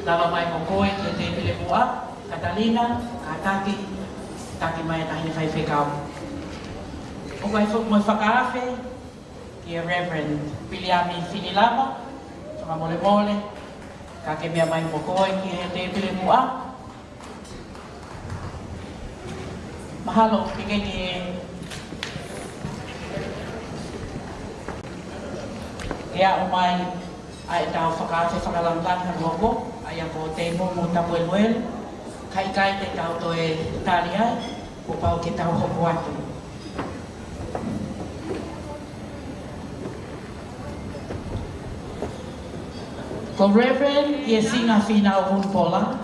Lava mai Moimoi, ke te pile mua, Catalina, Katati, Taki mai tahini whai whekau. O kai mo whakaafe, ki Reverend Piliami Finilama, Moimoi, ka ke mea mai Moimoi, ki te pile mua. Mahalo, ki Kaya umay ay tao whakaate whakalamtan ng loko ay ako temo mo tapuel-muel kai-kai te tao to e taliay upau ki tao hokuatu. Ko Reverend Yesinga Fina o Paula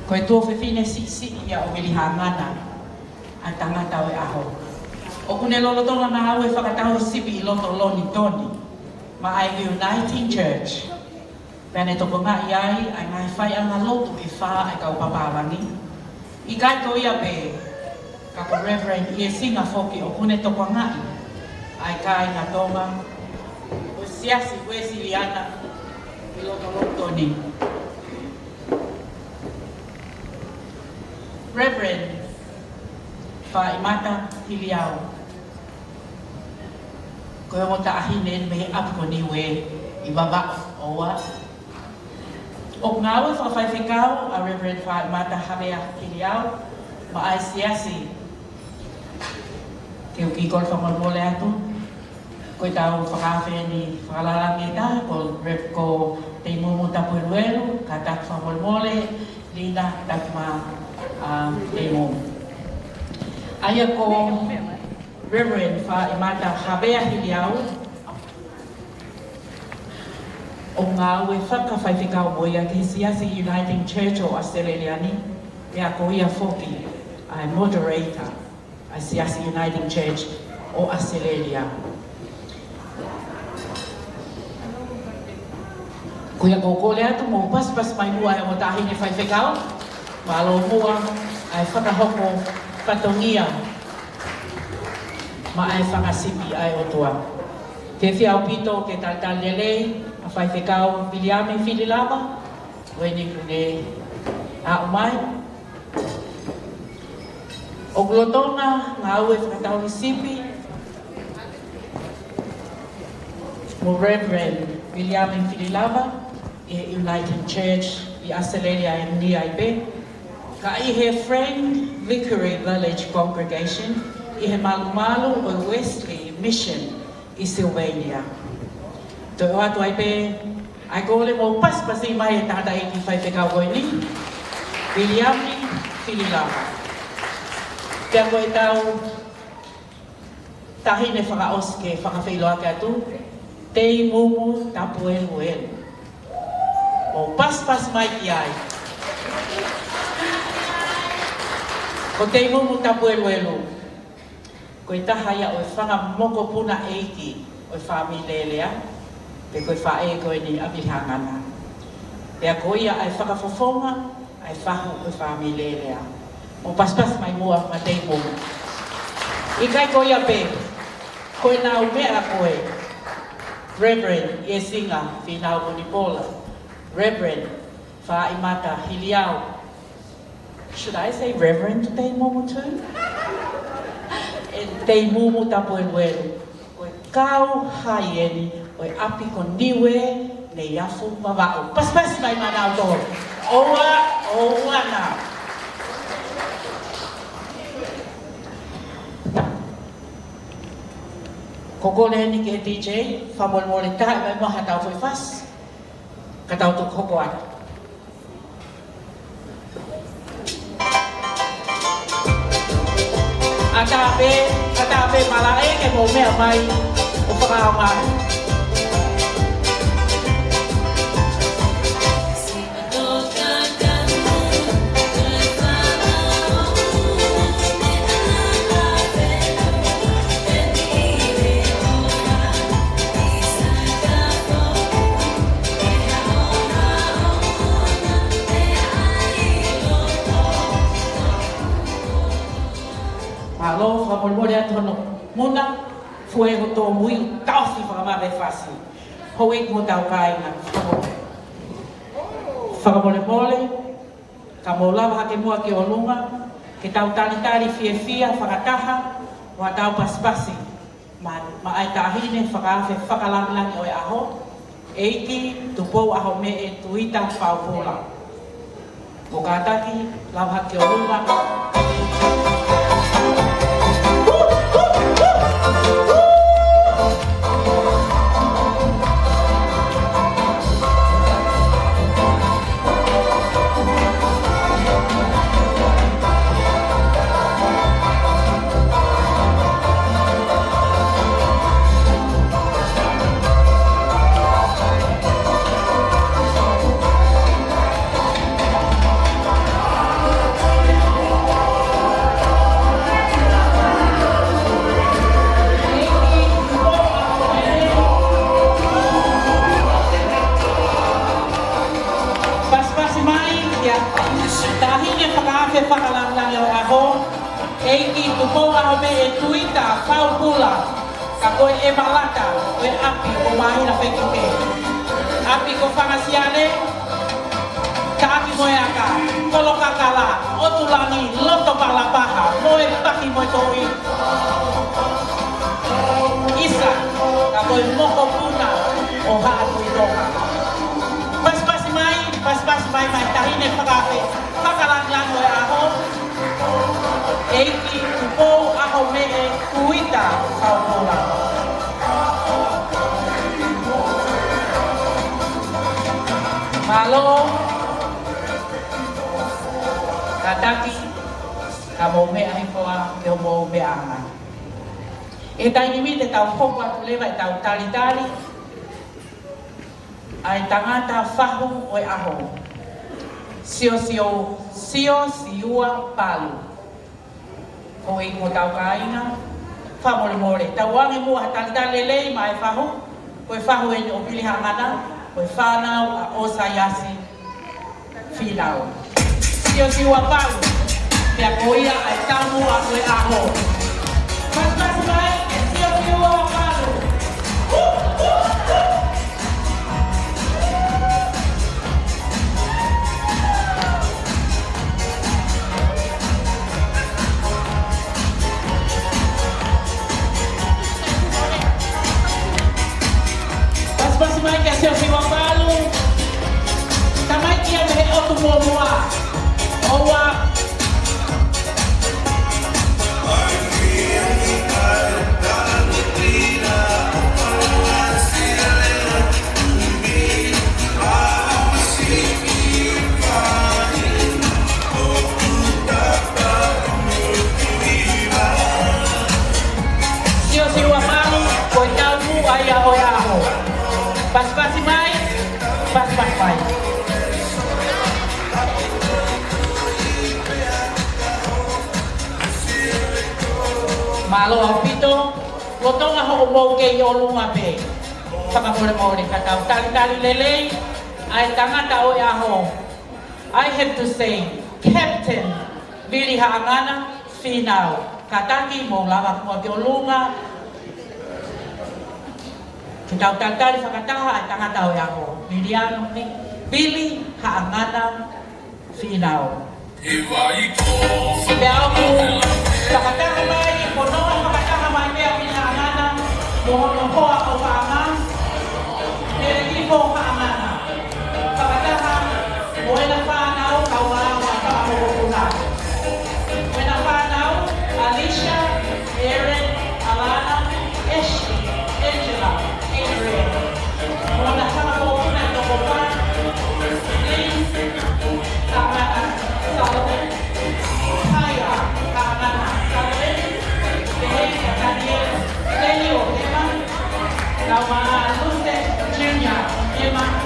ko ito fefine sisi ia o Vili hangana ang tangataw e aho. O kune lolo tola na hawe whakatau sipi i loto loni toni. Ma ai Uniting Church. Pene toko ngā iai, ai ngai whai anga lotu i wha ai kau paparangi. I kai to ia pe, kako Reverend Yesinga Foki o kune toko ngai. Ai kai ngā tonga, o siasi wesi liana i loto toni. Reverend Fa imata hiliau. Ko mo ta ahinen me ap ko ni we ibaba owa. O ngawe fa fa fikao a Reverend Fa imata habea hiliau ma ai siasi. Ke o ki kol fa mo le atu. Ko tau fa kafe ni fa la ngeta ko rep ko te mo ta pueluelo kata fa mo mole linda takma te mo. Aya ko Reverend Fa imata habea hiliau o ngā ue whakawhaiwhikau moia ki Siasi Uniting Church o Australiani ea ko ia foki ai moderator a Siasi Uniting Church o Australia. Ko ia kōkole atu mo pas mai mua e mo tahine whaiwhikau ma alo mua ai whakahoko patongia ma ai whakasipi ai o toa. Te whiau pito ke tal lelei a whaiwhekau Piliami Finilama wene kune a umai. O glotona ngā ue whakatau i sipi mo Reverend Piliami Finilama i United Church i Australia e ni ai be. Ka i he Friend Victory Village Congregation i he malu o Wesley Mission i Sylvania. Te o atu ai pe, ai kōle mo paspasi mai e tata e ki whaiwhekau koe ni, Piliami Finilama. Te koe tau tahine whakaoske whakawhiloa ke atu, te mumu tapuelu elu. Mo paspas mai ki ai. Ko te mumu tapuelu. Ko i taha ia o e whanga moko puna eiki o e whamilelea, te koe whae koe ni awihangana. Pea ko ia ai whakafofonga, ai whahu o e whamilelea. Mo paspas mai mua ma te mumu. I kai ko ia pe, koe nā umea koe, Reverend Yesinga Finau Paula, Reverend Fa imata hiliau. Should I say Reverend Te Momo too? Te Momo tapueluelu. Koe kau haieni, koe api ko niwe, ne yafu mawao. Pas mai manau to. Oa na. Kokole ni ke DJ, famol mole tae mai maha tau foi fas. Katau tu koko atu. Katape malae ke mo mea mai o whakaonga. Alo, whapolmore atono muna, fuego to mui, tausi whakamare whasi. Hoi mo tau kai na whakamole ka mo lava hake mua ki o lunga, ke tau tari fia whakataha, wa tau paspasi, ma ai tahine whakawhe whakalangilangi o e aho, eiki tupou aho me e tuita whaupula. Ko kātaki, lava hake o lunga, whakalangilangi o aho, eiki tupou aho me e tuita whaupula, ka koe e malata, koe api o mahina whekike. Api ko whangasiane, ka api moe aka, kolo kakala, otulangi, loto palapaha, moe paki moe toi. Isa, ka koe moko puna o haa tui toka. Pas mai tahine whakawe, whakalangilangi o aho, eiki tupou aho me e tuita whaupula. Malo, ka taki, ka mo me ahi poa, ke o mo me anga. E tainimi te tau hoku atu lewa e tau tali, ai tangata whahu o e aho. Sio siua palu. Ko e mo tau kainga, whamore. Tau wangi mua talitale lei mai whahu, ko e whahu e o Vili hangana, ko e whanau a osa yasi whilau. Sio siua palu, mea ko ia ai tamu a koe aho. Pas mai, sio siua palu. Mai que se o palu, tamai que me otu moa, oa. Se o palu, coitado aí a oiaho. Pas mai. Malo apito, lotong ako umokay o lumape. Whakamore ka tau tali lelei, ay tangata o aho. I have to say, Captain Vili haangana, finaw. Kataki mo lawak mo o lunga. Kita tali whakataha ay tangata o aho. Viliano ni Vili haangana, finaw. Kaya ako, whakataha mai, konoa whakataha mai mea pinaangana, mohono hoa o haanga, e ko haangana. Whakataha, moena whanau, kaumarau a whakamohokuna. Moena whanau, Alicia, Aaron, Alana, Ashley, Angela, Adrian. Moena whakamohokuna no kopa, Lynn, Tamara, Solomon, Kaya, Kamana, Solomon, Behavior, Daniel, Daniel, Emma, Lauma, Luce, Junior, Emma,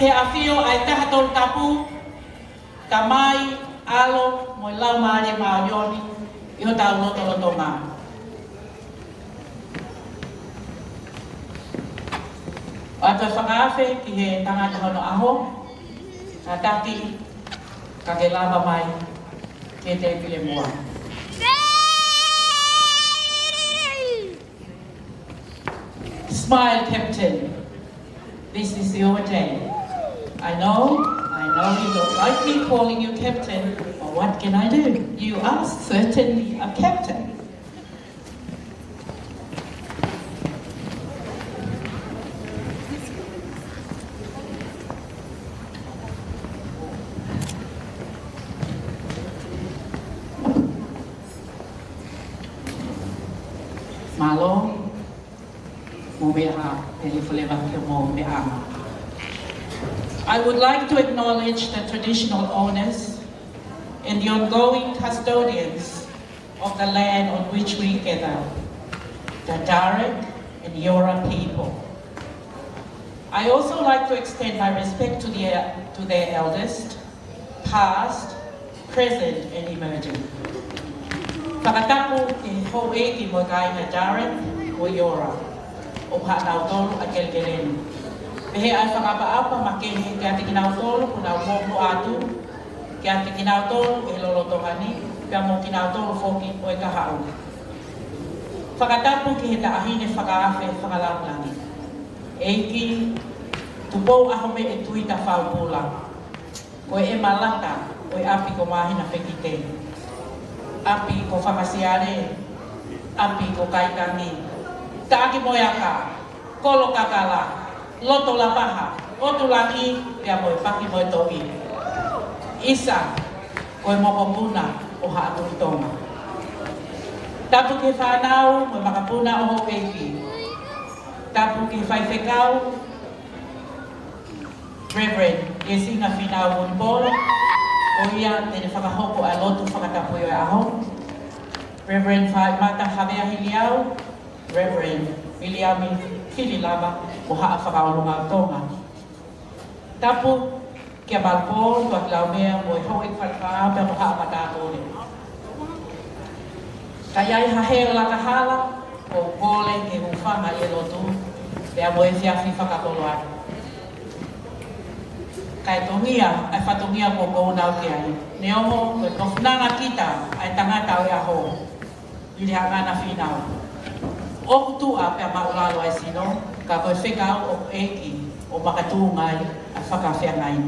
ke afio ai taha tolu tapu, ka mai, alo, mo lau maari maarioni, i ho tau loto loto ngā. O ato whakaafe ki he tangata hono aho, ka taki, ka ke lava mai, ke te pile mua. Smile, Captain. This is your day. I know you don't like me calling you Captain, but what can I do? You are certainly a captain. Malo. I would like to acknowledge the traditional owners and the ongoing custodians of the land on which we gather, the Darek and Yora people. I also like to extend my respect to their elders, past, present and emerging. Whakatapu e ho e ki mo kai na Darek o Yora. O pānau tolu a kelkeleni. Pehe ai whakapaapa ma kehe ke ati kinau tolu, kuna momo atu, ke ati kinau tolu e lolotohani, pia mo kinau tolu foki o e kahau. Whakatapu ki he taahine whakaafe whakalaulangi. Eiki, tupou ahome e tuita whaupula. Ko e malata, o e api ko mahina whekite. Api ko whakasiare, api ko kaikangi. Tāki moiaka, kolo kakala, loto la paha, otu langi, pia moe paki moe tohi. Isa, koe moko puna o haatu tonga. Tapu ke whanau, moe makapuna o ho eiki. Tapu ke whaiwhekau, Reverend, e singa whinau unipolo, o ia tene whakahoko a lotu whakatapu i aho. Reverend whai mata hawea hiliau, Reverend Vili Fili lava o haa whakaolunga tonga. Tapu kia malpo tuat lau mea mo e hoi whakawha pia mo haa matatone. Kaiai haheo la kahala o kole ke hufanga i lotu pia mo e fiafi whakakoloa. Kai tongia ai whatongia ko kounau ke ai. Ne oho koe kofnanga kita ai tangata o e aho. Ili hangana whinau. O tua pe maulalo ai sino ka koe whekau o eiki o makatungai a whakawhiangai.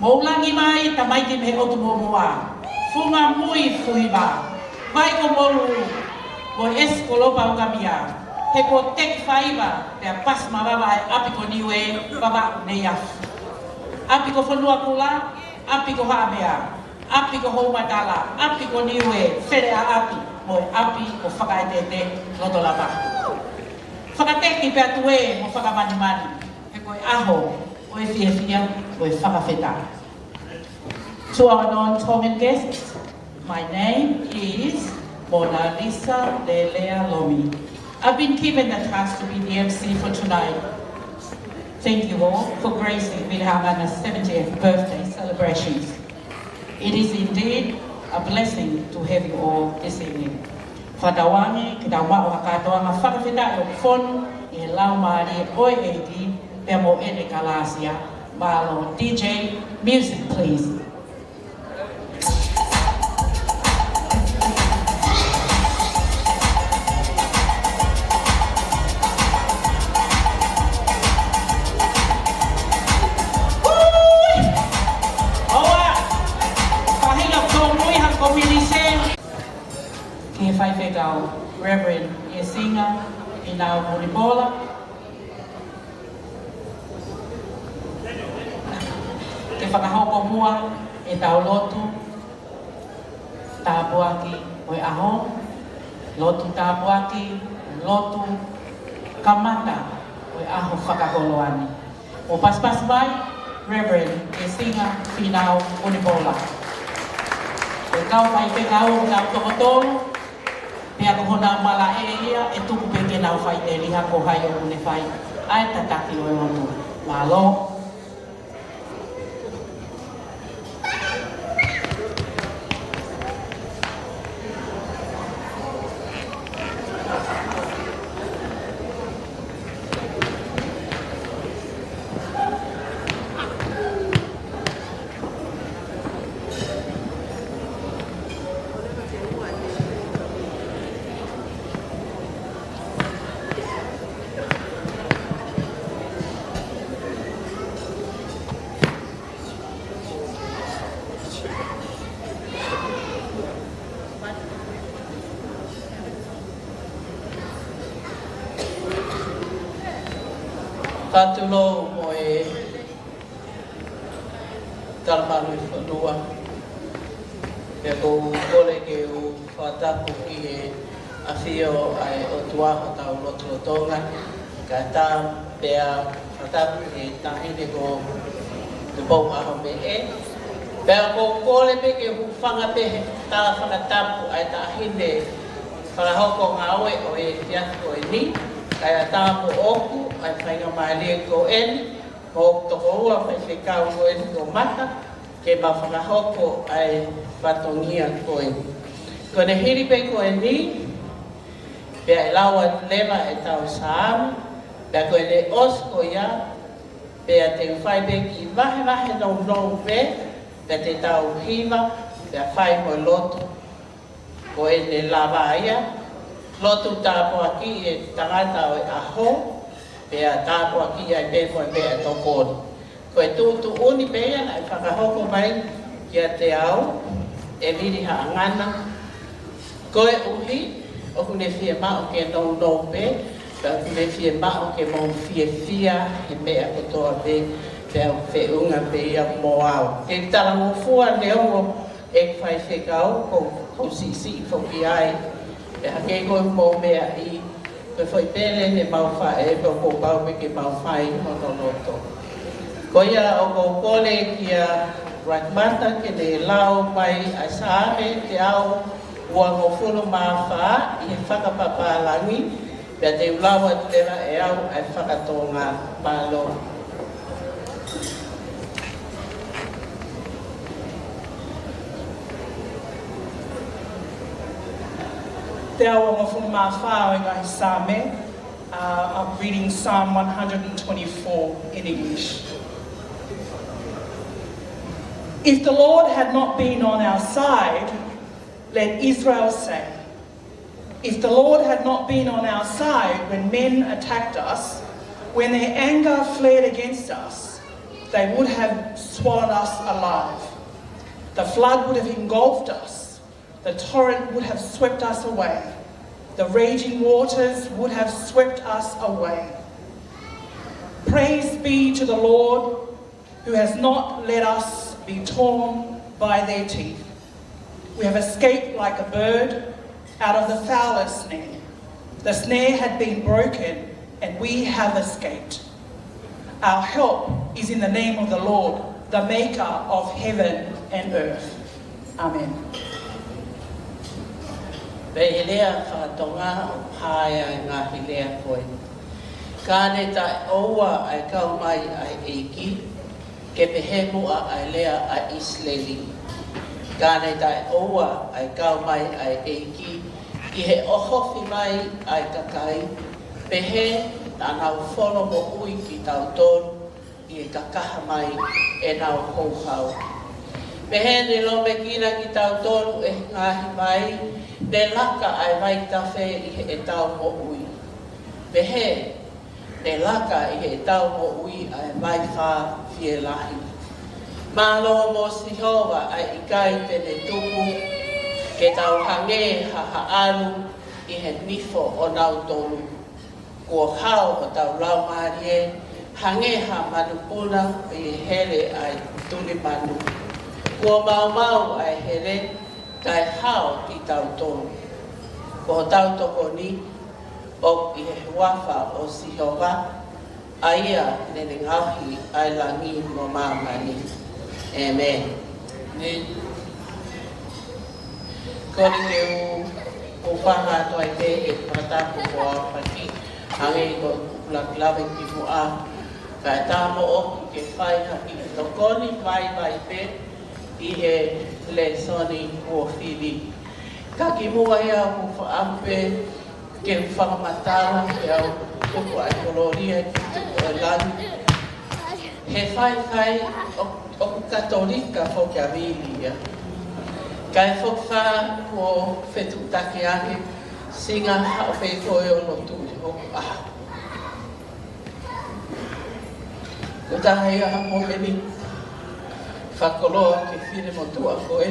Moulangi mai ta mai ki me o tu momoa. Funga mui fuiba. Vai ko molu o eskolopa o kamia. He ko tek whaiba pe a pas mawaba ai api ko niwe baba neiaf. Api ko whanua kula, api ko haamea. Api ko houmatala, api ko niwe, where a api. Mo api o whakaetete loto lapa. Whakateki pe atue mo whakamanimani. He koe aho, o e whiawhia, o e whakawheta. To our non-Tongan guests, my name is Mona Lisa Lelea Lomi. I've been given the task to be the MC for tonight. Thank you all for gracing Vilhangana's 70th birthday celebrations. It is indeed a blessing to have you all this evening. Whatawangi, ki tau mao hakatoanga whakawhita o whonu i he lau maari oi eiti pe mo ene kalasia. Malo DJ, music please. Reverend Yesinga Inau Munipola. Ke whakahoko mua e tau lotu tāpuaki o e aho, lotu tāpuaki, lotu kamata o e aho whakaholoani. O paspas mai, Reverend Yesinga Inau Munipola. E kau pai pe kau tau tokotolu, pia ko hona mala e ia e tuku peke nau whai te liha ko hai o une whai. Ai tataki o e lotu. Malo. Whatulo mo e talamanu I whanua. Pea ko kore ke o whatapu ki he awhio ai o tuaha tau lotonga. Ka tā pea whatapu he tahine ko te bau aho me e. Pea ko kore pe ke whanga pe he tā whakatapu ai tahine whakahoko ngā oe o e tiako e ni. Kaya tā mo oku ai whainga mai lia ko eni. Mo toko ua whai whekau ko eni ko mata. Ke ma whakahoko ai whatongia ko eni. Ko ne hiri pe ko eni. Pea e lawa lewa e tau saamu. Pea ko ene osko ia. Pea te whai pe ki wahe nau nau pe. Pea te tau hiwa. Pea whai mo loto. Ko ene lawa ia. Lotu tāpua ki e tangata o e aho. Pea tāpua ki ai pēpo e pēa tokoni. Ko e tūtu uni pēa na e whakahoko mai kia te au. E miri haangana. Ko e uhi. Oku ne fia mao ke nau nau pē. Pea oku ne fia mao ke mau fia he mea kotoa pē. Pea o whiunga pē ia mo au. Ke talango fua neongo e whai whekau ko sisi whoki ai. E hake koe mō mea I, koe whai pere ne mau whae, ko ko pau me ke mau whae hono loto. Ko ia o ko kore kia rakmata ke ne lau mai a saame te au ua ngofuru maa wha I he whakapapalangi, pia te ulaua tera e au ai whakatonga palo. Te awa ngofunu mā whāo I ngahi Sāme. I'm reading Psalm 124 in English. If the Lord had not been on our side, let Israel say. If the Lord had not been on our side when men attacked us, when their anger flared against us, they would have swallowed us alive. The flood would have engulfed us. The torrent would have swept us away. The raging waters would have swept us away. Praise be to the Lord, who has not let us be torn by their teeth. We have escaped like a bird out of the fowler's snare. The snare had been broken, and we have escaped. Our help is in the name of the Lord, the maker of heaven and earth. Amen. Pe elea whakatonga o pāia I ngāhi lea koe. Kāne tai oua ai kau mai ai eiki, ke pehe mua ai lea ai Isleli. Kāne tai oua ai kau mai ai eiki, ki he ohofi mai ai kakai, pehe na nau whono mo ui ki tau tonu, I e kakaha mai e nau houhau. Pehe ne lome kina ki tau tonu e ngahi mai, ne laka ai vai tawhe I he e tau mo ui. Pehe, ne laka I he e tau mo ui ai vai wha fie lahi. Mālo mo Sihova ai ikai tene tupu, ke tau hange ha alu I he nifo o nau tonu. Kua hao o tau lau marie, hange ha manupuna I hele ai tuli manu. Kua mau ai hele, kai hao ki tau tonu. Ko tau toko ni, o I he wafa o Sihova, aia nene ngahi ai langi mo mamani. Amen. Ni. Kori ke u whanga toi te e pratapu ko a pati, hange ko laklawe ki mua, kai tamo o ke whai haki tokoni vai pe, I he le soni o Vili. Ka ki mua ia ku whaampe ke whakamatala ke au tuku ai koloria ki tuku ai lani. He whai o ku katolika whoki a Vili ia. Kai whokwha ko whetu take ake singa hao whei koe o lotu I hoku aha. Ko taha ia hamo meni. Whakoloa ke whine mo tua koe,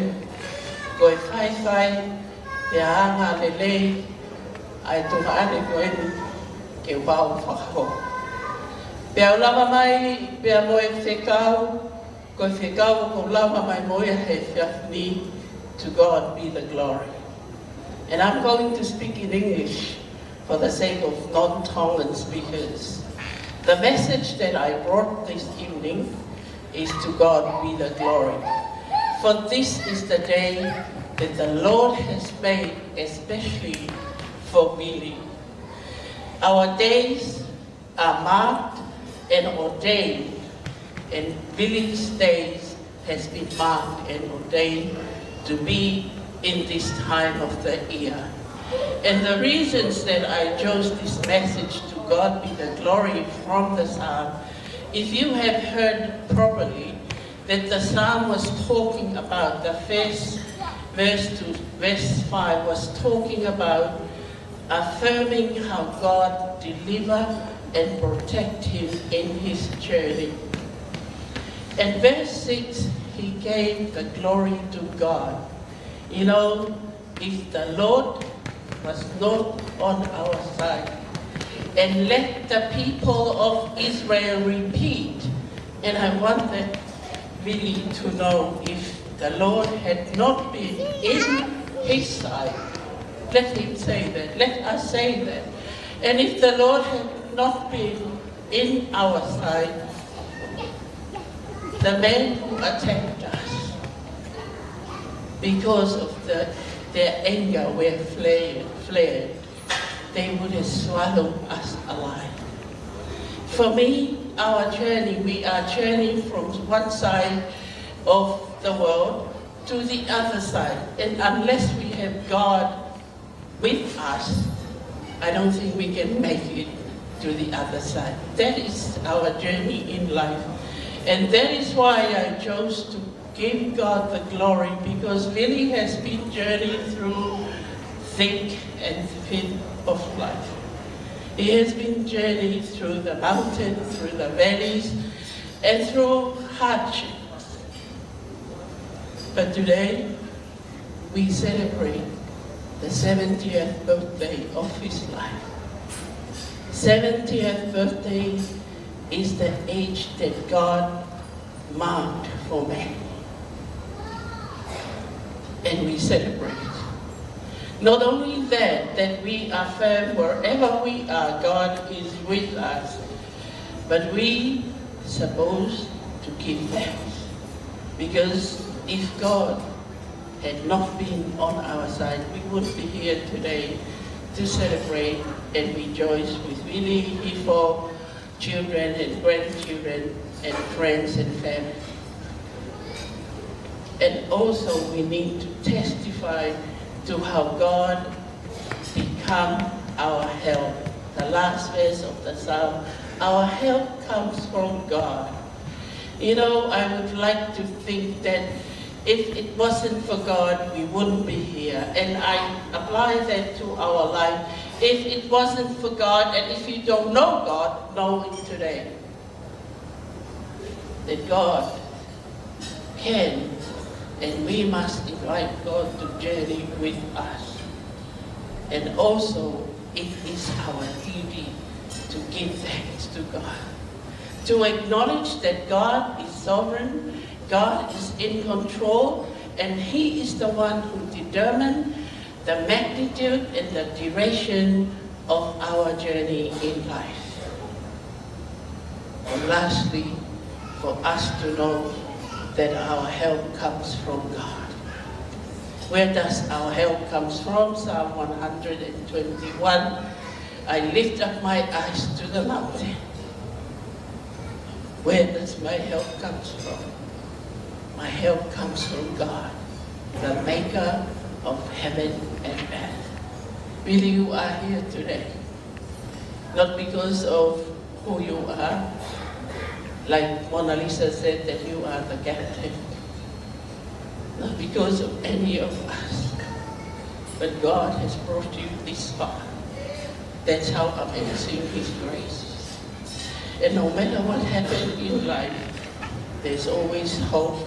koe whai, te anga lelei, ai tuha ane koe ni, ke wau whakaho. Pea lava mai, pea moe whekau, koe whekau ko lava mai moe he whiawhini, to God be the glory. And I'm going to speak in English for the sake of non-Tongan speakers. The message that I brought this evening is to God be the glory. For this is the day that the Lord has made, especially for Vili. Our days are marked and ordained, and Vili's days has been marked and ordained to be in this time of the year. And the reasons that I chose this message, to God be the glory, from the Psalm, if you have heard properly, that the Psalm was talking about, the first verse to verse 5 was talking about affirming how God deliver and protect him in his journey. And verse 6, he gave the glory to God. You know, if the Lord was not on our side, and let the people of Israel repeat, and I want that really to know, if the Lord had not been in his side, let him say that, let us say that. And if the Lord had not been in our side, the men who attacked us, because of their anger were flared, they would have swallowed us alive. For me, our journey, we are journeying from one side of the world to the other side. And unless we have God with us, I don't think we can make it to the other side. That is our journey in life. And that is why I chose to give God the glory, because Vili has been journeying through thick and thin of life. He has been journeying through the mountains, through the valleys, and through hardships. But today, we celebrate the 70th birthday of his life. 70th birthday is the age that God marked for man. And we celebrate. Not only that we affirm wherever we are, God is with us, but we supposed to give thanks. Because if God had not been on our side, we wouldn't be here today to celebrate and rejoice with Vili, his 4 children and grandchildren and friends and family. And also we need to testify to how God become our help. The last verse of the Psalm, our help comes from God. You know, I would like to think that if it wasn't for God, we wouldn't be here. And I apply that to our life. If it wasn't for God, and if you don't know God, know it today. That God can, and we must invite God to journey with us. And also, it is our duty to give thanks to God. To acknowledge that God is sovereign, God is in control, and He is the one who determined the magnitude and the duration of our journey in life. And lastly, for us to know that our help comes from God. Where does our help come from? Psalm 121, I lift up my eyes to the mountain. Where does my help come from? My help comes from God, the maker of heaven and earth. Really, you are here today, not because of who you are, like Mona Lisa said that you are the captain, not because of any of us, but God has brought you this far. That's how amazing His grace is. And no matter what happens in life, there's always hope,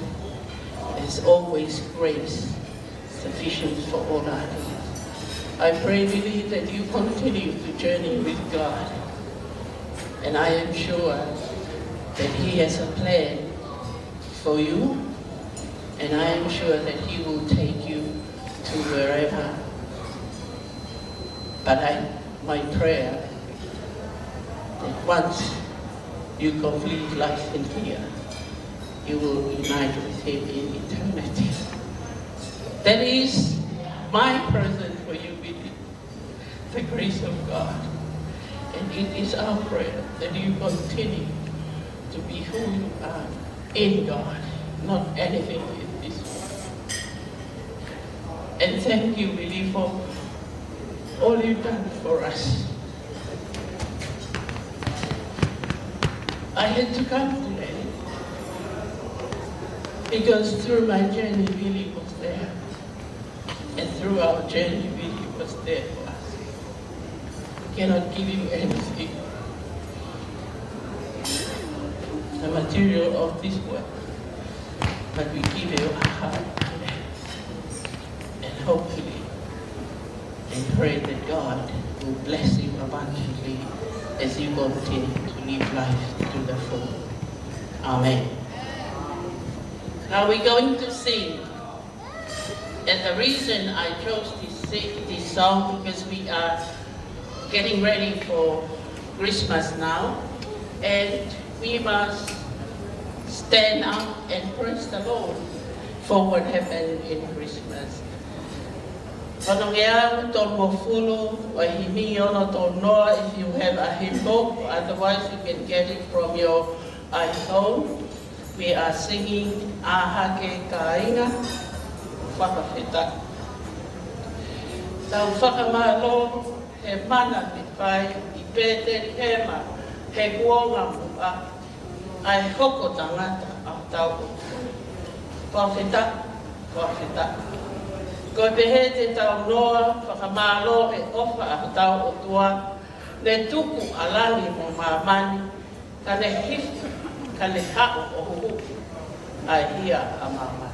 there's always grace sufficient for all our needs. I pray, Vili, that you continue to journey with God. And I am sure that He has a plan for you, and I am sure that He will take you to wherever. But my prayer that once you complete life in here, you will unite with Him in eternity. That is my present for you, Vili, the grace of God. And it is our prayer that you continue to be who you are in God, not anything in this world. And thank you, Vili, for all you've done for us. I had to come today because through my journey, Vili was there. And through our journey, Vili was there for us. We cannot give you anything, the material of this world, but we give you our heart today. And hopefully, and pray that God will bless you abundantly as you continue to live life to the full. Amen. Now we're going to sing. And the reason I chose this song because we are getting ready for Christmas now, and we must stand up and praise the Lord for what happened in Christmas. If you have a hymn book, otherwise you can get it from your iPhone. We are singing Ahake Kainga Whakawhita. Tau whakamalo he mana te pai I pēteri hema he kuonga mua ai hoko tangata au tau. Whakawhita, whakawhita. Ko pehe te tau noa, whakamalo he ofa a tau o tua, ne tuku alangi mo mamani, ka ne hifu, ka ne hau o huhu, ai hia a mamani.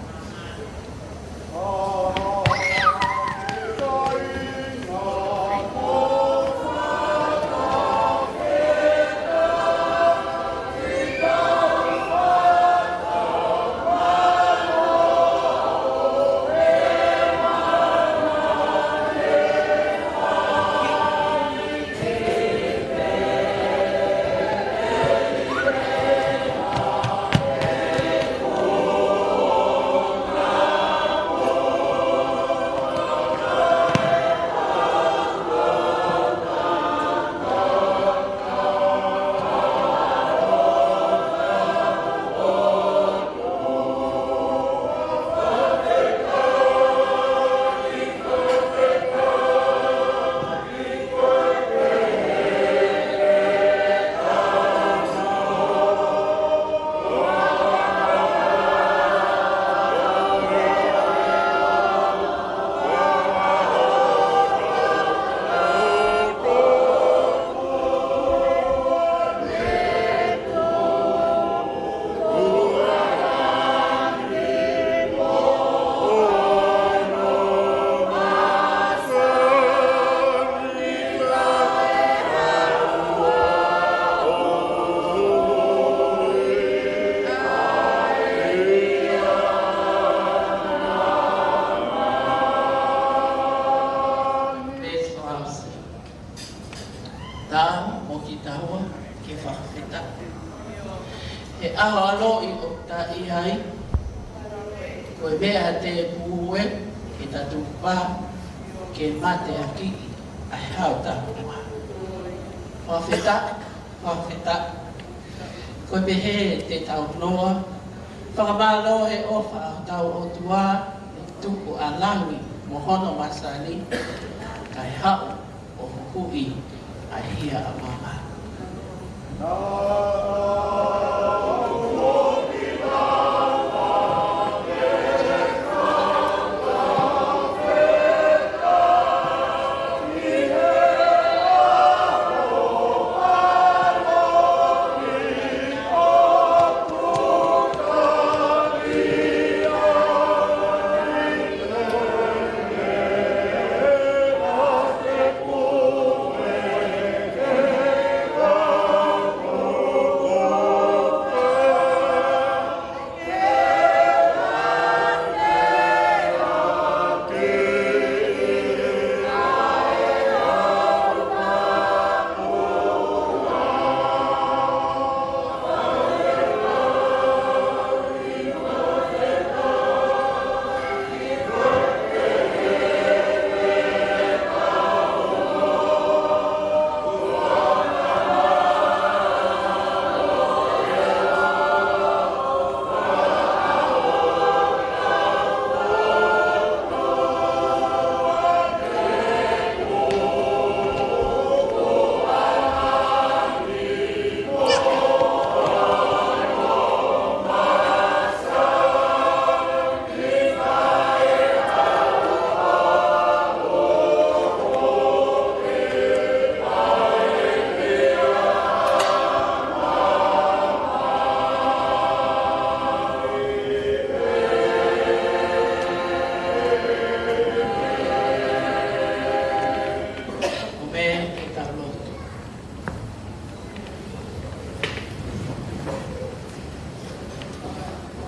Ko pehe te tau noa, whakamalo he ofa a tau o tua, tuku alangi mo hono masani, kai hau o hui a hia a mama. Oh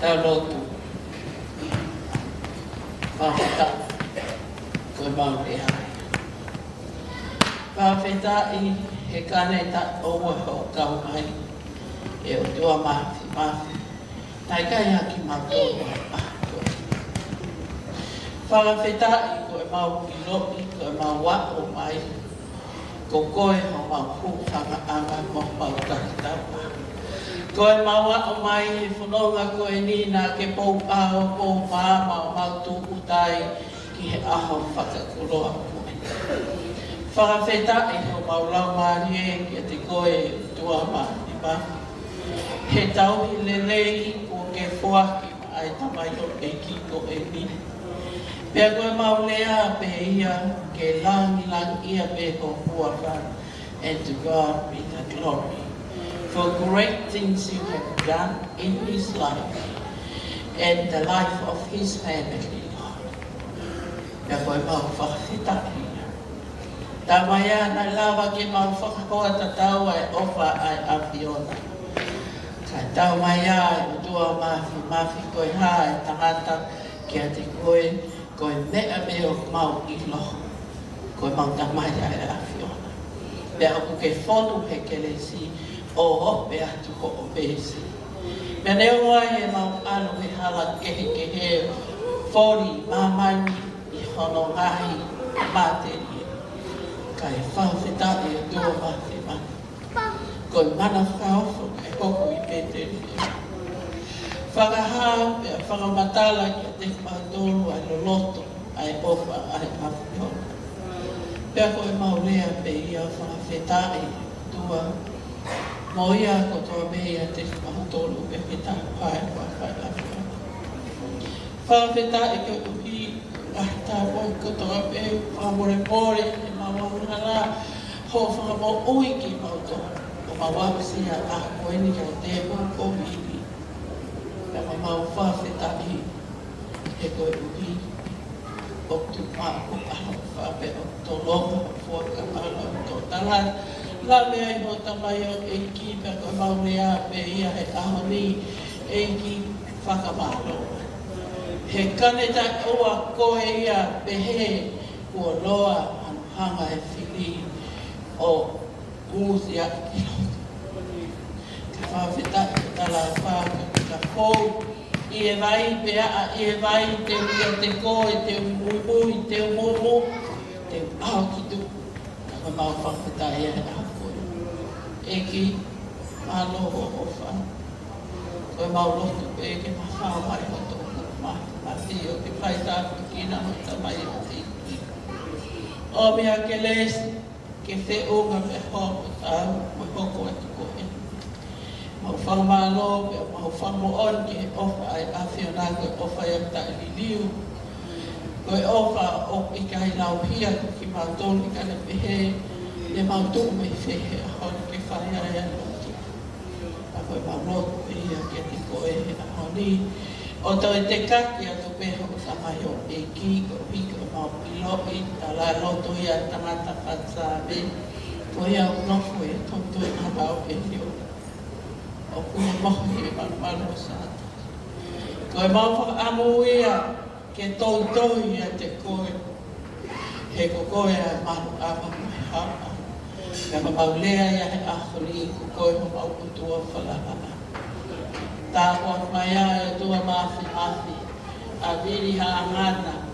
tau lotu. Whawheta, koe mau te hai. Whawheta I he kane ta oua ho kau mai. E o tua mafi mafi. Tai kai haki mau tōna ahtua. Whawheta I koe mau ki lopi, koe mau wa o mai. Ko koe ho mau hu whanga anga mo mau takitawa. Koe mau wa o mai he whanonga koe ni nā ke pou pāo, pou māma o mau tū utai ki he aho whakakuroa koe. Whakawheta I ho mau lau maari e ki te koe tua maari mahi. He tauhi lelei o ke whuaki ai tamai o e kiko e ni. Pea koe mau lea pe ia ke langi ia pe ko puaka. And to God be the glory for great things you have done in his life and the life of his family, Lord. Pea koe mau whakawheta ia. Tamaya na lawa ke mau whakakoa tatau ai ofa ai awhiona. Ka tau mai ai o tua mafi koe hae tangata kia te koe mea meo mau I loho. Koe mau tamai ai awhiona. Pea oku ke whonu he kelesi o hope atu ko o besi. Mea neo ai e mau anu he hala kehe whori mamani I hono ngahi materi. Kai whawheta I o tua mafi. Koe mana whaofo e hoku I peteri. Whakaha pia whakamatala ki a te whaatoro ai loloto ai ofa ai awhiona. Pea koe maulea pe ia whakawhetai tua. Mo ia ko toa mea te whaatoro pe whetai pai awhiona. Whakawhetai ke uhi ahta wai ko toa pe whamore e mawahunala ho whakamo ui ki mautoa. Mawapsia a koeni ka te o Vili. Pea mau whawhetahi he koe uhi o tu pā o aho whape o tō longa o fuaka ala o tō tala. La mea I ho tamai o e ki pea koe mau rea pe ia he aho ni e ki whakamalo. He kaneta oa koe ia pe he kua loa hanga e Vili o Usia I whawheta I tala whaka ka kou I e vai pea a I e vai te uia te koe, te umui, te umumu, te au ki tu. Ka mau whawheta I e a koe. Eki, māloho o wha. Koe mau lotu pe ke mawhao mai o tō mati o ke whaitātu ki na hota mai o te iki. O mea ke lesi, ke te unga me hoko tāu, me hoko atu koe. Mau whamalo, mau whamoon ki ofa ai awhiona koe ofa I ata I liu. Koe ofa o I kai lau hia ki mau tōni kane pehe, ne mau tū me whehe a honi ke whai ai a lotu. A koe mau lotu e ia ke te koe a honi. O tau e te kaki a tu peho o tamai o e ki, ko hiko mau piloi, ta la lotu ia tangata whatsāme. Koe au nofu e tontu e habau e liu. O kua mohi e manumalu sāta. Koe mau whakaamu ia ke tōtoi ia te koe. He ko koe a manu ama me hapa. Ka mau lea ia he ahori ko koe mo mau kutua whalahana. Tā koa mai a tua mafi. A Vili haangana.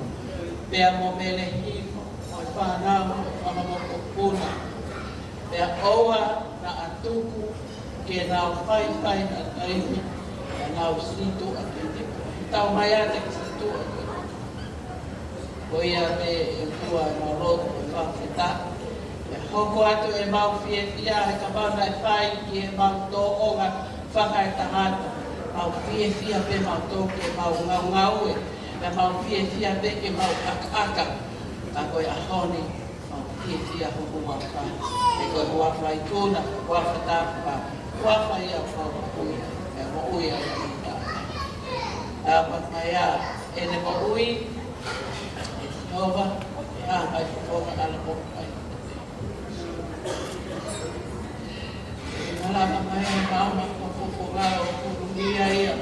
Pea mo mele himo. Moi whanau, whanamoko puna. Pea oa na atuku. Ke nau whai na taihi, ka nau situ a te te koe. Tau mai a te situ a te koe. Koe ia te e tua e mau roto e whawheta. E hoko atu e mau whiewhia e ka mana e whai ki e mau tō onga whakai tangata. Mau whiewhia pe mau tō ke mau ngau e. E mau whiewhia pe ke mau aka. Ka koe a honi, mau whiewhia hoku mau whai. E koe hua whai tūna, hua whatawha. Wapa ia whaka ui, e mo ui a i tā. Tāpat mai a, e ne mo ui, e sinova, e a mai whaka ala mo mai. E malama mai a maama, ko fuku ngā o kurungia ia.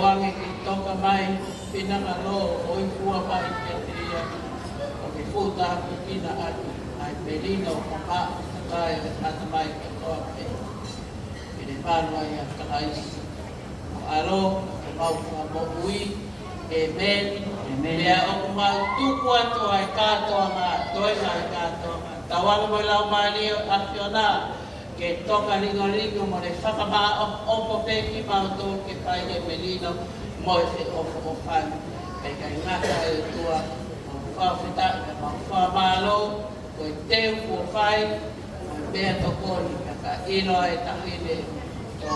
wangi ki toka mai pinanga lo o i fua mai ke tria o ki futa ki pina atu ai pelino kapa kai ata mai ke toa pe ini palwa ya kakais alo mau mo ui amen ya o mau tu kuato ai kato ma toi ai kato tawang mo lau mali afiona ke toka lingo mo le whakama o pe ki mau tō ke pai e melino mo e o whan pe kai ngata e tua o whawhita e mau whamalo ko e teu ko whai o mea to koni ka ino e tahine tō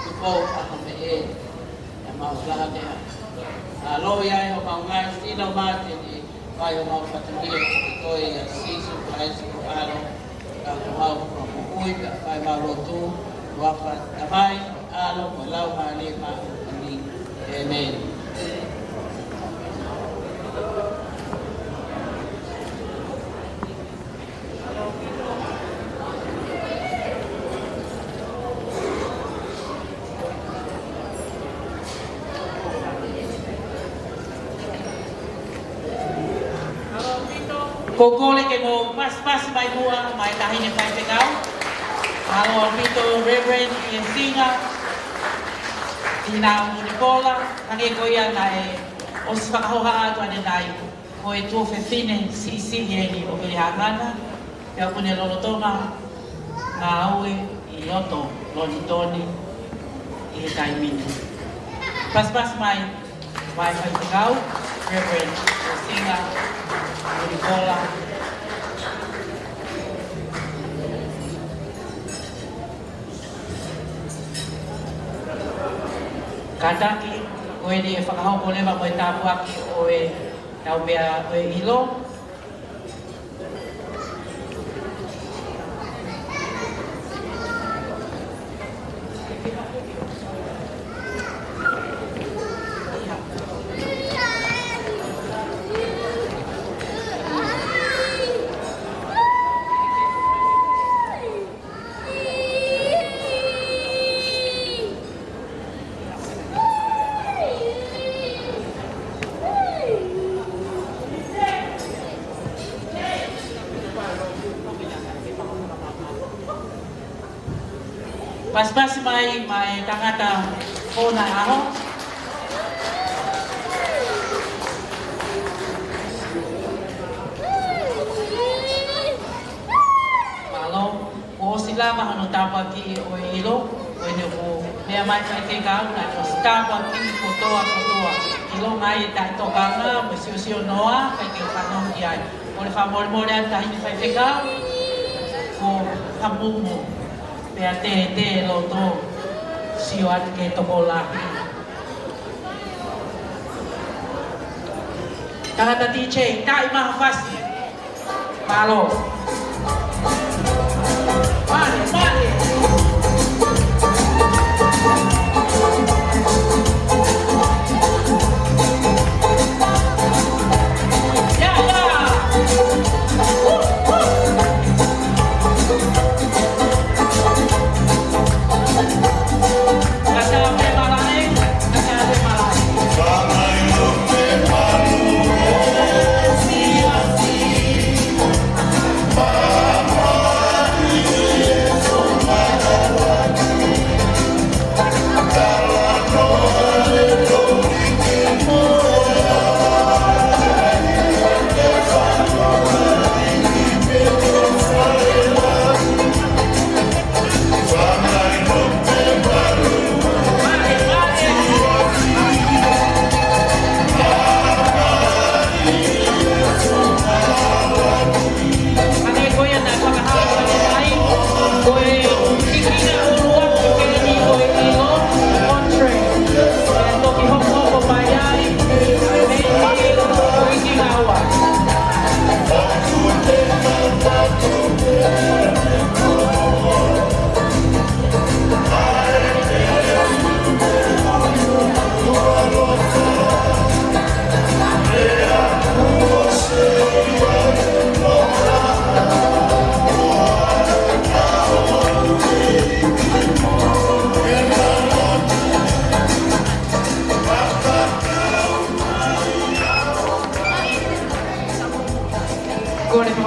tupou aha me e mau lahadea alo iai o mau ngai sino mate ni pai o mau whatamia ki toi a sisu pai su alo ka mau ui ka pai mau lotu wapa tamai alo mo lau mali ma ni amen Kokole ke mo pas mai mua mai tahine pai pegau. Alo pito Reverend Yensinga. Ina Paula ange ko ia nai o se whakahoha atu ane nai ko e tō whewhine si ni o Vili hangana. Pea kune lolotonga ngā aue i oto loni toni i he taimini. Pas mai pai pegau Reverend Yensinga. Paula. Kataki, o e ni e whakahau mo lewa mo e tāpuaki o e tau mea o e ilo. Pas mai tangata kona aho. Malo, o sila mahano tapa ki o ilo, o ino ko mea mai kai te kau na o tapa ki kotoa. Ilo mai ta tokanga, mo sio noa, kai ke whanong ki ai. O le whamore ata hini whai te kau, ko hamumu. Pea te loto sio atu ke toko lahi. Tangata DJ, tai maha fasi. Malo. Mare.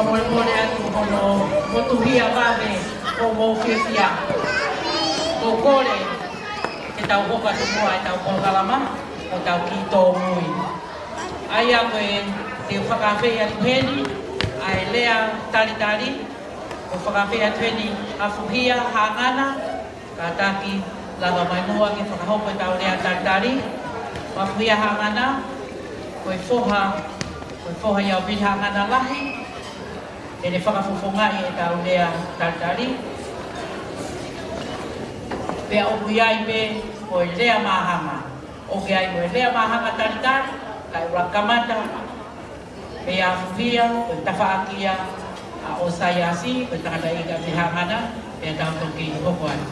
Moimoi atu hono motuhia wawe o mo whiwhia. Ko kore e tau hoka tumua e tau kongalama o tau ki tō mui. Aia koe te whakawhea tuheni, ai lea tari, o whakawhea tuheni a fuhia hangana, ka taki lava mai mua ke whakahopo e tau lea tari, ma fuhia hangana, koe whoha iau pili hangana lahi, e ne whakafofongai e tau lea tari. Pea o iai me o e lea mahanga, o ke ai o e lea mahanga tari, kai ura kamata, pea fuhia, o e tawhaakia, a o sayasi, o e takata ika pihangana, pea tau toki hoko ai.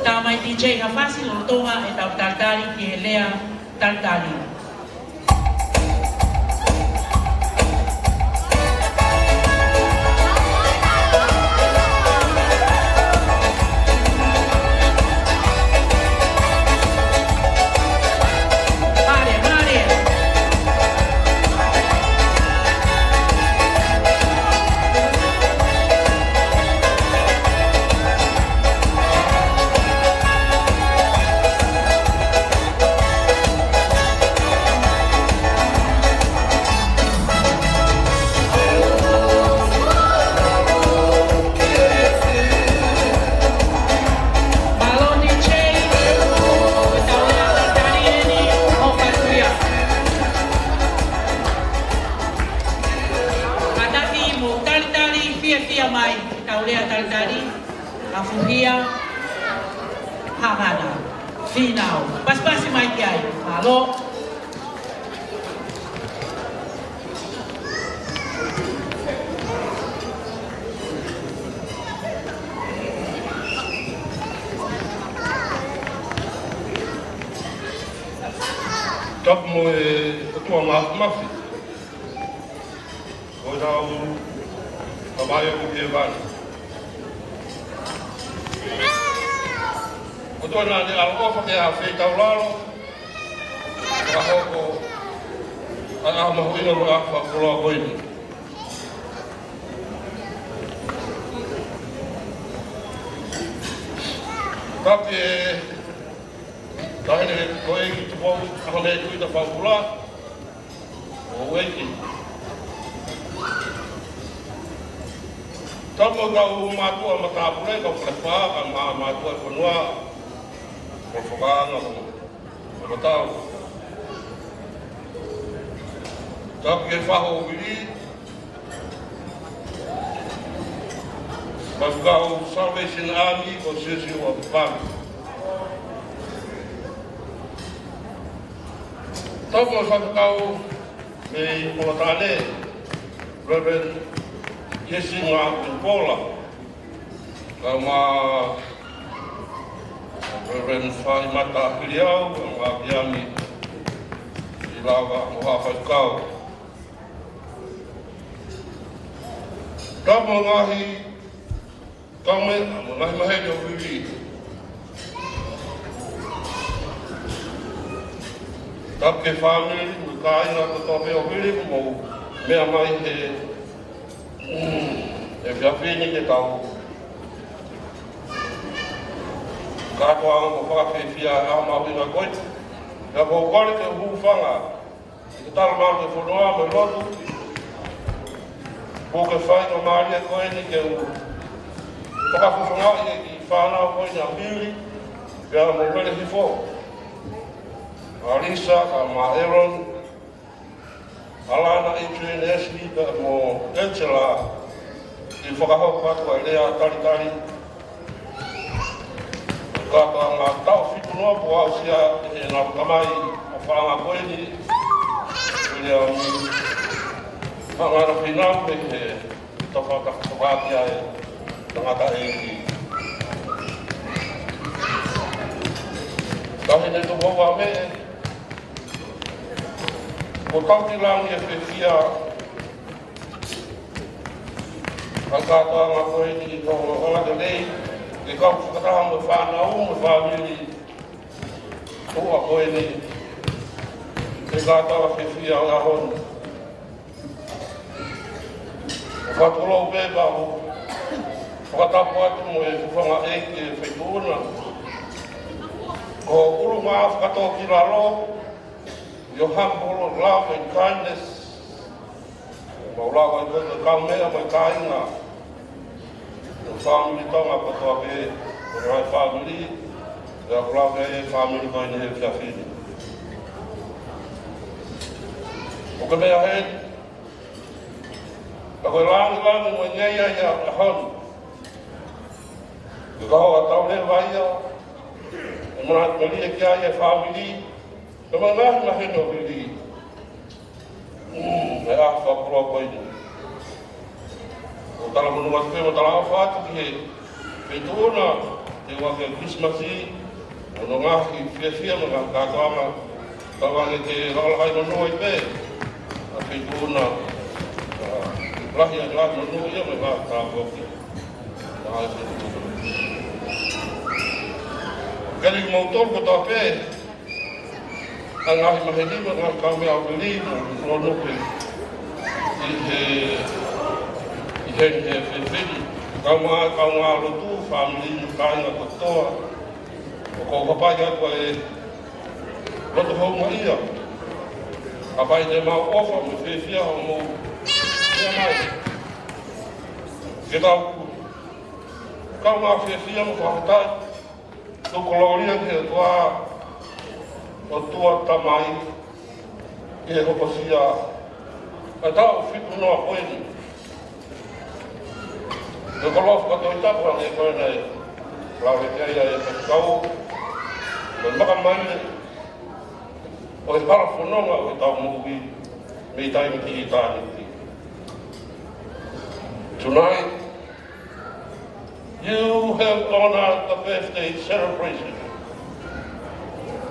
Tā mai DJ ka whasi o tonga e tau tari ki he lea tari. Salvation Army Consortium of Bank. Toko whakatau me Paula, Reverend Paula, kama Reverend Mata Hiliau, kama Kiami Ilawa Mohawhakau. Tamo ngahi kame ngahi o Vili. Tapke family, kaina ko tope o Vili mo mea mai e whiawhini ke tau. Kātoa mo whakawhiwhia a mawina koe. Ka ko kore ke huwhanga. Ke tala mau ke whanua me Latu. Ko ke whai no Maria koe ni ke whakawhiwhanga i ki whanau koe ni a Vili. Pea mo wele hifo. Alisa, ka Maeron, Alana Adrian Ashley, ka mo Angela, i whakahau patu a lea tari. Ka ngā tau whitu noa po au sia e nā kamai o whaanga koe ni. Lea mi ngāra whinau e he tawhātia e tangata e ki. Tahine tu wawa me e. Ko tauti langi e whiwhia a kātoa ngā koe ni i tō ngā lei ke kau whakataha mo whanau mo whawili tua koe ni ke kātoa whiwhia ngā honu. Whatolo beba o whakatapu atu mo e whanga eke e whaituna. Ko uru maa whakatoa ki raro, your humble love and kindness. Paula, I go to come here, my kainga. The family tonga katoa pe, my family, the family going to have Shafini. Okay, may I head? Ako lang mo niya ya hon. Ikaw ataw le vaya. Mga mali kaya ya family. Mga na hino Vili. Ay afa pro ko ini. O tala mo numat pe mo tala afa ki. Petuna te wa ke Christmas i. Ono nga fia mga katama. Tawang ke lalai no noi pe. Petuna Rahi ang lahat ng nuya may makakabok. Galing motor ko tape. Ang aking mahilig ang kami ang Vili ng Ronope. Ihe Vili. Kau mga Latu, family ng kain na katoa. O kau kapayat ko ay Latu ho mo iya. Kapay de mau ofa mo fefia ho mo. Kita kau ma fefia mo fakta. Tu gloria ke tua o tua tamai e ho pasia. Ata o fitu no apoeni. Eu coloco a toita para ele quando é para ver que é pescau. Mas não mais o esparafo não é o tal movi me tá em que tá. Tonight, you have honored the birthday celebration,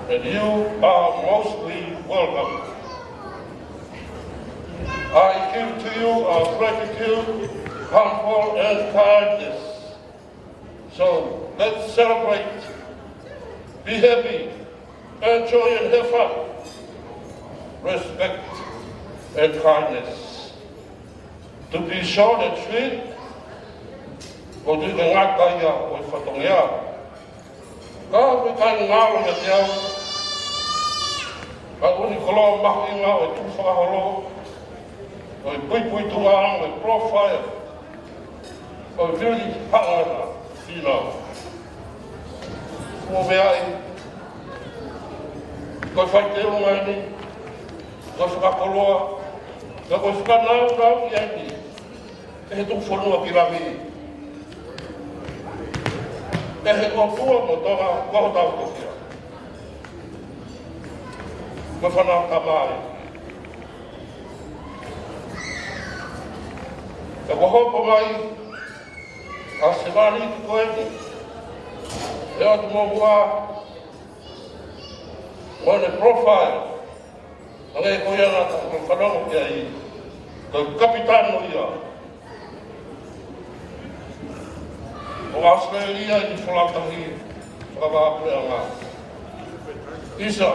and you are mostly welcome. I give to you our gratitude, comfort, and kindness. So let's celebrate, be happy, enjoy and have fun, respect and kindness. To be short and sweet, ko tu ke ngata ia o whatongia. Ka koe kai ngāo ia te au. Ka uni koloa mahu inga o tu whakaholo. O pui tu ngā o profile. O Vili hangana whina. Mo mea i. Koe whai te unga ni. Koe whakakoloa. Ka koe whakanau i aini. E he tuk whanua ki rami. E he kua pua mo tonga koho tau kokia. Ma whanau tamai. E kua hopo mai, a se mani ki koe ni. E atu mo mua, mo ne profile. Ange koe ana ta whanau kia i. Koe kapitano ia. O Australia i whalatahi whakawapea ngā. Isa,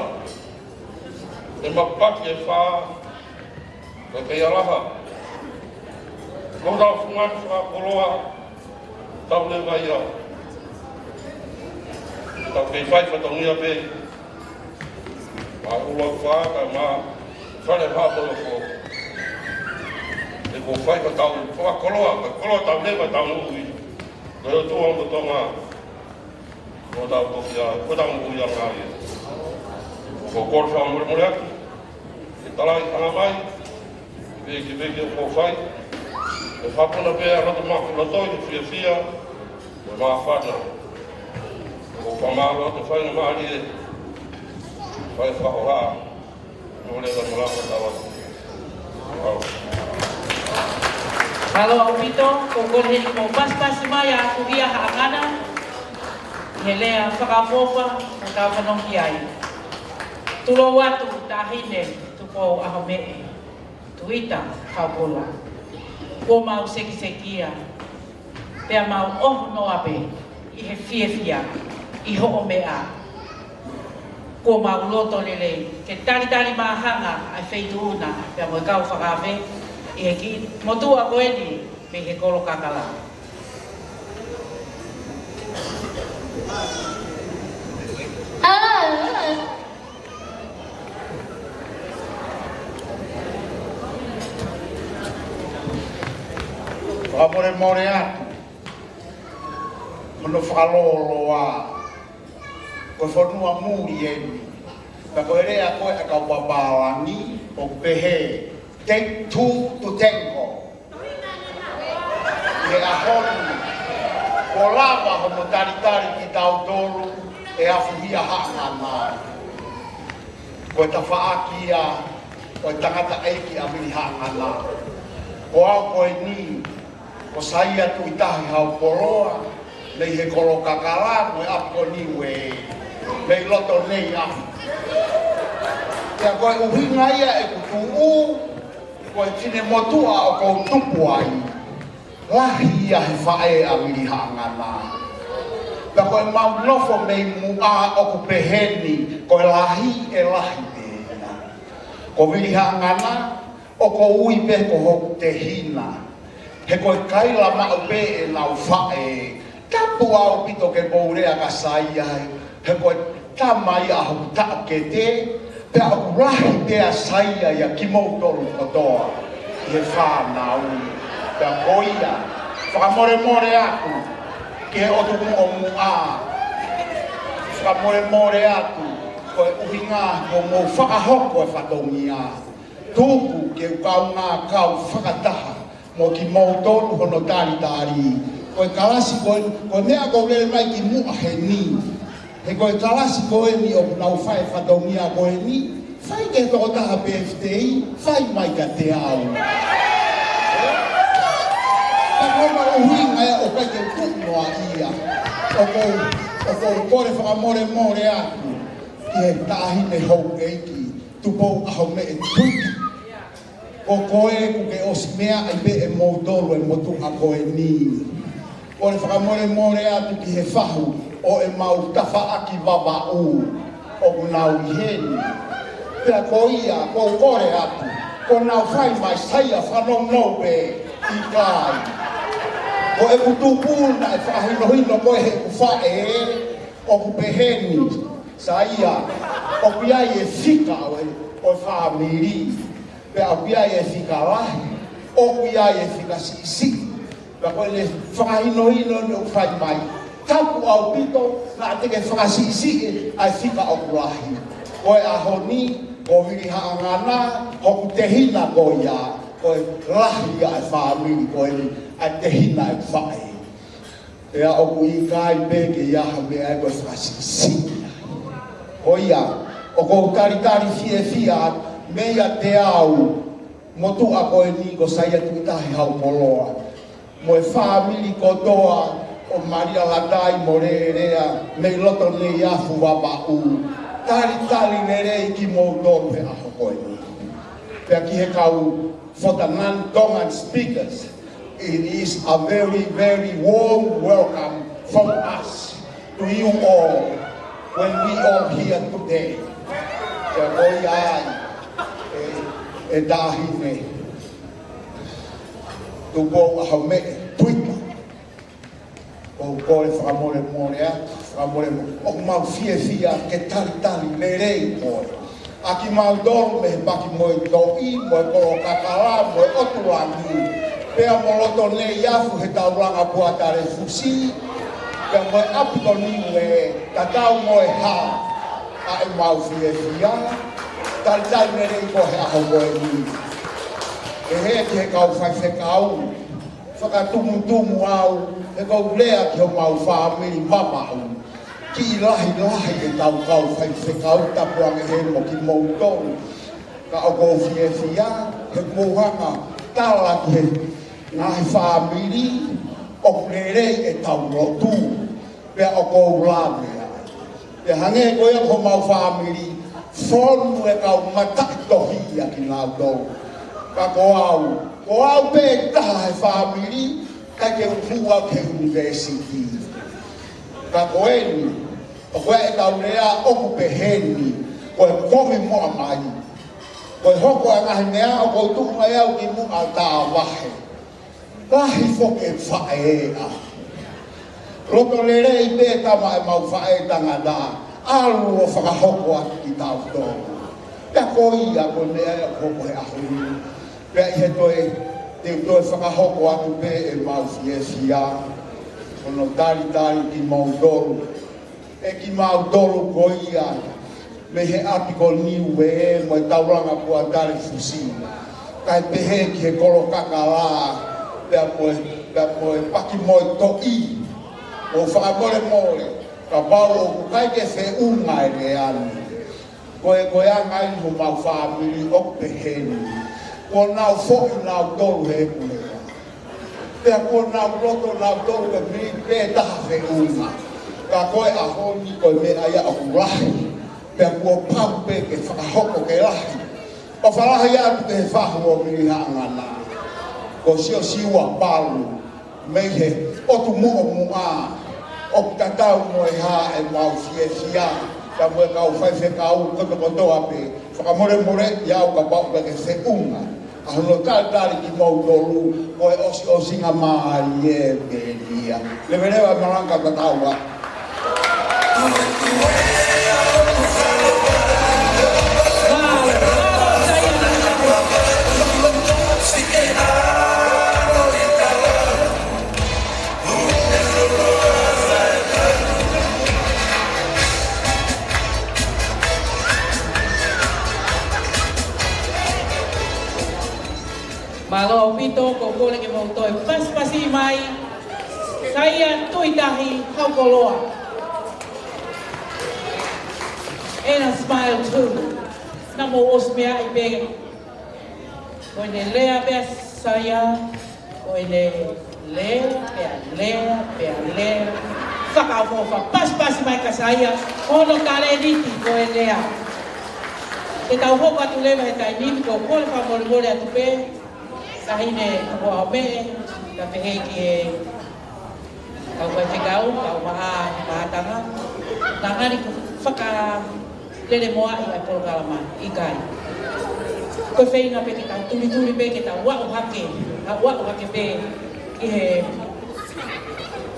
e mapaki e whā, e kei araha. Ko tau whungani whakakoloa, tau le vai au. Tau kei whai whatongia pe. Mā ula whā, kai mā whare hāpolo ko. E ko whai whakakoloa, kai koloa tau le vai tau nui. Kaya tu ang tonga, ko tau tokia, ko tau nguya ngai. Ko korfa mure aki, e talai tanga mai, veki ko fai. E whapuna pēr ratu maku latoi, fia, e maa whana. Ko whamaro atu whai na maari e, whai whahoha, nore da mulaka tawatu. Halo Pito, ko kore mo pas mai a kuia hangana. Helea whakamofa, o tau whanongi ai. Tulo watu tahine, tuko ahomee. Tuita, kaupola. Ko mau sekia. Pea mau no ape, i he fia, i ho o mea. Ko mau loto lele, ke tari mahanga ai wheitu una, pea mo kau whakawe. E ki motua koe ni, me he kolo kakala. Amore more atu. Mono whakaloloa. Koe whanua muri emi. Ka koe rea koe a kau papalangi o pehe. Take two to tango. Me a honu. Ko lava hono taritari ki tau tolu e afuhia hanga mai. Koe ta whaakia, koe tangata eiki a miri hanga mai. Ko au koe ni, ko saia tu itahi hau poloa, nei he kolo kakala, koe apko ni we, nei loto nei afu. Ea koe uhinga ia e kutu koe tine motua o kou tupu ai. Lahi ia he whae a miri hanga mai. Ka koe mau nofo mei mua o ku peheni, koe lahi e lahi pehena. Ko miri hanga mai, o ko ui pe ko hoku te hina. He koe kaila mau pe e nau whae. Tapu au pito ke pourea ka sai ai. He koe tamai a hoku ta ke te. Pe au rahi te a sai ai a kimou tolu kotoa. I he whanau. Pe a koia. Whakamore more aku. Ke he otu o mua. Whakamore more aku. Koe uhinga ko mo whakahoko e whatongia. Tuku ke ukau ngā kau whakataha mo ki mautonu hono tāri. Koe kalasi koe mea kou lele mai ki mua he ni. He koe kalasi koe ni o nau whae whatongia koe ni. Whai ke toko taha PFTI, whai mai ka te au. Ka kona uhui ngai o kai ke kunoa ia. O kou kore whakamore more aku. Ki he tāhine hou eiki. Tupou aho me e tuika. Ko koe ku ke osmea ai pe e moutolu e motu a koe ni. Kore whakamore more atu ki he whahu o e mau tawha aki wawau o kunau i heni. Pea ko ia, ko kore atu, ko nau whai mai saia whanong nou pe i kai. Ko e kutu pūna e whahino koe he ku whae o ku peheni. Saia, o piai e whika o whamiri. Pea o piai e whika lahi, o piai e whika si. Pea koe le whahino ni o whai mai. Tapu au pito, nā teke whakasisi ai whika o kulahi. Koe aho ni, ko viri haangana, hoku te hina ko ia. Koe lahi ai whamiri koe ni, ai te hina e whae. Pea oku i kai peke iaha mea e koe whakasisi. O ia, o kou taritari fia, mea te au, motu a koe ni ko saia tuitahi hau poloa. Mo e whamiri kotoa, o Maria Latai mo rea, mei loto nei afu wabau. Taritari nerei ki mou toru he aho koe ni. Pea ki he kau, for the non-Tongan speakers, it is a very, very warm welcome from us to you all. When we all here today, te koi ai, e dahine, tu kou aho me e tuika, o kore whakamore more atu, whakamore more, o mau fia ke tari lerei koe. Aki mau doru me he paki moe toi, moe koro kakala, moe oturangi, pea mo loto nei afu he tauranga puatare fusi, pea moe apito niwe, tatau moe ha, a e mau fia, tari nerei kohe aho moe ni. E he ki he kau whai whekau, whakatumu au, e kau lea ki ho mau whamiri mamau. Ki lahi e tau kau whai whekau, tapuange he mo ki mou tonu. Ka o kou fia, he mouhanga, tala ki he ngahi whamiri, o kurerei e tau rotu, pea o kou lamea. Pe hange koe ko mau whamiri, whonu e kau matai tohia ki ngā tau. Ka ko au pe taha he whamiri, ka ke uhua ke university. Ka koe ni, o koe e tau rea oku peheni, koe komi moa mai. Koe hoko e ngahi mea, o koe tuku mai au ki mua tā wahe. Tahi foke whae a. Roto lere I te tama e mau whae tangana. Alu o whakahoko atu ki tau tōru. Pea koi a ko nea e hoko he ahuri. Pea I he toi, te toi whakahoko atu pe e mau fiesia. Kono tari ki mau doru. E ki mau doru koi a. Me he article niu e mo e tauranga kua tari fusi. Kai pehe ki he kolo kakala. Pea mo e paki mo e to'i. O whakamore more. Ka pau o kukai ke se unga e le anu. Koe angai ho mau whamiri o peheni. Ko nau foki nau toru he kulea. Pea ko nau roto nau toru e mi pe taha se unga. Ka koe a honi koe me aia o kurahi. Pea kua pau pe ke whakahoko ke lahi. O whalahi atu ke he whahu o miri hangana. Ko sio siwa palu. Mei he otu mua mua. O tatau mo e ha e mau fiesia. Ka mo e kau whaife kau koto kotoa pe. Whakamore more iau ka pau pe ke se unga. A hono tātari ki mau toru. O e osi nga maari e pe lia. Le verewa maranga kataua. Malo pito ko kole ke mo toi pas mai saya tuitahi haukoloa. And a smile too. Namo osmea I beg. Ko ne lea be saya ko ne lea whakafofa pas mai ka saya ono kare niti ko lea. Ke tau hoka tu lewa he tai niti ko kole whamore atu pe. Kahine kua me ka pehe ki e kau kai whekau, kau maha tanga. Nā ngari ku whaka lere moa I ai poro kalama, I kai. Koe whainga pe ke tau turi pe ke tau wau hake pe ki he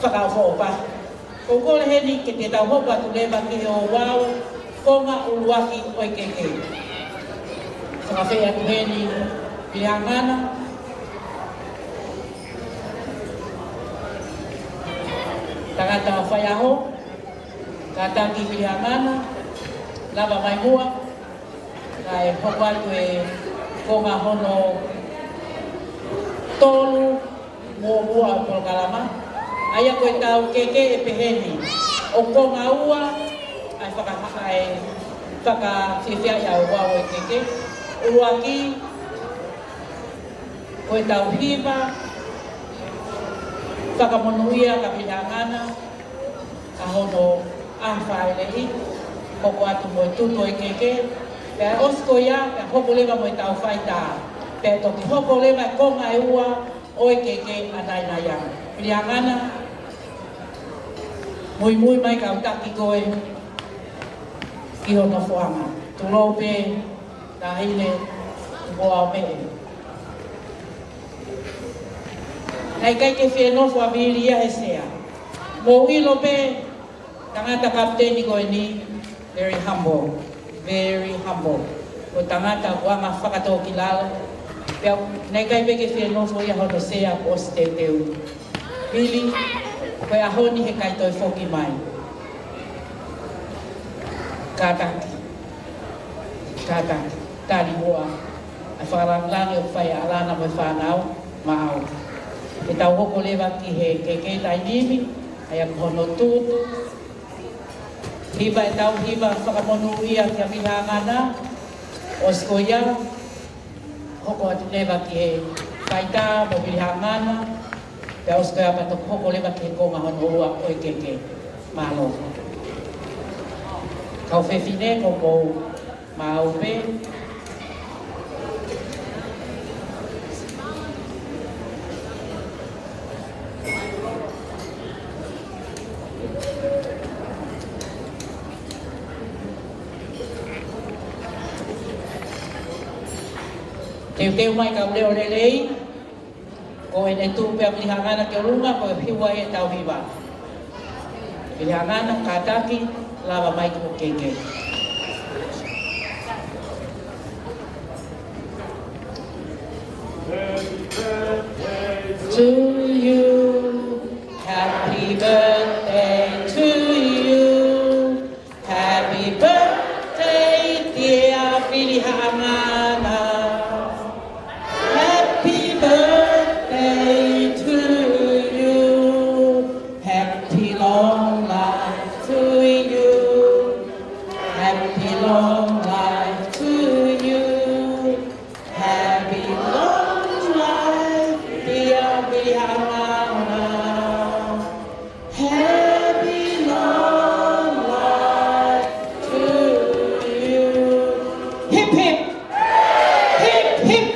whakau whopa. Ko kore heni ke te tau hopa tu lewa ki he o wau, konga uluaki oi keke. Whakawhea tu heni pihangana. Tangata whai aho, ka tangi pihangana, lava mai mua, ka e hoko atu e konga hono tolu mua o kalama. Aia koe tau keke e peheni, o konga ua, ai whaka whiwhia o wau e keke. Uruaki, koe tau hiva, whakamonuia ka pihangana, ka hono awhaelei, hoko atu mo tuto I keke. Pea osko ia, pea hoko lewa mo tau whaita. Pea toki hoko lewa konga e ua, oi keke anai na ia. Pihangana, Moimoi mai ka utaki koe, ki hono whoanga. Tulou pe, ka hile, boa o mee. Ai kai ke whenofo a Vili ia he sea. Mo ilo pe, tangata kapteni koe ni, very humble. O tangata wanga whakatau ki lala. Pea, nei kai pe ke whenofo ia hono sea o ste teu. Vili, koe ahoni he kai toi whoki mai. Kātaki, tari hoa. Ai whakarangangi o whai alana mo whanau, maau. E tau hoko lewa ki he keke tai nimi, ai a kono tūtu. Hiva e tau hiva whakamonu ia ki a pihangana, osko ia, hoko atu lewa ki he kaita mo pihangana, pea osko ia pato hoko lewa ki he konga hono ua oi keke, malo. Kau whewhine koko maupe, Teu mai kau leo lelei, Ko e tu pe pilihangana ke runga ko e hiwa e tau hiwa. Pilihangana kataki lava mai ko keke. To you, happy birthday to you, happy birthday dear Pilihangana, happy birthday to you, happy long life to you, happy long life to you, happy long life dear Pilihangana, happy long life to you. Hip hip, hip hip,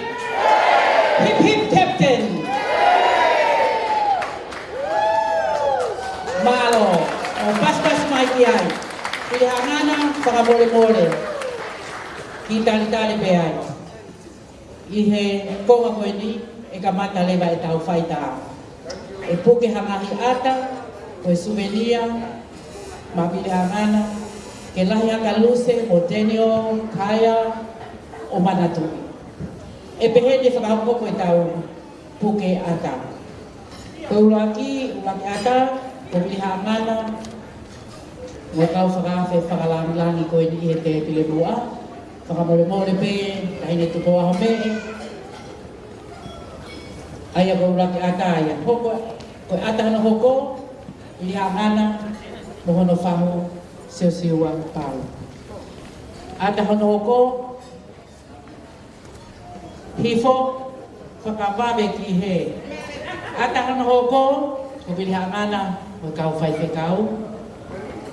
hip hip captain. Malo, pas mai kiai. Pilihangana pakamole-mole. Kita-tali beai. Ihe konga koe ni e kamata lewa e tau whaita. E puke hangahi ata, koe suvenia, ma Pilihangana, ke lahi aka luse, o tenio, kaya, o manatu. E pehene whakahoko koe tau puke ata. Koe ulaki ata, koe Pilihangana, mo kau whakawhe whakalangi koe ni e te pile mua. Whakamole-mole pe, tahine tupo aho me. Aia koe uraki ata aia. Hoko, koe ata hana hoko, Pilihangana, mohono whaho, siwa Paula. Ata hana hoko, hifo, whakawawe ki he. Ata hana hoko, ko Pilihangana, mo kau whaife kau.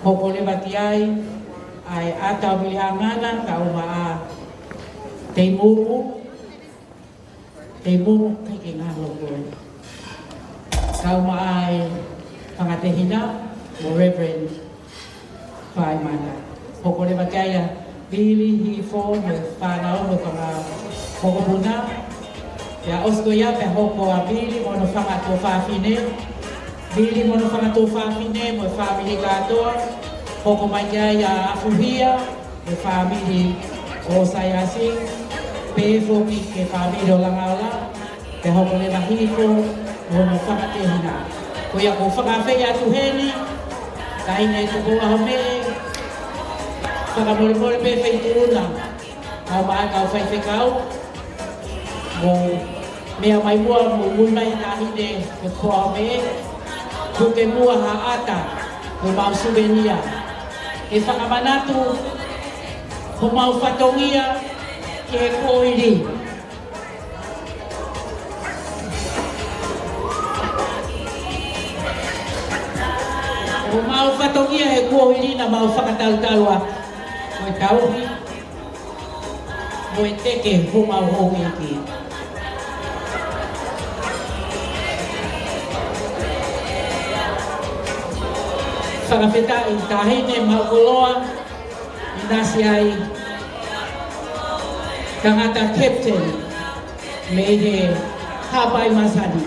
Hoko le wati ai, ai ata Pilihangana ka uma te muru kai ke ngalo koe. Ka uma ai pangatehina mo Reverend Whai Mana. Hoko le wati ai Vili hifo me whanau me whanga hoko puna. Ya osko ia pe hoko a Vili mo no whanga tō whawhine. Vili mo no whanga tō whawhine mo whawhine katoa. Hoko mai kia ia afuhia, e whamiri o Sayasi, pefoki ke whamiri o Langaola, pe hoko le mahiko, o no whakatehina. Ko ia ko whakawhei atu heni, ka ine tuko aho me, whakamore pe whei turuna, kau maa kau whai whekau, mo mea mai mua mo munai tahine ke koa me, kuke mua ha ata, ko mau suvenia. E whakamanatu, ho mau whatongia, ke he koiri. Ho mau whatongia he koiri na mau whakatautaua. Mo e tauhi, mo e teke ho mau hongi ki. Whakawheta i tahine maukoloa i nasi ai tangata captain me he hapai masani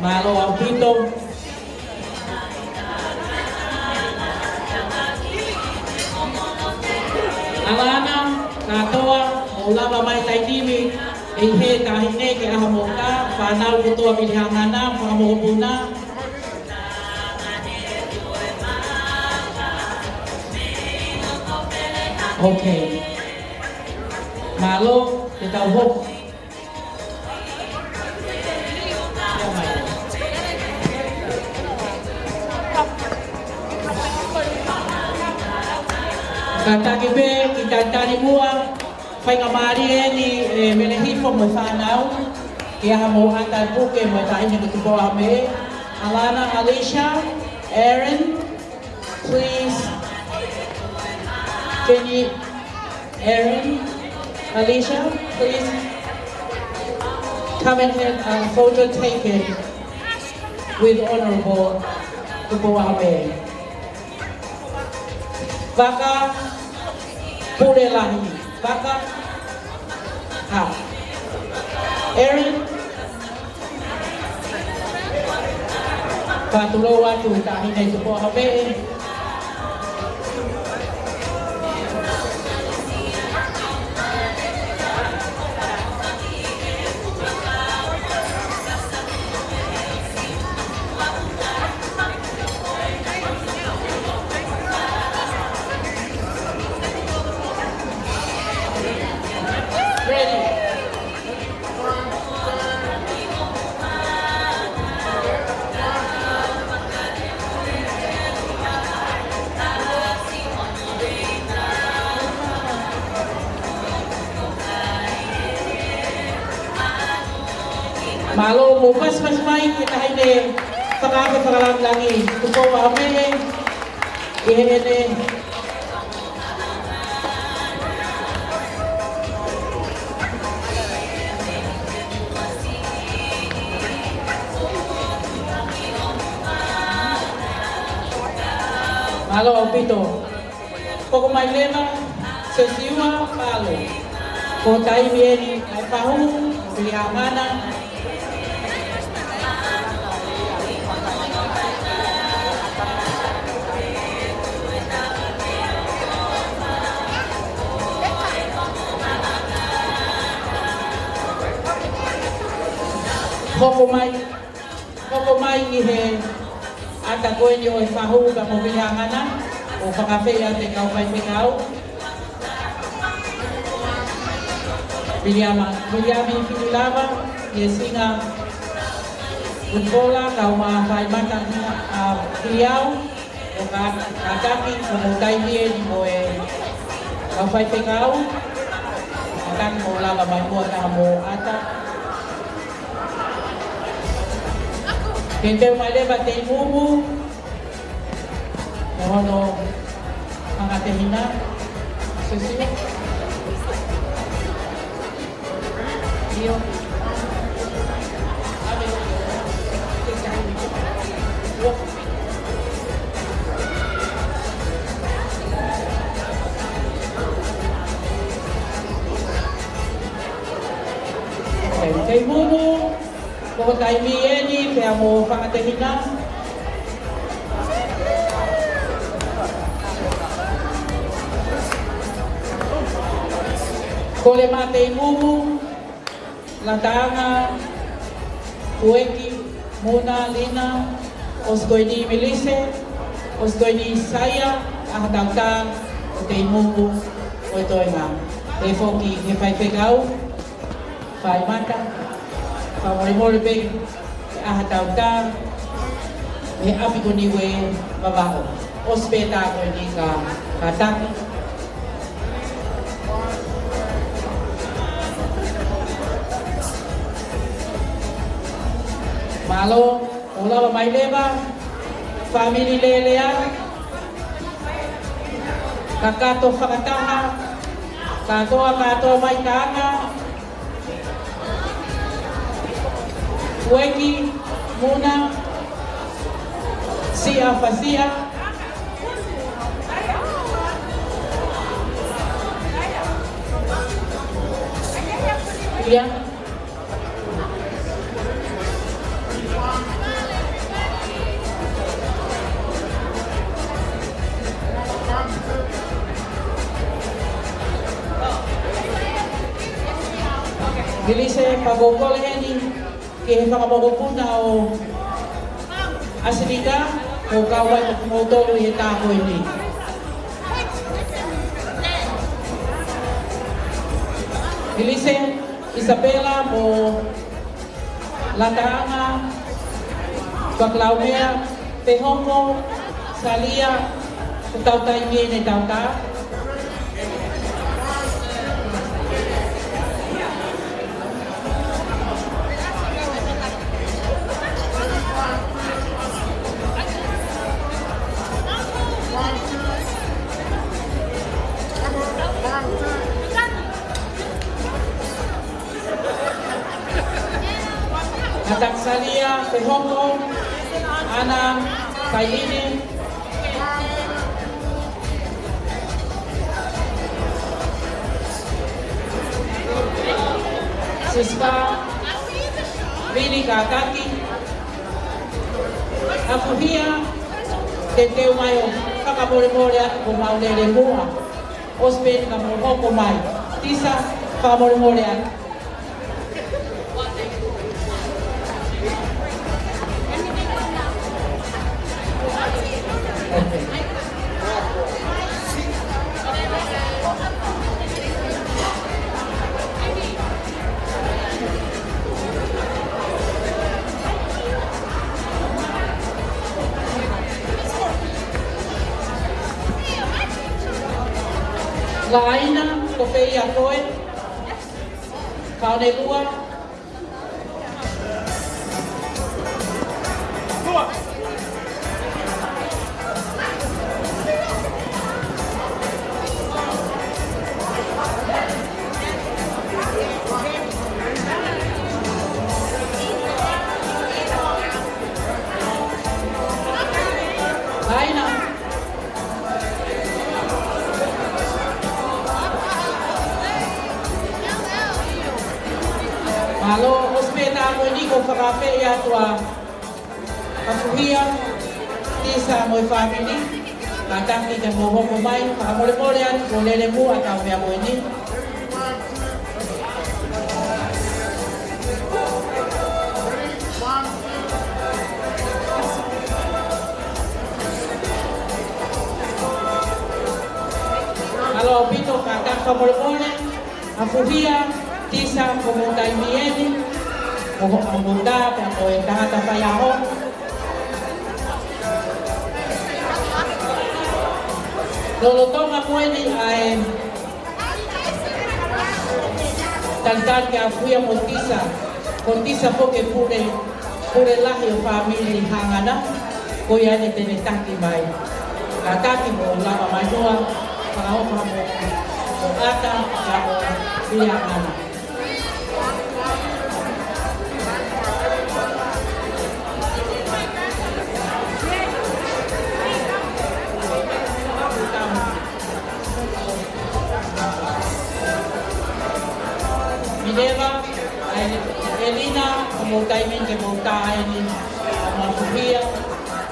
malo au pito alana katoa o lava mai taitimi e he tahine ke aha moka whanau kutoa Pilihangana whakamohopuna. Okay. Malo, te tau hok. Kataki be, kita tani mua, whai ngamari e ni menehifo mo whanau, ki aha mo ata buke mo tahine ko tupoa me. Alana, Alicia, Aaron, please. Can you, Aaron, Alicia, please come and have a photo taken with Honorable Tupoabe. Baka Purelahi. Baka Ha. Aaron, Patulo atu tahi nei tupo hape. Malo mo pas mai kita haide pakalang lagi tupo ame ihene malo opito poko mai lema sesiwa palo ko tai mieni ai pahu piamana Koko mai ni he ata koe ni oi whahu ka mo hangana o whakawhea te kau whai whekau. Miliami whinilawa i e singa utpola kau maa whai mata whiau o ka taki o mo taimie ni mo e kau whai whekau. Ataki mo lava mai mua ka mo ata. Kenteu mai leva te mumu, mohono pangatehina, sesio. Io. Te mumu. Koko taimi eni, pe amo whakatehina. Kole mate mumu, latanga, ueki, muna, lina, oskoini milise, oskoini saya, ahatauta, o te mumu, o e toenga. Te foki, he whai whekau, whai mata. Moimoi pe aha tauta e api ko ni we babao ospeta ko ni ka kataki malo ola ba mai leva family lelea kakato whakataha katoa mai tanga Weki, muna, sia fasia. Ya. Vili se pagokol heni. Ke he whakamokopuna o Asirika o kawai o kumotolu i he tāko ni. Elise, Isabela mo Lataanga, Paklaumea, Tehongo, Salia, o tautai miene tauta. Atak Salia, Tehongo, Ana, Kailini, Sispa, Vili Kakaki, Afuhia, te teo mai o whakamore atu ko maulere mua. Ospe ka mohoko mai. Tisa, whakamore atu. Laina, ko whei a koe, kaone lua. Laina. Halo, ospeta ako ni ko whakape i atua kapuhia, tisa mo'y family, kataki ka mohoko mai, whakamore atu ko lele mua tau mea mo'y ni. Halo, pito kataki whakamore, kapuhia, tisa ko mo tai mieni, ko ang bunda pa ko e tahata payaho. Lolotonga mo ni ay tantan ke afuia mo tisa po ke pure lahi o family hangana, ko yani tene taki mai. Kataki mo lava mai noa, pakahoka mo ata ka mo pilihangan. Mideva, Elina, como taimen que monta en la familia,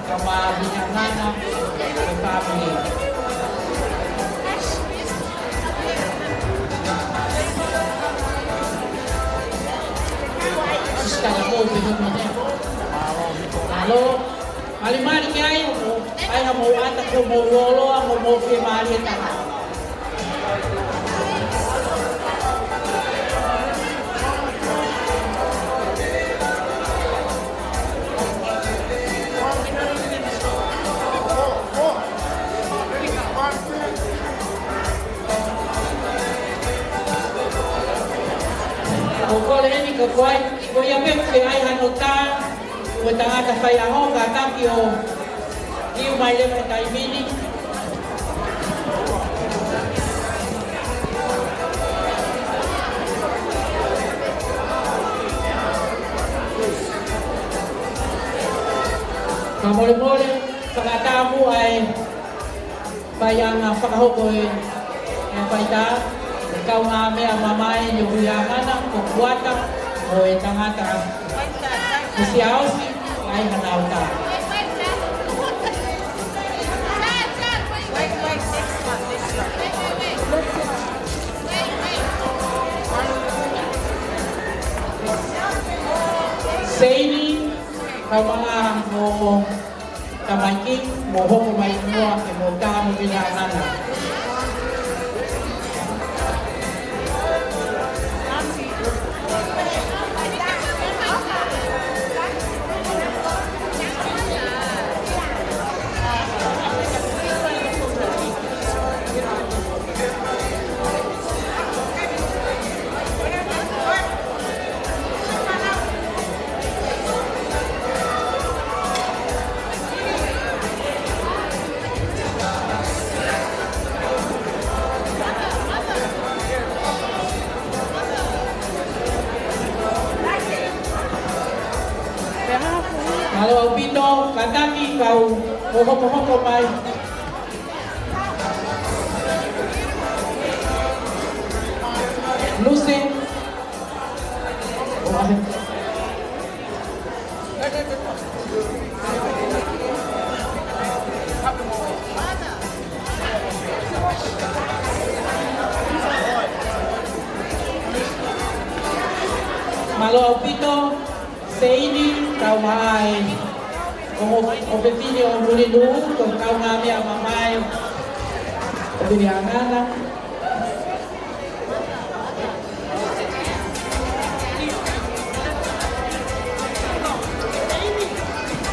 como binyangana, como familia. Sekarang mau bagaimana? Halo, mari que hay mau atas como lolo, mau firmar itu. Kole ni ko ya pe ke ai hanota ko tanga ka fai ho ka ta ki o mai le mai mini ka mole pagatamu ay bayang pagahoko e paita kau ngame amamai ni huyangana ko kuata o etangata siausi ai hanauta Seini kau mga mo tamaking mo hoko mai mua ke mo tamu huyangana. Kalau pito kataki kau mohok mai. Lucy. Oh, Malo au pito, seini, kau mai. O pepini o mulinu, kau ngami a mamai. O bini angana.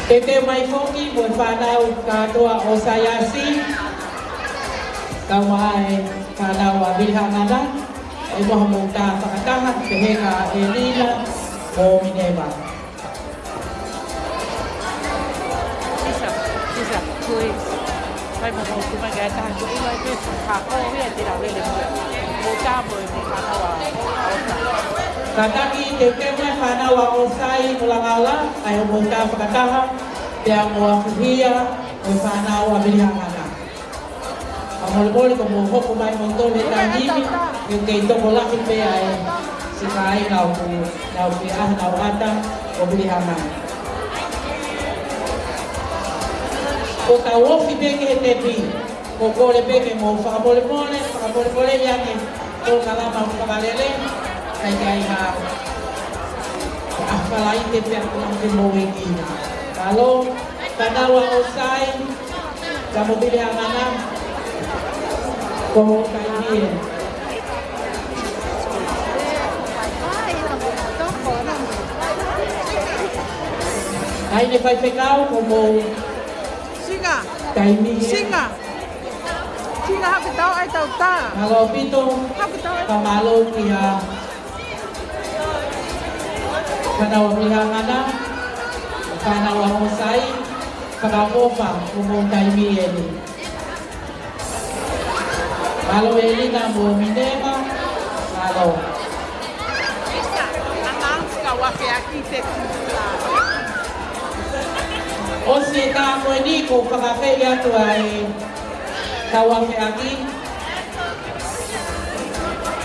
Tete mai foki, mo whanau katoa o sayasi. Kau mai whanau a bini angana. E moha mo tā whakataha, te heka e lina o minema. Sisa, kui. Vai mo mo kuma ga ta ko i vai te ka ko we te ra le mo ka mo ni ka na wa. Kataki te te mai whanau a o sai mo la ngala, ai o mo tā whakataha, te a mo a whihia o whanau a bini angana. A mole ko mo hoko mai mo tole ta nimi, yung kay toko laki pe ay si kai nau pi ah nau ata o bili hama. Ko ta wofi pe ke te pi, ko kore pe ke mo whakapole yake, ko kalama o kamalele, kai kai ha. Ahwalai te pe ako lang te mo e kina. Kalo, kanawa o sai, ka mo bili hama na, ko kai hien. Ai ne fai pecao como Singa. taimi. Singa hape tau ai tau ta. Malo pito. Pamalo kia. Kanawa mihangana. Kanawa mosai. Kanawa como taimi ele. Malo ele na mo minema. Malo. Wafe aqui te O se ka koe ni ko whakawhei atu ai kawafe aki.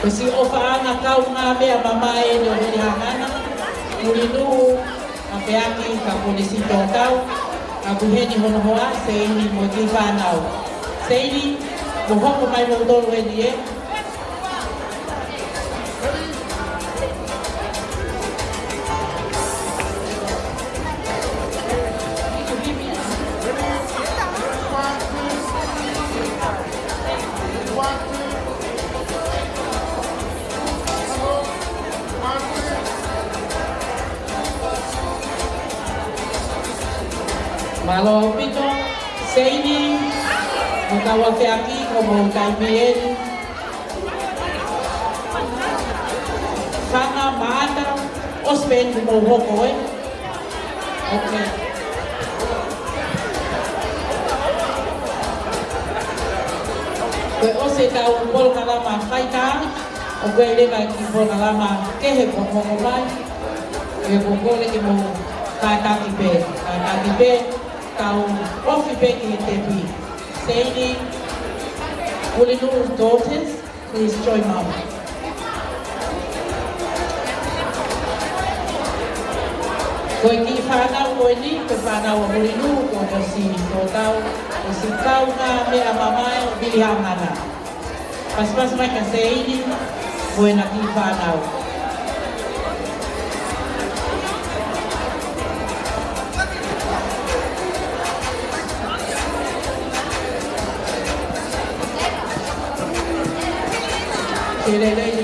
O si o whaanga kau ngā mea mamae ni o heri hangana. Muri nuhu a whiaki ka kone sito tau. A kuheni hono hoa se ini mo ki whanau. Se ini mo hoko mai mo tolu e ni e. Malo pito, seini, mutawafe aki como taimien, fanga mata, ospen mo hoko eh. Okay. Kue ose tau pol kalama faita, o kue leka ki pol kalama kehe koko mai, e koko leke mo kataki pe. Kau ofi beki te pi. Seini, Ulinu's daughters, please join mom. Koe ki whanau koe ni, koe whanau a Ulinu, koe si tōtau, o si kau ngā mea mamai o bili hangana. Pas mai ka seini, koe na ki whanau. Lei.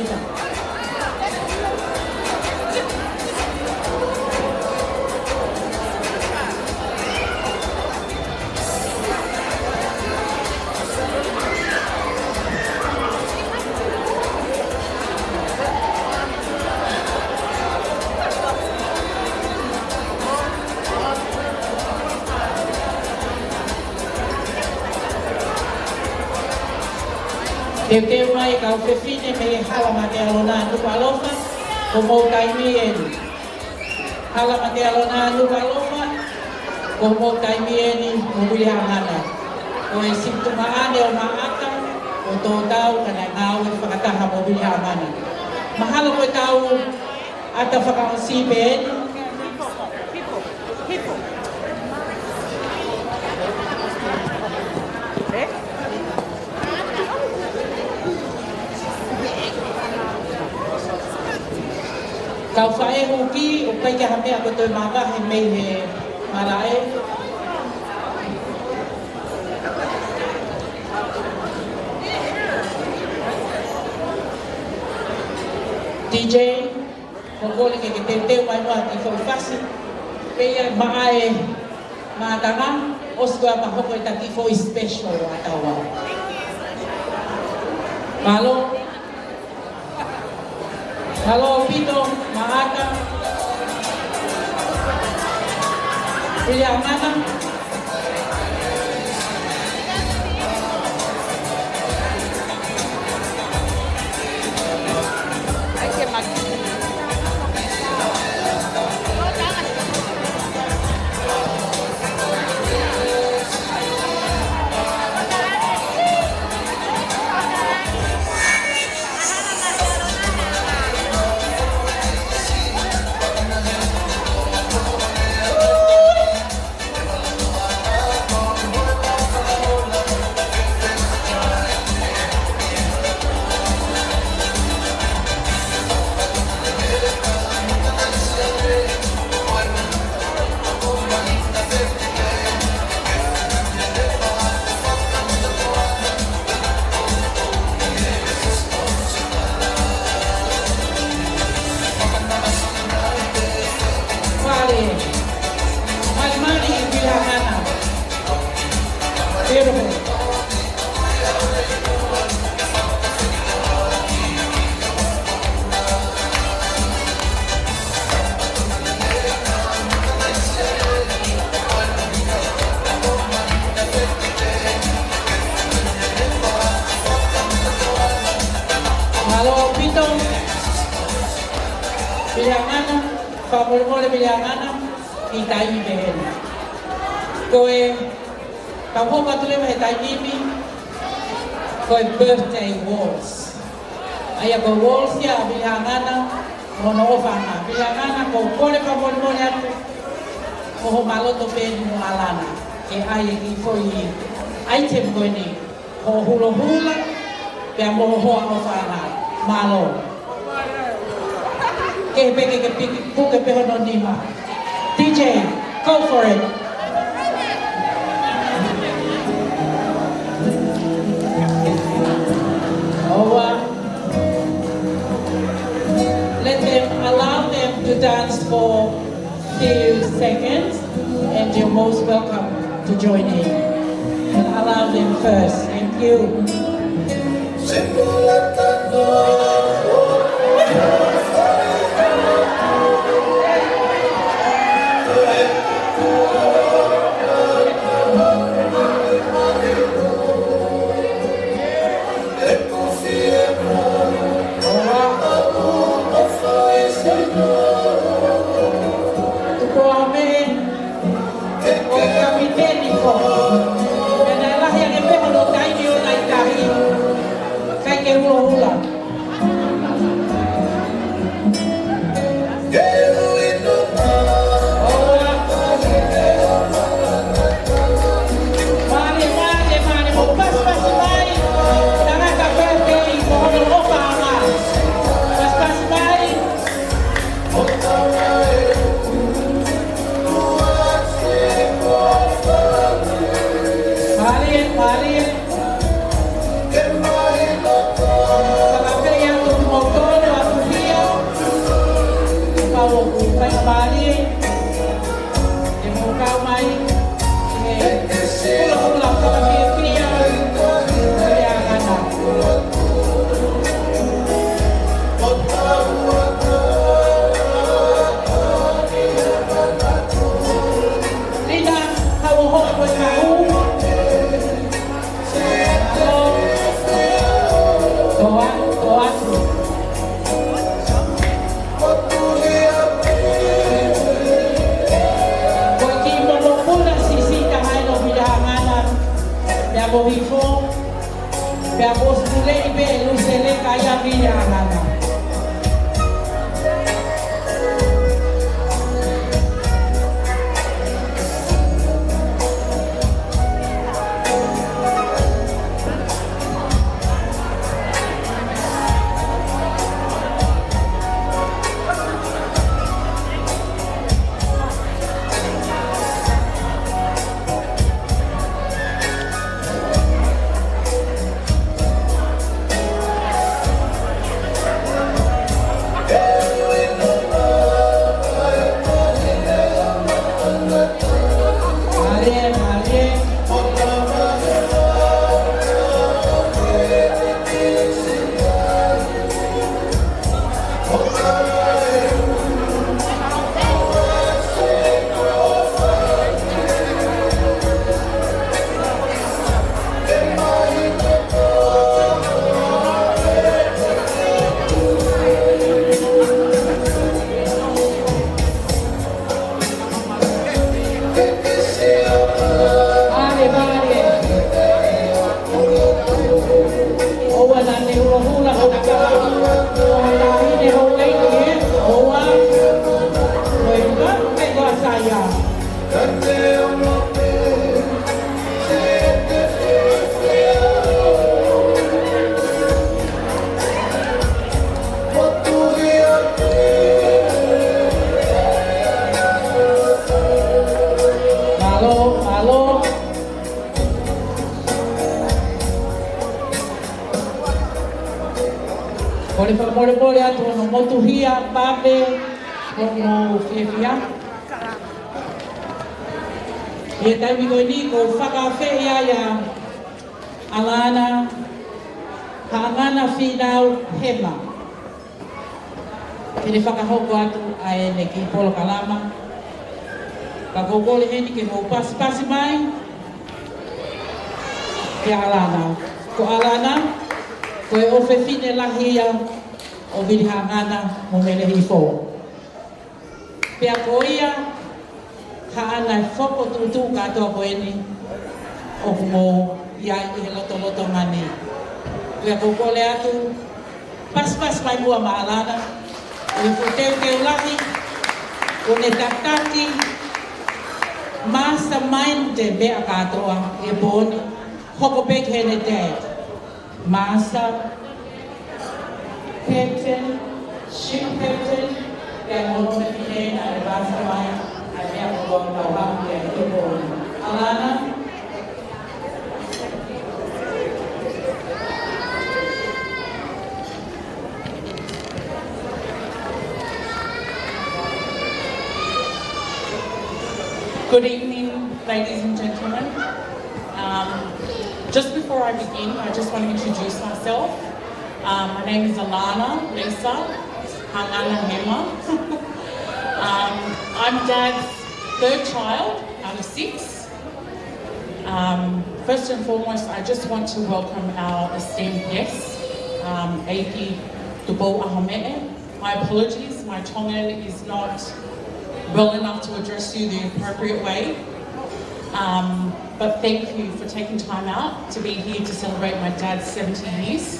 Te mai ka o fine me hala mate alona tu palofa como taimi eni. Hala mate alona tu palofa como taimi eni mo bili hangana. O e simptoma ane o maata o tō tau kana ngau e whakataha mo bili hangana. Mahalo koe tau ata whakaonsi pe eni. Kau whae huki, o pai ke hamea ko toi maga he mei he marae. DJ, kokole ke te teu mai noa ki whai whasi. Peia maae maatanga, oskua mahoko e taki whai special a taua. Malo. Halo Pito, Maaka. William Mana. Moimoi bilangana kita iben. Koe kamu patule mai taimi koe birthday waltz. Aya ko waltz ya bilangana mono fana. Bilangana ko kole pa moimoi atu. Ko maloto pe no alana. E ai ki foi item koe ni. Ko hula hula pe mo ho fana. Malo. DJ, go for it. Allow them to dance for a few seconds, and you're most welcome to join in. And allow them first. Thank you. Ole whakamolepole atu no motuhia, pape, no whiawhia. Ia taimi koe ni ko whakawhea ia alana, haangana whinau hema. Kene whakahoko atu ai ne ki polo kalama. Ka kokole heni ke mo pasi mai. Ke alana. Ko alana, koe ofe whine lahi ia o Vili hangana mo mele hi fō. Pea ko ia, ka ana whoko tutu katoa koe ni o mo ia i he loto ngani. Pea ko kole atu, pas mai mua maalana, i teu lahi, o ne tatati, mastermind te mea katoa e pōni, hoko pek hene dad. Master, captain, ship captain, and all the men and mastermind, and everyone around the people. Alana. Good evening, ladies and gentlemen. Just before I begin, I just want to introduce myself. My name is Alana Lisa Hangana Hema. I'm Dad's third child out of 6. First and foremost, I just want to welcome our esteemed guests, Eiki Dubo Ahamee. My apologies, my Tongan is not well enough to address you the appropriate way. But thank you for taking time out to be here to celebrate my dad's 70 years.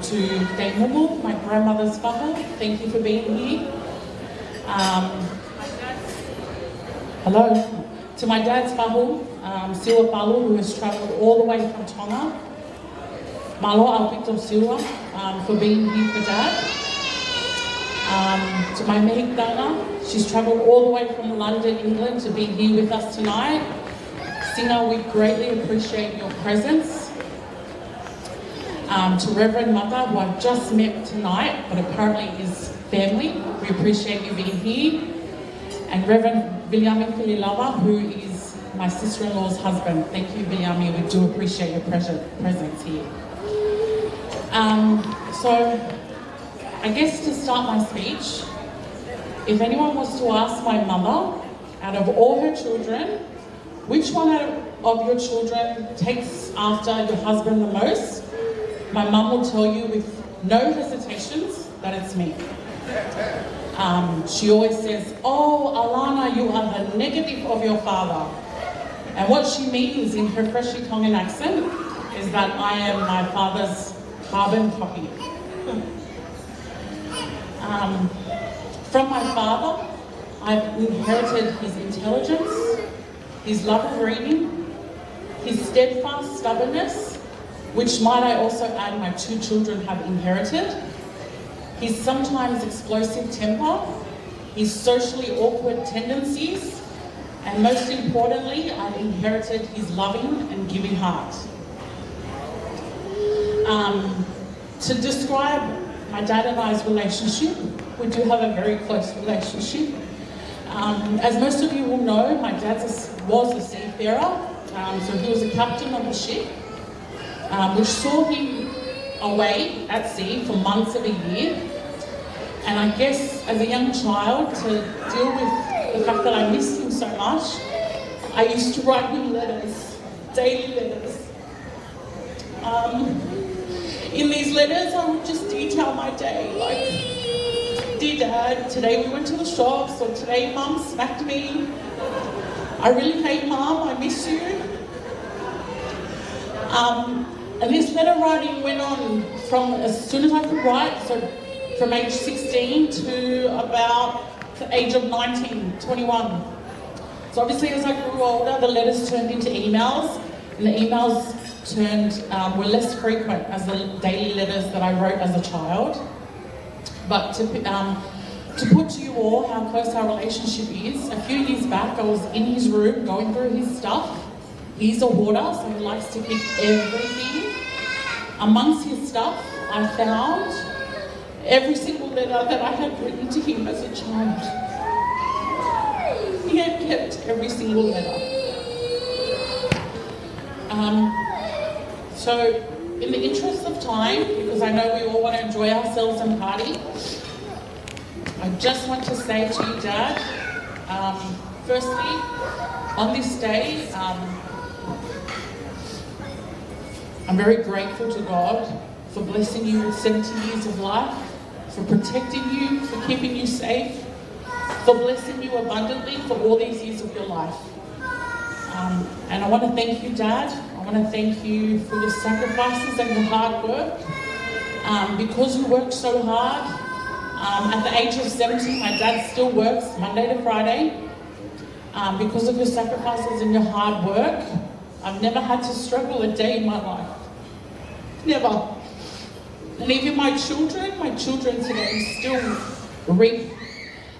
To Dei Mumu, my grandmother's whaka, thank you for being here. Hello. To my dad's whahu, Siwa Paula, who has travelled all the way from Tonga. Malo Alpito Siwa, for being here for Dad. To my mehikanga, she's travelled all the way from London, England to be here with us tonight. Singer, we greatly appreciate your presence. To Reverend Mother, who I've just met tonight, but apparently is family, we appreciate you being here. And Reverend Viliami Fililava, who is my sister-in-law's husband. Thank you, Viliami, we do appreciate your presence here. So, I guess to start my speech, if anyone was to ask my mother, out of all her children, which one of your children takes after your husband the most, my mum will tell you with no hesitations that it's me. She always says, oh, Alana, you are the negative of your father. And what she means in her freshly Tongan accent is that I am my father's carbon copy. From my father, I've inherited his intelligence, his love of reading, his steadfast stubbornness, which might I also add my 2 children have inherited, his sometimes explosive temper, his socially awkward tendencies, and most importantly, I've inherited his loving and giving heart. To describe my dad and I's relationship, we do have a very close relationship. As most of you will know, my dad was a seafarer, so he was a captain of the ship, which saw him away at sea for months of a year. And I guess as a young child, to deal with the fact that I missed him so much, I used to write him letters, daily letters. In these letters, I would just detail my day, like, dear Dad, today we went to the shops, or today Mum smacked me. I really hate Mum, I miss you. And this letter writing went on from as soon as I could write, so from age 16 to about the age of 19, 21. So obviously as I grew older, the letters turned into emails, and the emails were less frequent as the daily letters that I wrote as a child. But to put to you all how close our relationship is, a few years back I was in his room going through his stuff. He's a hoarder, so he likes to keep everything. Amongst his stuff, I found every single letter that I had written to him as a child. He had kept every single letter. So, in the interest of time, because I know we all want to enjoy ourselves and party, I just want to say to you, Dad, firstly, on this day, I'm very grateful to God for blessing you with 70 years of life, for protecting you, for keeping you safe, for blessing you abundantly for all these years of your life. And I want to thank you, Dad. I want to thank you for your sacrifices and your hard work. Because you worked so hard, at the age of 70, my dad still works Monday to Friday. Because of your sacrifices and your hard work, I've never had to struggle a day in my life. Never. And even my children today still reap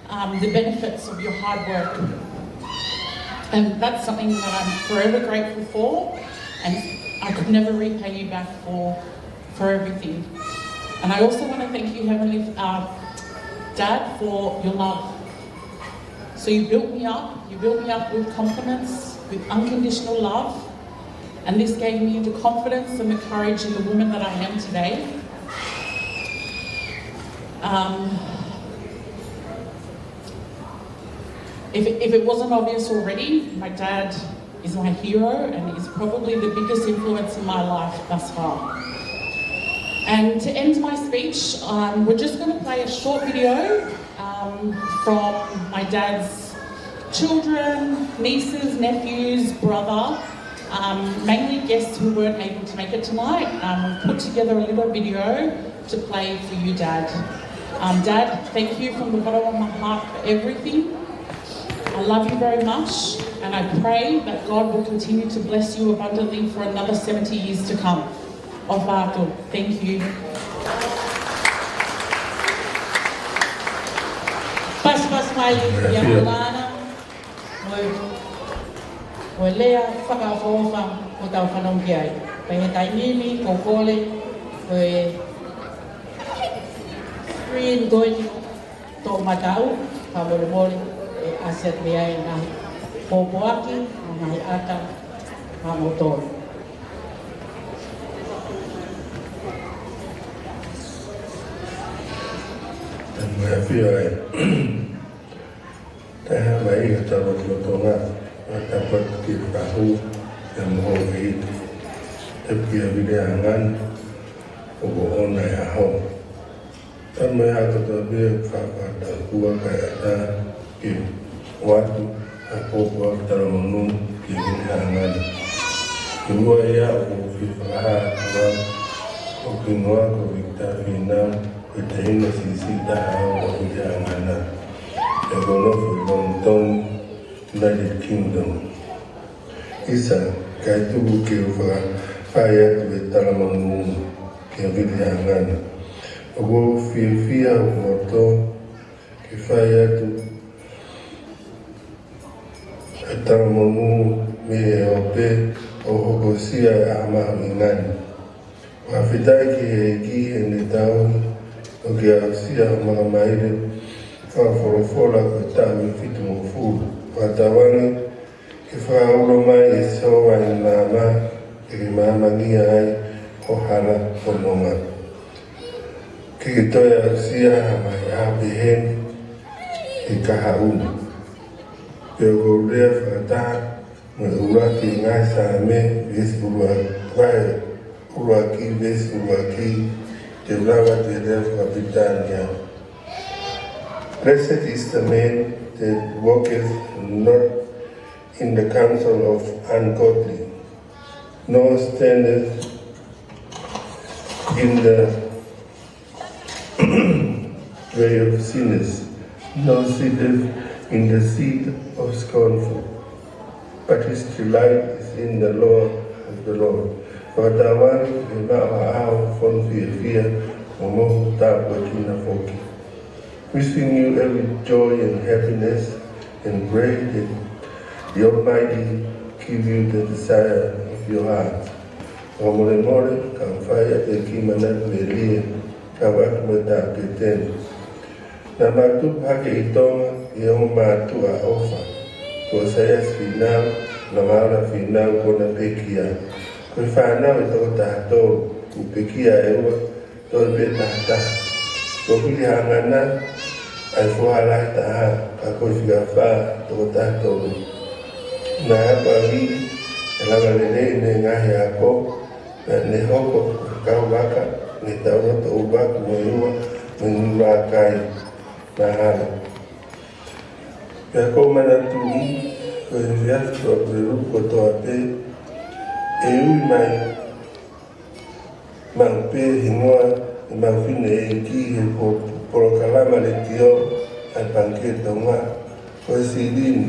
the benefits of your hard work. And that's something that I'm forever grateful for, and I could never repay you back for everything. And I also want to thank you, Heavenly Dad, for your love. So you built me up with confidence, with unconditional love, and this gave me the confidence and the courage in the woman that I am today. If it wasn't obvious already, my dad is my hero and is probably the biggest influence in my life thus far. And to end my speech, we're just going to play a short video from my dad's children, nieces, nephews, brother, mainly guests who weren't able to make it tonight. We've put together a little video to play for you, Dad. Dad, thank you from the bottom of my heart for everything. I love you very much, and I pray that God will continue to bless you abundantly for another 70 years to come. Latu. Thank you. Pas Miley, Yamulana, Lea, Fakafofa, without Fanongiai. Payetainimi, Kokole, free going to Matau, Pamolmoli. Aset biaya na popoaki ang ata motor. Dan maafia tahan baik atau berlotongan dapat kita tahu yang menghormati tapi bidangan oboon na yaho. Dan mereka tetapi pada kuah kaya Watu aku buat dalam menung kehilangan dua ya aku firahat aku kinua aku kita final kita ini sisi dah aku jangan aku nak nonton United Kingdom isa kaitu buku fire tu dalam menung kehilangan aku fia moto fire tu Taramongu me ope o hokosia ama ingani. Wafitaki eki ene tau o kia sia mga maile whaforofola ko tami fitu mofuru. Watawani ki whaulo mai e soa i nama e mamangia ai o hala kononga. Ki toia sia ama i apihen i kahaunu. Pero lea fata uraki ngai same ves uraki ves uraki te brava te lea capitania. Blessed is the man that walketh not in the counsel of ungodly, nor standeth in the way of sinners, nor sitteth in the seat of scornful. But his delight is in the law of the Lord. For the one who now from fear, Momo Tabakina Foki. Wishing you every joy and happiness, and pray that the Almighty give you the desire of your heart. Moimoi, Kamfaya, the Kimanat Vili, Kawak Mata Keten. Namatu Hake Itonga, Yoma Tua Ofa. Kosaya Finam, Namara Finam, Kona Pekia. Kufana, Toto, Upekia, Ewa, Tolbeta. Kofili Hangana, Alfuala Taha, Kakofigafa, Totato. Nahapavi, Lavalene, Nengahiako, Nehoko, Kawaka, Netawa, Ubak, Moyua, Menurakai, Nahana. Yakoma Natuni, Kovias, Peru, Kotoape, Eumai, Mampe, Hinoa, Mafine, Ki, Porokalama, Letio, and Panketonga, Kosidin.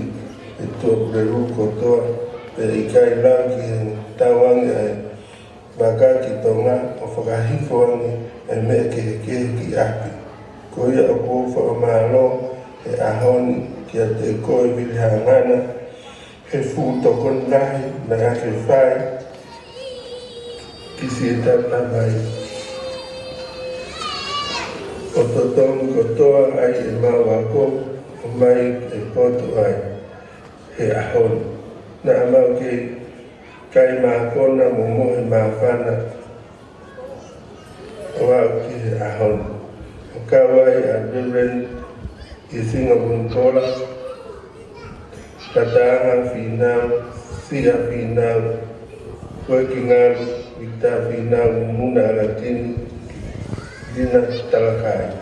Itu Peru Kotoa, Perikai Lagi, Tawang, Baga Kitonga, Ofagahifuang, and Meke Ki Api. Koya Opo for Malo, Ahon, Kiate Koi Vilhangana, Hefu Tokon Lai, Nagaki Fai, Kisita Nabai. Ototon Kotoa, Ai Mawako, Mai Epoto Ai. He ahon na amau ke kai makona momo he mafana wa ke ahon kawai adren isinga buntola katanga final sia final working out vita final muna latin dina talakai.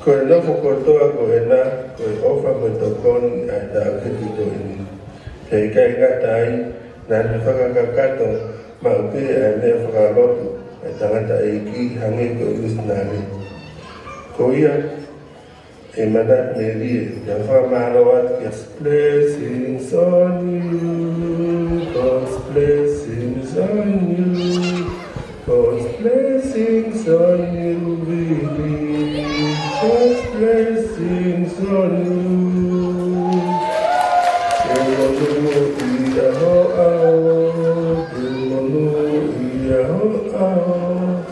Koe nofo kotoa koe na, koe ofa koe tokoni a tau ketito ini. Kei kai ngatai, nani whakakakato, ma upe a mea whakalotu, a tangata eiki hange koe usnare. Ko ia, e manat me rie, ya whamalawat God's blessings on you, God's blessings on you, God's blessings on you, Vili. God's blessings on you. Kemonu iya ho ao, kemonu iya ho ao,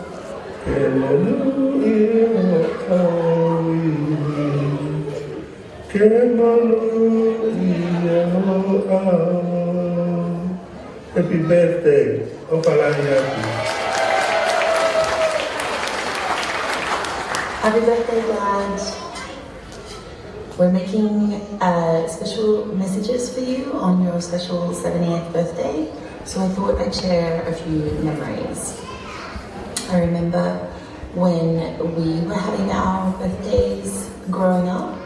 kemonu iya ho ao, kemonu iya ho ao. Happy birthday, Opalani. Happy birthday, Dad. We're making special messages for you on your special 70th birthday, so I thought I'd share a few memories. I remember when we were having our birthdays growing up,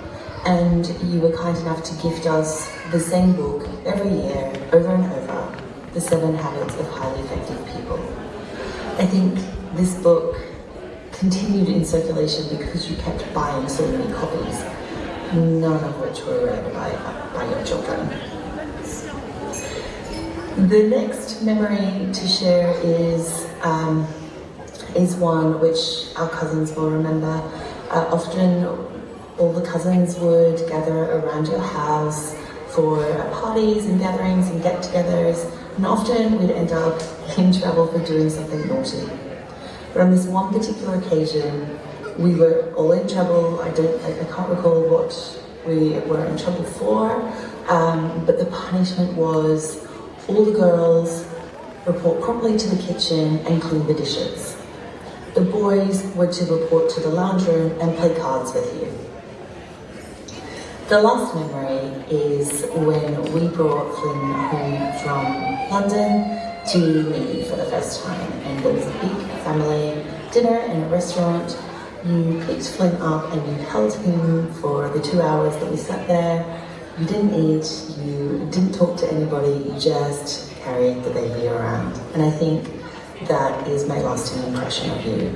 and you were kind enough to gift us the same book every year, over and over, The 7 Habits of Highly Effective People. I think this book continued in circulation because you kept buying so many copies, none of which were read by your children. The next memory to share is one which our cousins will remember. Often all the cousins would gather around your house for parties and gatherings and get-togethers, and often we'd end up in trouble for doing something naughty. But on this one particular occasion, we were all in trouble. I can't recall what we were in trouble for, but the punishment was all the girls report promptly to the kitchen and clean the dishes. The boys were to report to the lounge room and play cards with you. The last memory is when we brought Flynn home from London to meet you for the first time, and there was a big family dinner in a restaurant. You picked Flynn up and you held him for the 2 hours that we sat there. You didn't eat, you didn't talk to anybody, you just carried the baby around. And I think that is my lasting impression of you.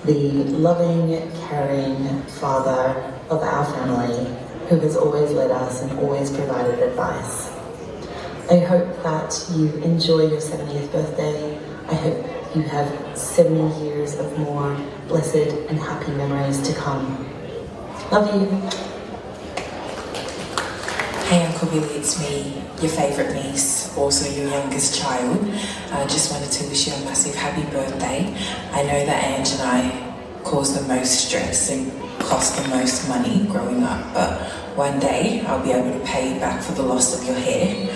the loving, caring father of our family who has always led us and always provided advice. I hope that you enjoy your 70th birthday. I hope you have 70 years of more blessed and happy memories to come. Love you. Hey Uncle Vili, it's me, your favourite niece, also your youngest child. I just wanted to wish you a massive happy birthday. I know that Ange and I caused the most stress and cost the most money growing up, but one day I'll be able to pay you back for the loss of your hair.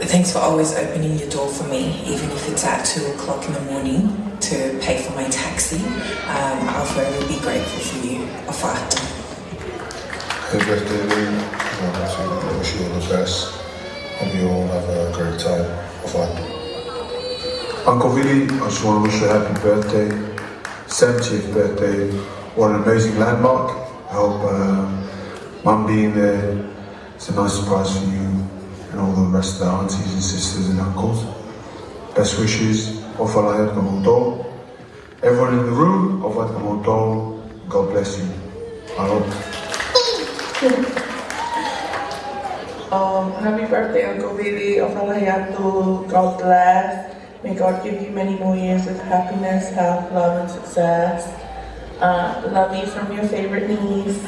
Thanks for always opening your door for me, even if it's at 2 o'clock in the morning to pay for my taxi. I'll forever be grateful for you. Ofata. Happy birthday, Vili. I wish you all the best. Hope you all have a great time. Uncle Vili, I just want to wish you a happy birthday, 70th birthday. What an amazing landmark. I hope Mum being there is a nice surprise for you and all the rest of the aunties and sisters and uncles. Best wishes. Everyone in the room, God bless you. I hope. Happy birthday, Uncle Vili. God bless. May God give you many more years of happiness, health, love, and success. Love you from your favorite niece.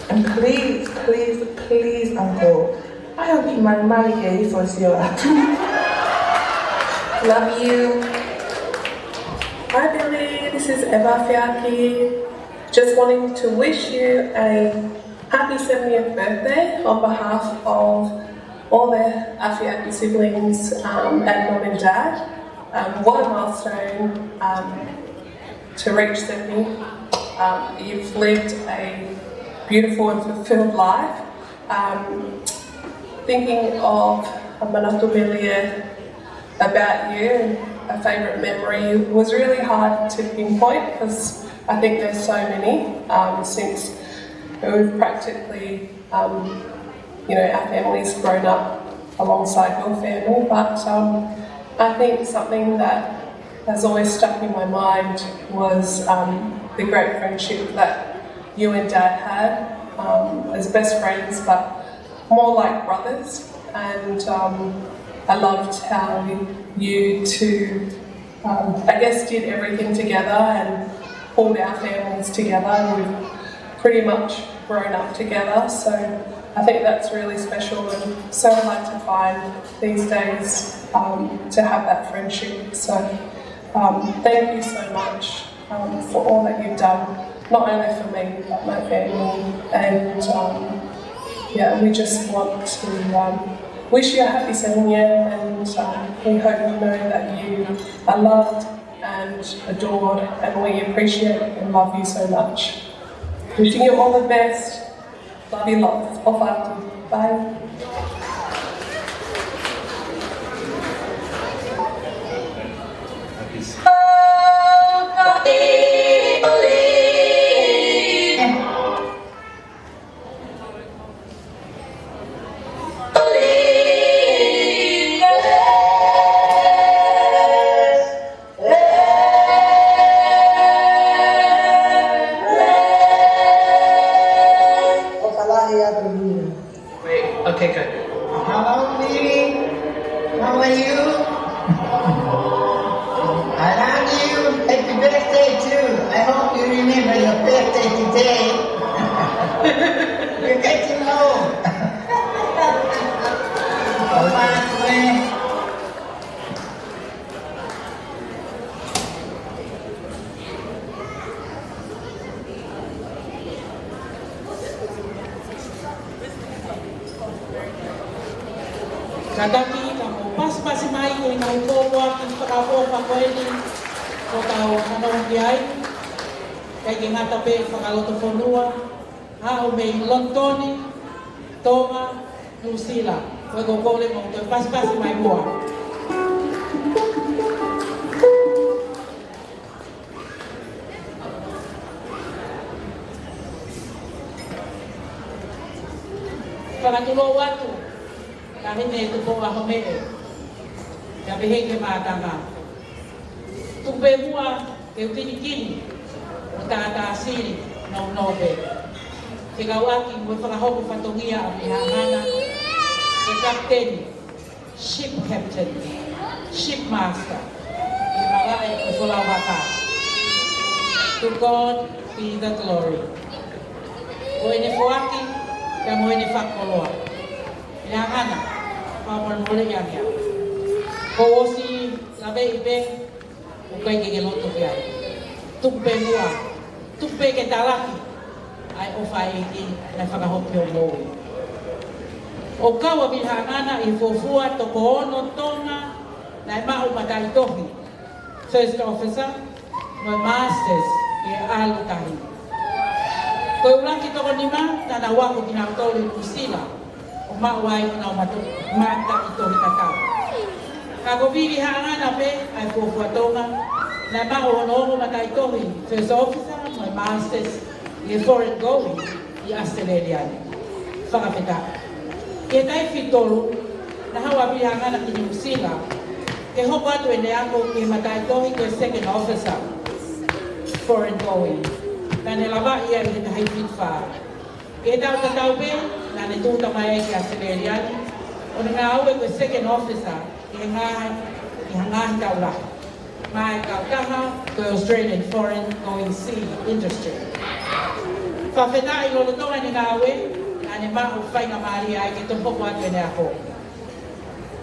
And please, please, please, Uncle, I hope you might marry gay for Latu. Love you. Hi Vili, this is Eva Fiaki. Just wanting to wish you a happy 70th birthday on behalf of all the Afiaki siblings and Mum and Dad. What a milestone to reach 70. You've lived a beautiful and fulfilled life. Thinking of a manatu milia about you and a favourite memory was really hard to pinpoint because I think there's so many since we've practically, our family's grown up alongside your family, but I think something that has always stuck in my mind was the great friendship that you and Dad had as best friends, but more like brothers. And I loved how you two, did everything together and pulled our families together, and we've pretty much grown up together. So I think that's really special and so hard to find these days to have that friendship. So thank you so much for all that you've done, not only for me, but my family. And we just want to wish you a happy 70th, and we hope you know that you are loved and adored, and we appreciate and love you so much. Wishing you all the best. Love you lots. Ofatu. Bye. Okay, good. Hello, Vili. How are you? I love you. Happy birthday too. I hope you remember your birthday today. You're getting old. Come on, man. Kadaki ka mo pas mai ko ina ko wa ki pa ko ni ko tau kanong diai kay ngata pe pakaloto fonua ha o me Londoni Toma Lucila ko ko le mo to pas mai mo para tulo watu kami ne tu po ahome ya behe ke matanga tupe mua ke utini kini o tata asiri na unobe. Ke kawaki mo whakahoku whatongia a mihangana ke kapteni, ship captain, ship master, e magae o whalawaka. To God be the glory. O ene fuaki, ka mo ene whakoloa. Mihangana, whamon mole yangia. Ko osi labe ibe, o kai ke loto ki ai. Tupe mua, tupe ke talaki, ai o whai ki na whakahopi o moi. O kaua mihangana i fofua toko ono tonga na mahu matai tohi. First officer, my masters i alutahi. Koe ulangi toko nima, nana wako ki nau tolu i kusila, o mawai ki nau mata i tohi tatau. Kako Vili hangana pe, ai fofua tonga, na mahu ono matai tohi. First officer, my masters i foreign going i Australia. Whakapeta. Ke tai fitolu, na hawa Vili hangana ki New Zealand, ke hoko atu ene ako ke matai tohi ke second officer, foreign going. Na ne lava ia i te haifit wha. Ke tau tatau pe, na ne tūta mai ki Australia, o ne ngā aue ke second officer, ke hangahi tau lahi. Mai kau taha, ke Australian foreign going sea industry. Whawheta i lolo tonga ni ngā aue, na ne mahu whainga maari ai ke tō hoko atu ene ako.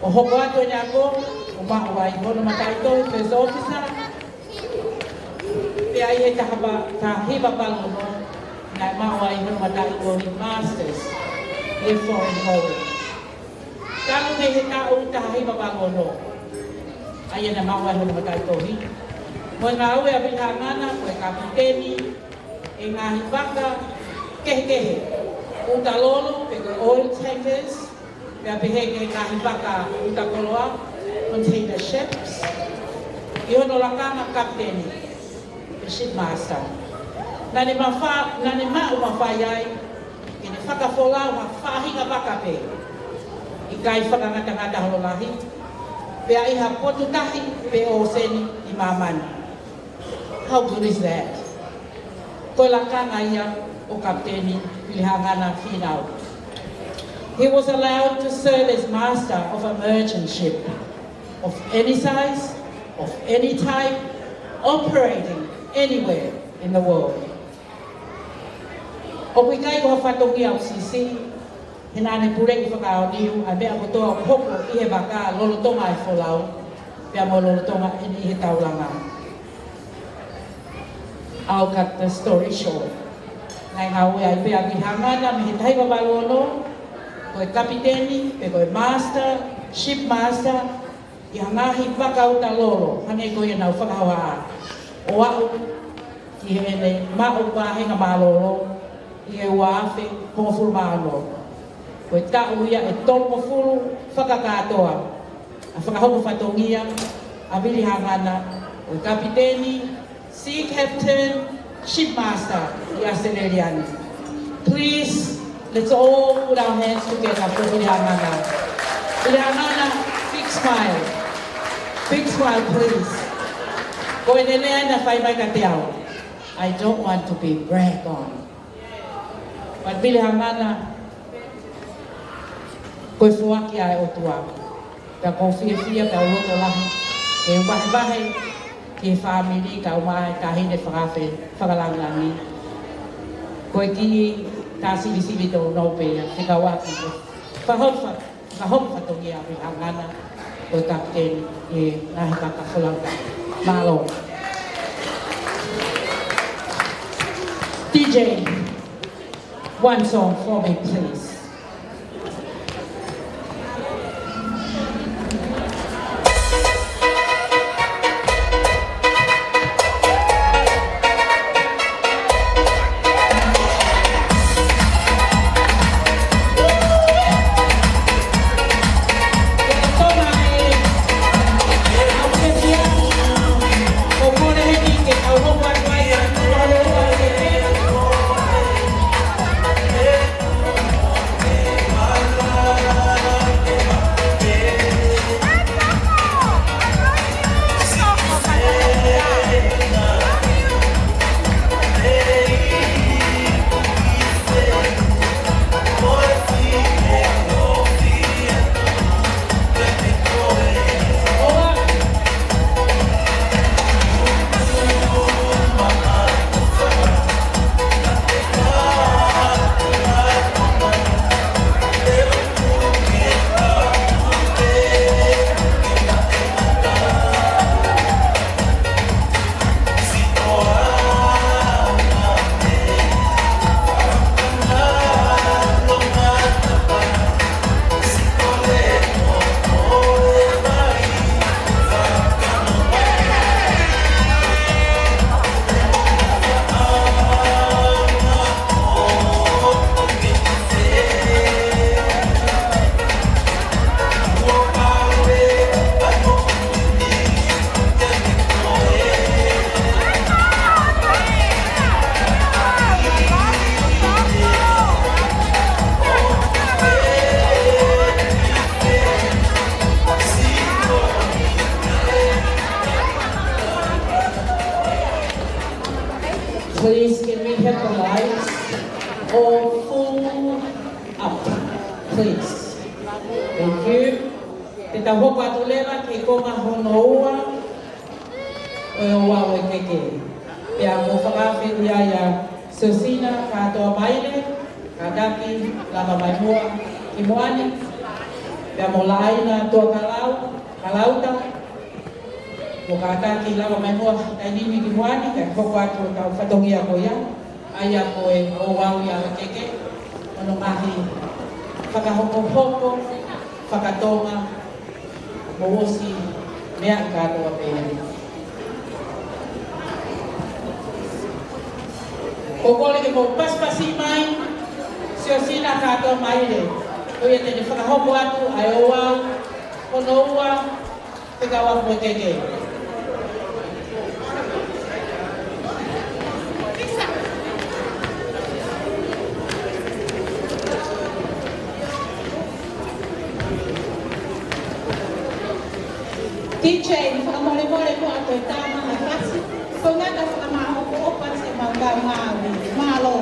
O hoko atu ene ako, o mahu ai hono matai tohi first officer, pe ai e tahiba palono, na mahu ai hono matai tohi masters, e foreign going. Talu me he tau tahiba palono, ai e na mahu ai hono matai tohi. Mo ngā aue a Vilhangana, koe kapiteni, e ngā hipaka, kehe. Uta lolo, pe koe oil tankers, pe a peheke ngā hipaka uta koloa, container ships. I hono lakanga kapteni, the ship master. Nani mau mawhai ai, ke ne whakafolau ma whahinga waka pe. I kai whakangata holo lahi, pe a iha potu tahi pe o seni I mamani. How good is that? Koe lakanga ia o kapteni Vilhangana Finau. He was allowed to serve as master of a merchant ship of any size, of any type, operating anywhere in the world. O kui kai ko whatongi au sisi, he nane pure I whakao niu, a mea kotoa hoko I he waka lolotonga I wholau, pia mo lolotonga I he taulanga. I'll cut the story short. Nai ngā ue ai pia Vilhangana me he taiwa walono, koe kapiteni, pe koe master, ship master, I hangahi whakauta lolo, hane koe nau whakahawa a. O au, ki he ne mao wāhenga mālolo, I he wāwhi pōfuru mālo. Koe tau ia e tōpo furu whakakātoa, a whakahoko whatongia, a Vilhangana, koe kapiteni, sea captain, ship master, I Australian. Please, let's all put our hands together for Vilhangana. Vilhangana, big smile. Big smile, please. Ko ene lea na whai mai ka te au. I don't want to be bragged on. But Vilhangana, koe fuaki ai o tua. Ka ko fia ka uloto lahi. E wahe ki family ka umai ka hine whakawhi whakalangangi. Koe ki ta sili tō nope te ka waki ko. Whahom whatongi a Vilhangana. Koe kapteni e nahi kaka wholanga. Malo. DJ, one song for me, please. Please can we have the lights all full up, please. Thank you. Te taho patulera ke konga honoua o oa o keke. Pea mo whakawhi uia ia Sosina katoa maile, kadaki, lava mai mua, ki moani. Pea mo laina toa kalauta. Mo kadaki lava mai mua, tainimi ki moani, ka koko atu o tau whatongi a koia. Ai a koe o wau ia o keke. Ono ngahi whakahoko-hoko, whakatonga, mo osi mea katoa pēne. Kokole ke mo paspasi mai, Sosina katoa mai le. O ia tene whakahoko atu, ai o wau, honoua, te kawa koe keke. DJ, whakamore-more ko ato i tāma na kasi. Ko ngata whakamaho ko opa se maungau ngāwi, mālo.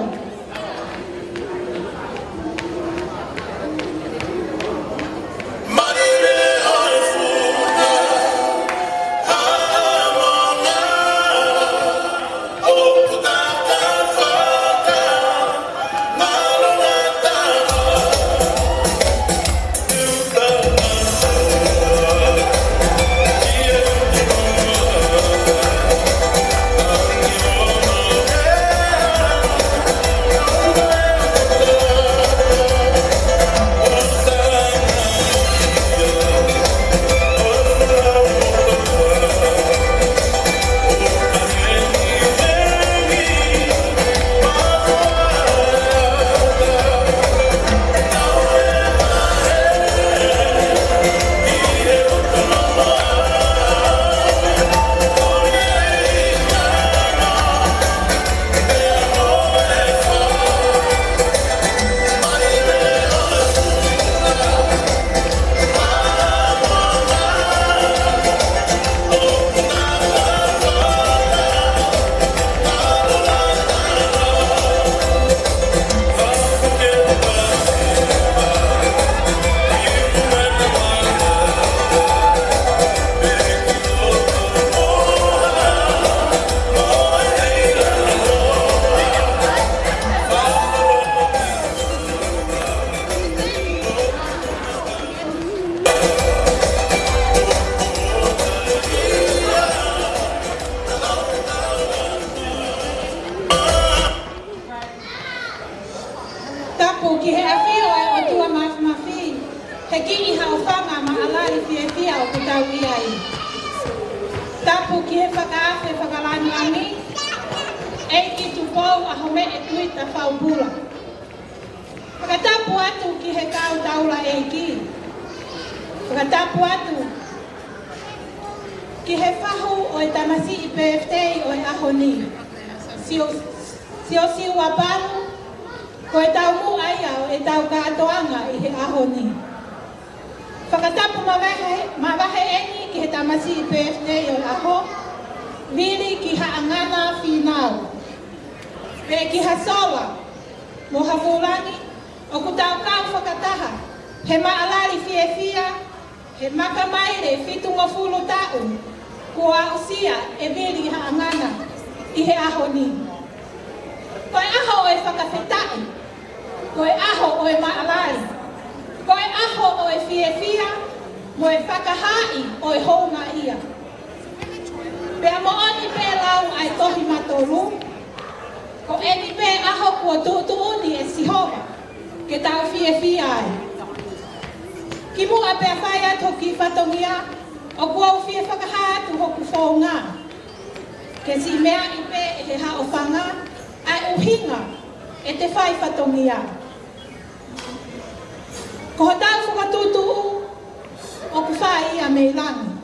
Vili ki haangana finau. Pe ki hasola. Mo hafulangi. O kutau kau whakataha. He maalari fia. He makamaire fitu ngafulu tau. Kua usia e vili haangana. I he aho ni. Koe aho o e whakawhetai. Koe aho o e maalari. Koe aho o e fia. Mo e whakahai o e hounga ia. Pea mo oni pe lau ai tohi matolu. Ko eni pe aho kua tuuni e sihova. Ke tau fia ai. Ki mua pe whai ato ki whatongia. O kua fia whakahatu hoku whaunga. Ke si mea i pe e he hao whanga. Ai uhinga e te whai whatongia. Ko ho tau whakatutu o ku whai ia me langi.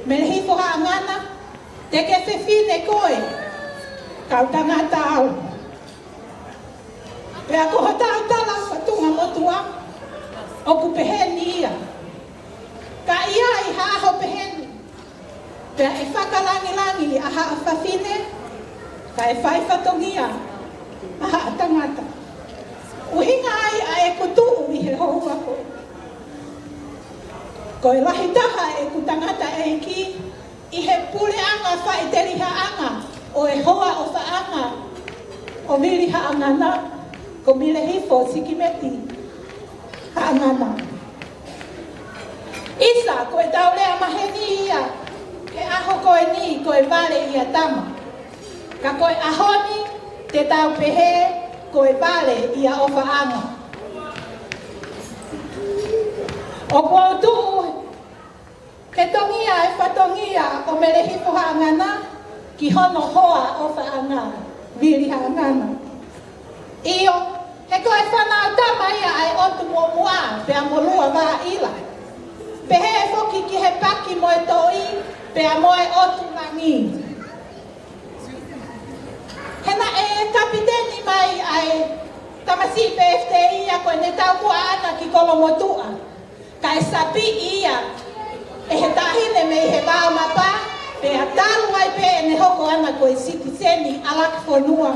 Me lehi whaha ngana. Te ke whiwhine koe, kau tangata au. Pea ko ho tau tala whatunga motua, o ku peheni ia. Ka ia i haaho peheni. Pea e whakalangi a haa whawhine, Ka e whai whatongia, aha tangata. Uhinga ai a e kutu i he hou ako. Ko e lahi taha e kutangata e ki, i he pule anga whai teriha anga, o e hoa o whaanga, o miri haangana, ko mire hifo sikimeti haangana. Isa, ko e taulea maheni ia, ke aho koe ni, ko e vale ia tama. Ka koe ahoni, te tau pehe, ko e vale ia o whaanga. O kua utuu, ke tongia e whatongia o mere hipo haangana, ki hono hoa o whaanga, Vili haangana. Iyo, he koe whanau tama ia ai otu mo mua, pea molua waa ila. Pehe e foki ki he paki mo e toi, pea mo e otu langi. Hena e kapiteni mai ai tamasi PFT ia koe ne tau kua ana ki kolomotua. Ka e sapi ia, e he tahine me he vao mapa, pea talu ai pe e ne hoko ana koe siki seni alaki fonua,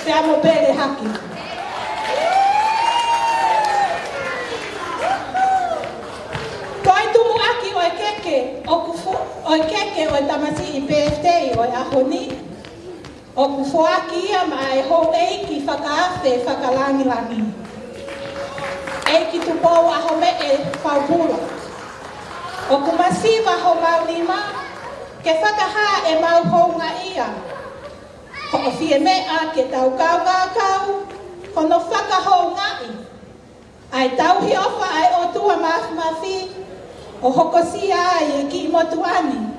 pea mo pere haki. Koe tumu aki o e keke, o e keke o e tamasi i PFT o e ahoni, o kufuaki ia ma e hou eiki whakaafe whakalangi-langi. Eiki tupou aho me e whaupura. O kumasiva ho maulima, ke whakaha e mau hounga ia. Ko o fie mea ke tau kau, kono whakahounga i. Ai tau hi ofa ai o tua mafi, o hokosia ai e ki motuani,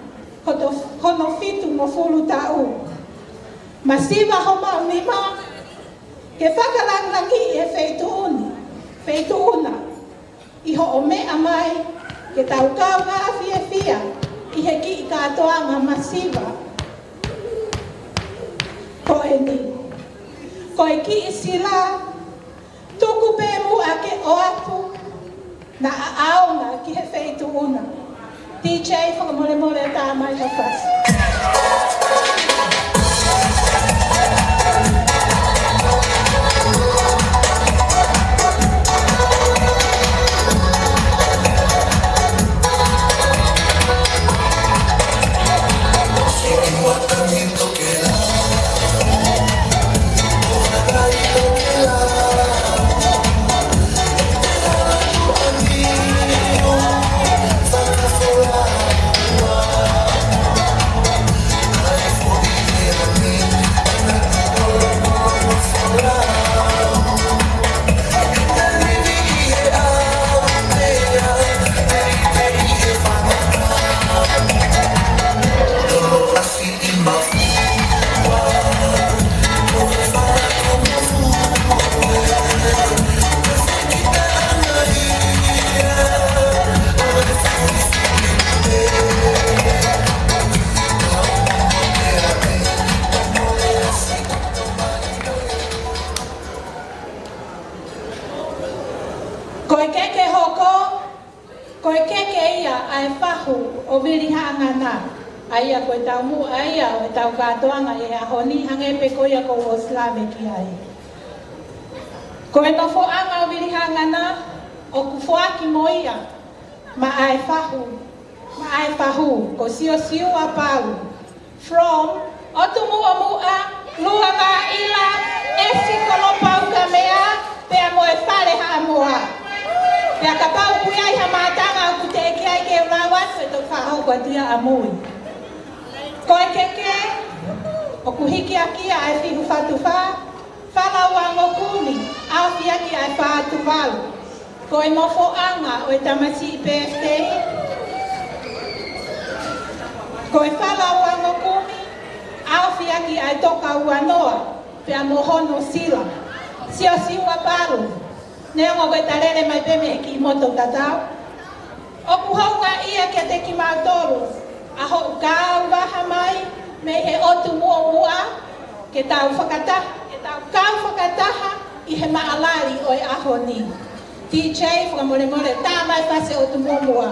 kono fitu mo fulu tau. Masiva ho maulima, ke whakalangi e feituuna. Iho o mea mai, ke tau kauga fia, i he ki i katoanga masiva. Ko e ni. Ko e ki i sila, tuku pe mua ke o atu, na aonga ki he feituuna. DJ whakamole tā mai hawhasi. O Vili haangana, aia koe tau mu aia o tau katoanga e ahoni hangepe koia ko o slave ki ai. Koe nofo anga o Vili haangana, o kufoaki moia, ma ai fahu, ko sio a palu. From, otu mua, lua ngā ila, esi kolopau ka mea, pea mo e whare haa moa. Pea ka pau kuiai ha mātanga o kute e kia ke ulawan, e tau whahau kua tia a mui. Koe keke, o kuhiki a kia ai whihu whatu wha, whalau a ngokuni, au whiaki ai whātu walu. Koe nofo anga o e tamasi i PFT. Koe whalau a ngokuni, au whiaki ai toka ua noa, pea mohono sila. Sio a paru. Nea ngā koe tarere mai peme ki moto tatau. O kuhaunga ia kia te ki mātoru. Aho ukau waha mai, me he otu mua, ke tau kau whakataha, i he maalari o e aho ni. DJ, whakamore tā mai whase otu mua.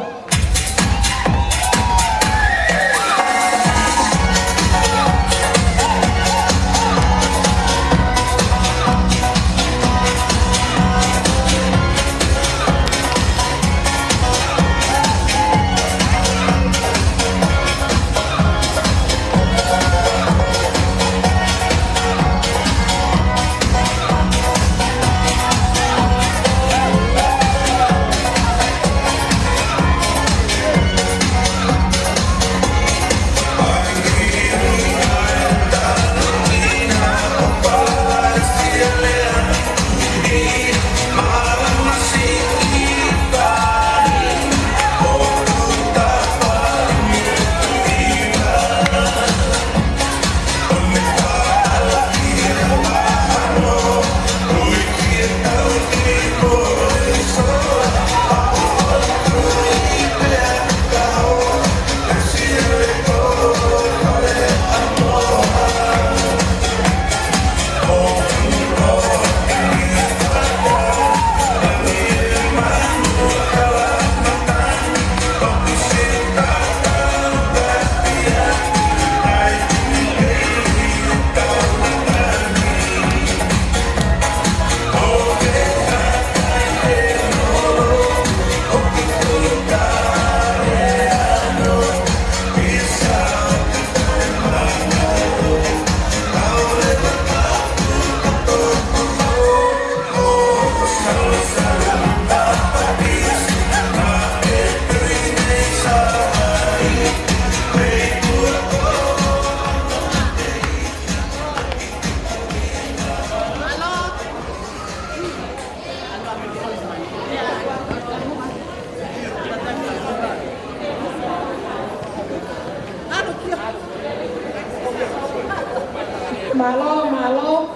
Malo, malo.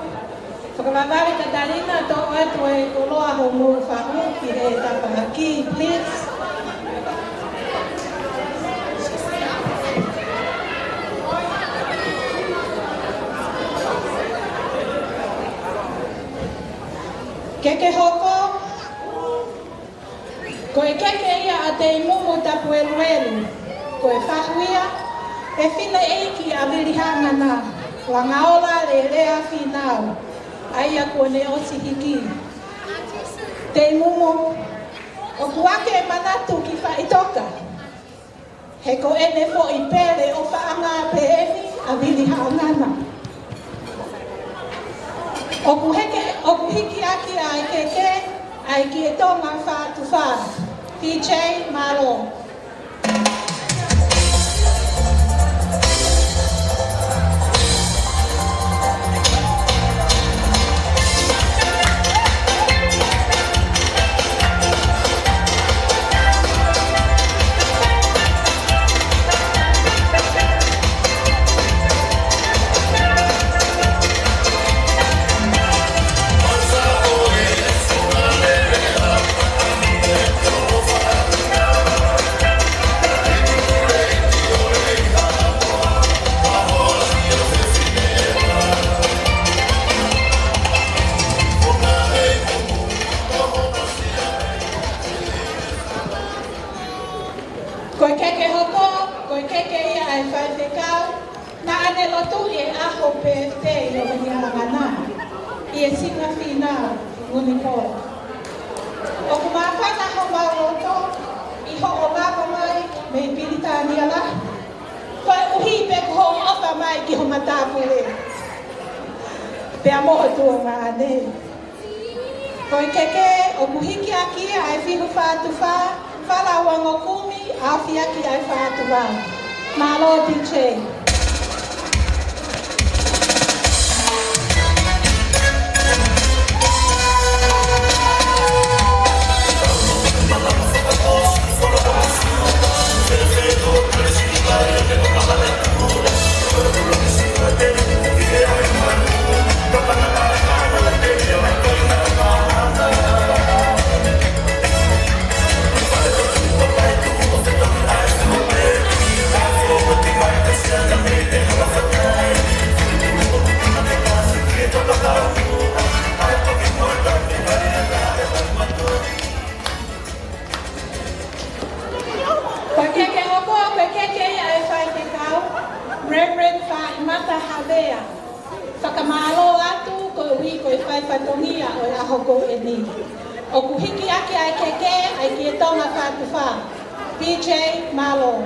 Whakawawari ka tarina tō atu e koloa ho mō whakuki e tapahaki, please. Keke hoko. Koe keke ia a te imumu tapu eluelu. Koe whahuia. E whina eiki a Vili hangana. Wangaola le rea whinau. Aia kone osi hiki. Te imumu. O kuake e manatu ki whaitoka. He ko ene fo i pere o whaanga peeni a Vili hangana. O kuhiki aki ai keke, ai ki e tonga whātu whā. DJ Malo. Koe keke o kuhiki aki ai whihu whātu whā, whalaua ngokumi, awhi aki ai whātu wā. Malo DJ. Whakamalo atu ko ui ko I whai whatongia o I ahoko e ni. O kuhiki aki ai keke ai ki e tonga whātu whā. DJ Malo.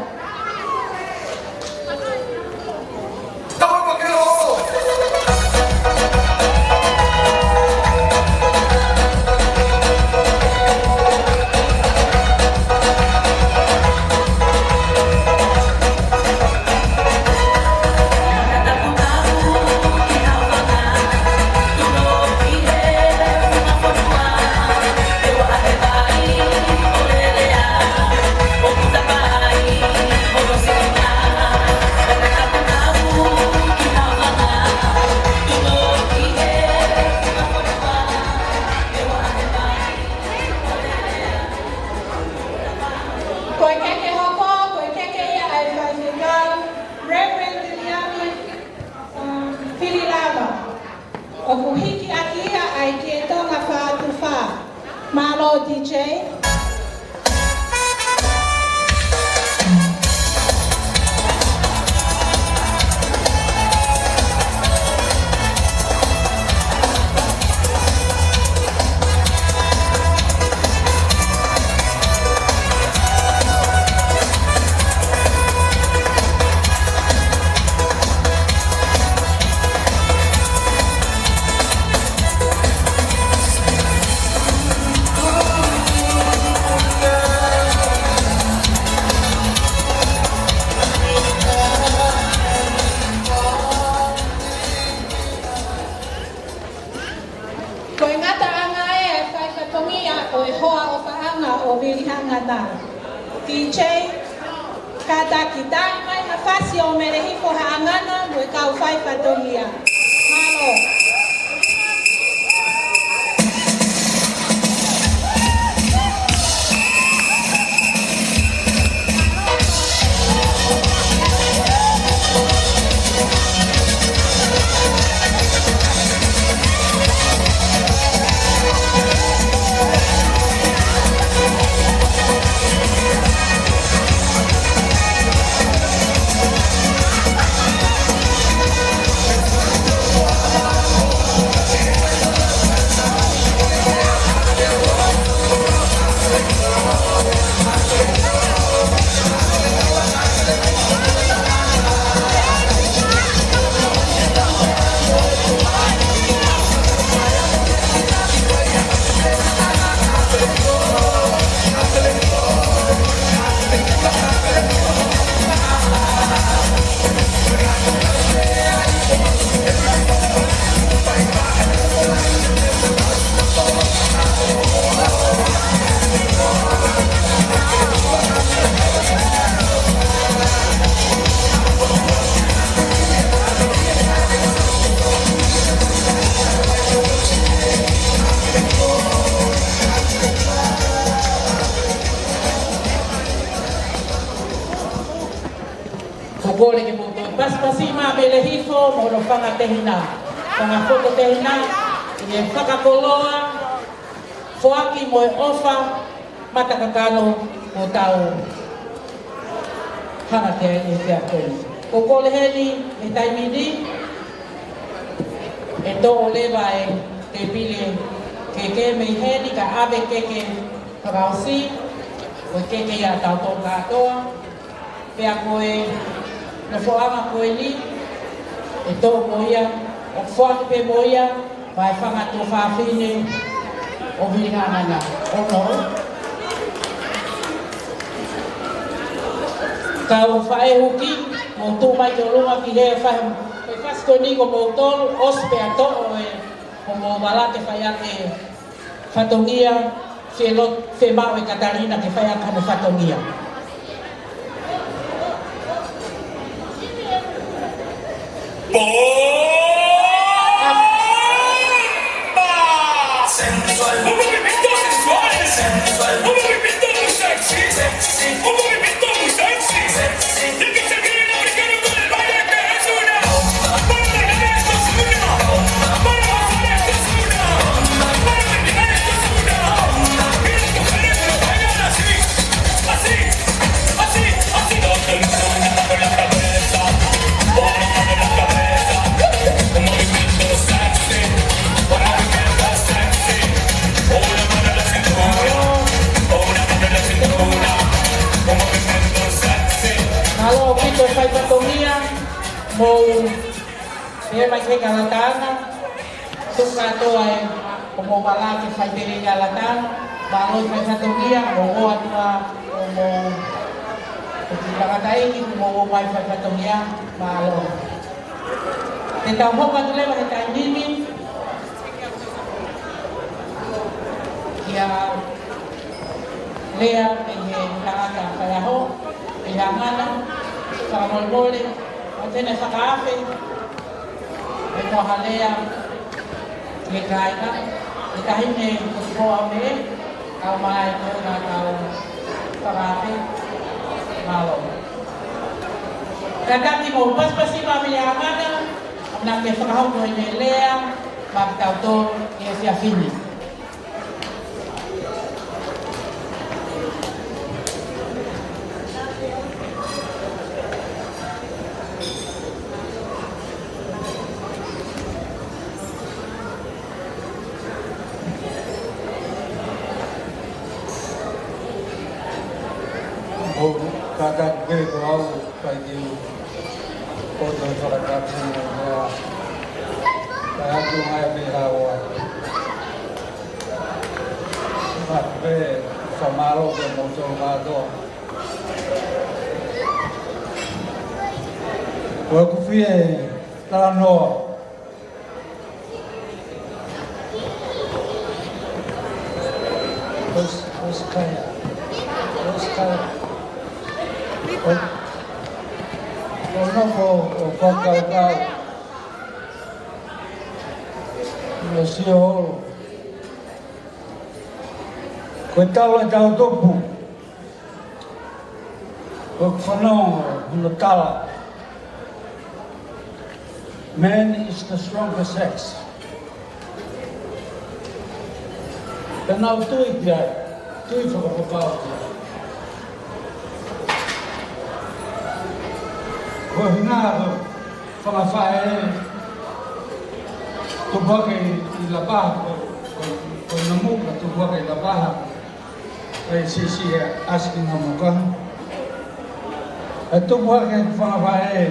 Malo DJ. DJ kata kita mai na fasi o merehi ko haangana mo ikaw fai patongia. kole ke moto paspasi ma mele hifo mo no fanga tehina fanga foto tehina e whakakoloa foaki mo e ofa matakakano o tau hana te e te apeni ko kole heni e taimini e tō lewa e te pile ke mei heni ka awe keke whakaosi o keke ia tau tō katoa pea koe na whaanga koe ni e tō moia o whaaki pe moia vai whanga tō whawhine o Vilihanganga o no ka o whae huki mo tū mai tō runga ki hea whae e whasko ni ko mo tōru ospe a tō o e o mo walate whae ake whatongia whe mau e Katarina ke whae aka me whatongia Sensual, un movimiento sensual, sensual, un movimiento muy sexy, sexy, un movimiento muy sexy, sexy. Y que se viene el africano con el baile que es una bomba. Para bailar esto es una bomba. Para gozar esto es una bomba. Para bailar esto es una bomba. Y las mujeres lo bailan así, así, así, así. Todo el mundo bailando la cabeza, bailando la cabeza. Un movimiento sexy, un movimiento sexy. Una mano en la cintura, una mano en la cintura. Un movimiento sexy. Malo pito e whai whatongia mo e mai ke kalatana tuka toa e o mo wala ke whai tere kalatana malo i whai whatongia o o atua o mo o ki kakataiki mo o mai whai whatongia malo te tau hoka tu lewa he tai nimi kia lea e he kaaka whai aho e hangana whakamolmole o tene whakaafe e moha lea ke kaina e tahine koa me au mai ko ngā tau whakaafe malo Katati mo paspasi ma me hangana na ke whakahau ko e lea ma tau tō e whia whini Kada ke ko au kai di ko to sara ka ni ya ka tu mai be hawa ma be samaro ke mo to ma do ko ku fie ta no os kaya no o cacau no sio coitalo da topu o fano no tala man is the stronger sex penau tu ia tu whakapapau ko hinaro whakawhae tu whake i la paha ko na muka tu whake i la paha e sisi e aski na muka e tu whake whakawhae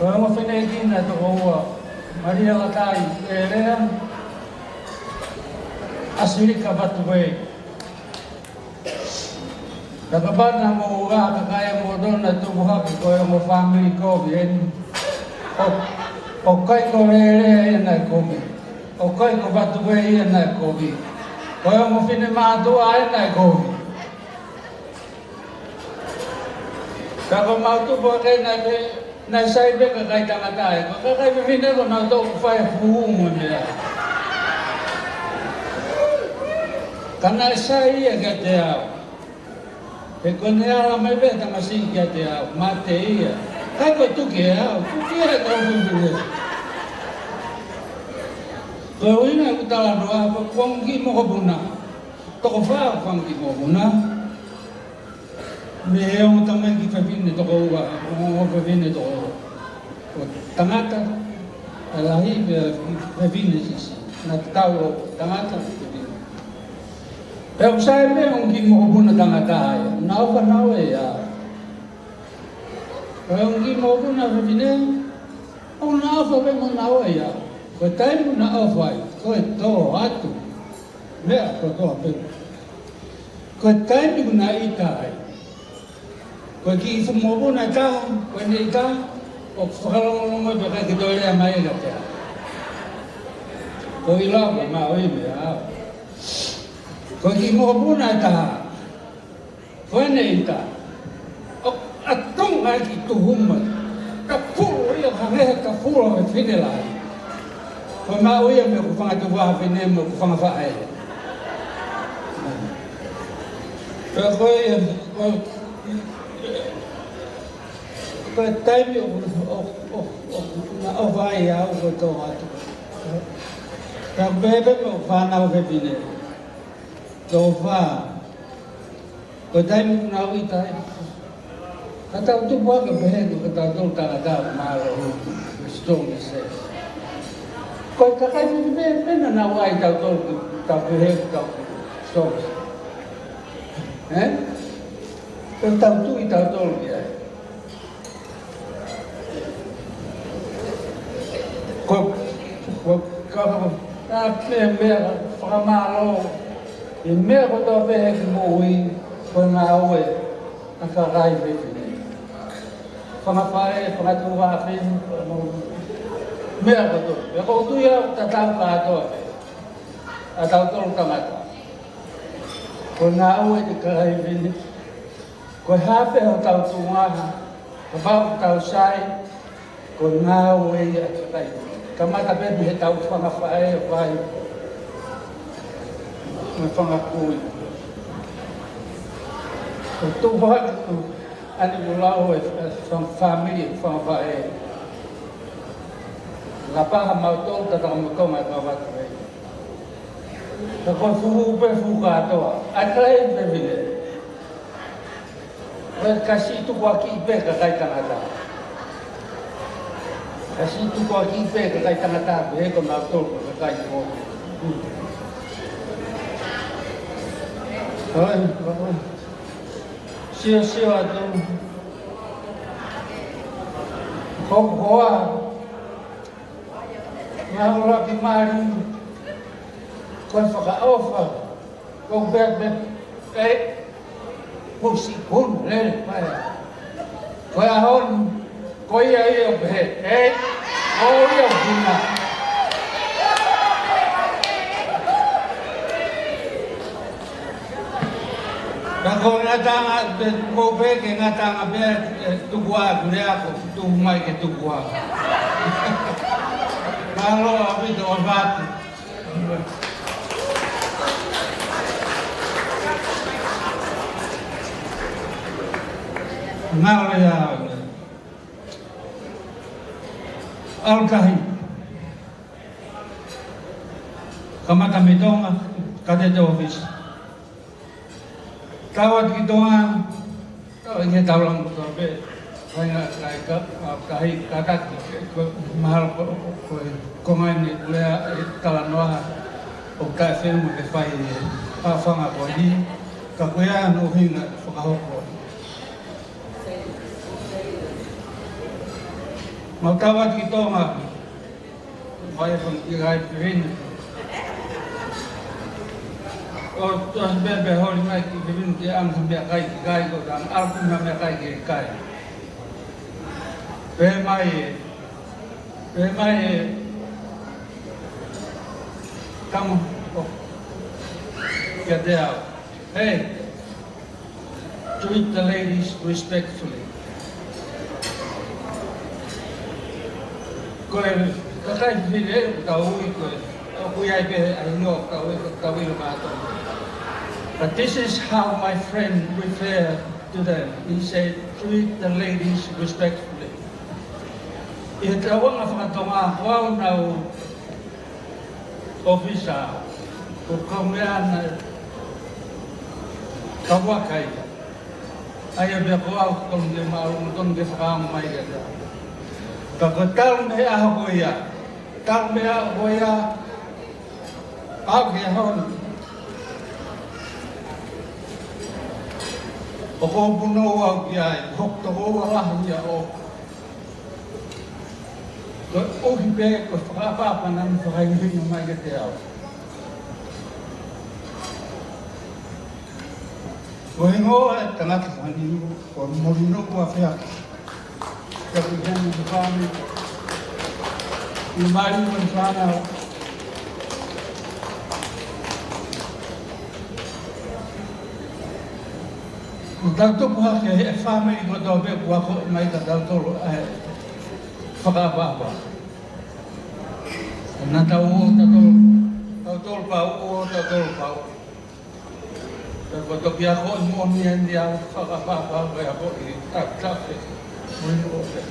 ko e mwhine kina tu koua Maria Latai e rea asirika batu wei Nakapana mo uga kakaya mo doon na tubuhaki ko yung family ko bien. O kay ko rere yan na kobi. O kay ko batuwe yan na kobi. Ko yung finimado ay na kobi. Kako mautubo kay na saibe kakay tangatay. Kakay bifine ko na ito kufay fuhungon nila. Kana sa iya kaya Pe kone ala mai veta masiki a te au, mate ia. Kai koe tuke au, tuke e kau whiwhine. Koe uina ku tala noa, pa kwangi moko puna. Toko whaa kwangi moko puna. Me e ongo tamai ki whiwhine toko ua, ongo whiwhine toko tangata. Alahi whiwhine sisi, na tau tangata whiwhine. Pe o sae me ongi moko puna tangata aia, nao ka nao e a. Pe ongi moko puna whiwhine, o nao ka we mo nao e a. Koe taimu na au whai, koe tō atu, mea koe toa peku. Koe taimu na i tāi. Koe ki i whamobu na tā, koe ne i tā, o whakalongongo pe kai ki toi rea mai ka tea. Koe i lawa ma oi mea au. Koe ki i mobu na tā, koe ne i tā. O atonga ki tuhuma, ka puro ia ka nehe ka puro e whine. Koe mā uia me ku whanga tuwaha whene me ku whanga whae. Koe koe taimi o whai au koe tō atu. Koe bebe me o whanau whewhine. Tō whā. Koe taimi ku nau i tai. Ka tau tupuaka pehengu ka tau tō tanga tau mālo hu. Strong to say. Koe kakai me pena na wai tau tōku, tau peheku tau stores. Koe tau tui tau tōku ai. Koe mea whakamālo, e mea koe tau peheku mō hui, koe ngā oe, a ka rai whewhine. Whangawhae, whangatuwa whewhine, mea koto, e ko tu ia ta tau katoa, a tau tolu tangata. Ko ngā ue te karai vini, ko hape o tau tungaha, ko pau tau sai, ko ngā ue ia te kai. Ka mata pepi he tau whangawhae o whai, me whangakui. Ko tu whakatu, ani ulau e whamili whangawhae. La paha mautol ta taka mukonga ka watu rei. Ka koe fuhu pe fuhu katoa. Ai klei pe vile. Koe kasi tuku aki ipe ka kai tangata. Kasi tuku aki ipe ka kai tangata. Pe heko mautol ka kai tuku. Hoi, sio atu. Kokoa. Ngā ora ki māri, koe whakaofa, koe bebe, pusi kunu, lere, paia. Koe ahon, koe ia ia o pehe, o ia o kina. Ka koe ngā tanga, koe peke ngā tanga pēr tukua, kure ako, tuku mai ke tukua. Malo abito o vatu. Malo ya. Alkahi. Kamata mitonga kate office. Tawat kitonga, tawat nge tawlang tobe. Kaya kahi kakat mahal ko ngai ni lea talanoa o ka film ke fai pa fanga ko ni ka kuya no hinga whakahoko. Mautawat ki tonga vai pang igai pin. O tos bebe holi mai ki pin ki am sampe kai ko dan alpun na me kai ki kai. Pemai, come get out. Hey, treat the ladies respectfully. Koe, kakai whine, ka ui koe, o kui ai pe aingo, ka ui lo mātou. But this is how my friend referred to them. He said, treat the ladies respectfully. I te awanga whakatonga wau nau ofisa ko kaumea na kawakai. Ai bea ko au tong le maru tong ke whakaama mai e rea. Ka ko tau me aha koia. Tau me aha koia. Au ke hon. O ko puno au ki ai. Hok to ko alahi a o. Ko ohi pe ko whakapapa nan whakainhinga mai ke te au. Ko hingoa e tangata whaninu, ko morino kua whiaki. Kia ku henu te whāmi, i mai mo i whānau. Ko tautopu hake e whāmi i koto me kua ko i mai ka tautoro e whakapapa. Nā tau o tautoro pau, o tautoro pau. Ko toki ako i moni endi au whakapapa koe ako i tak-take. Mui o te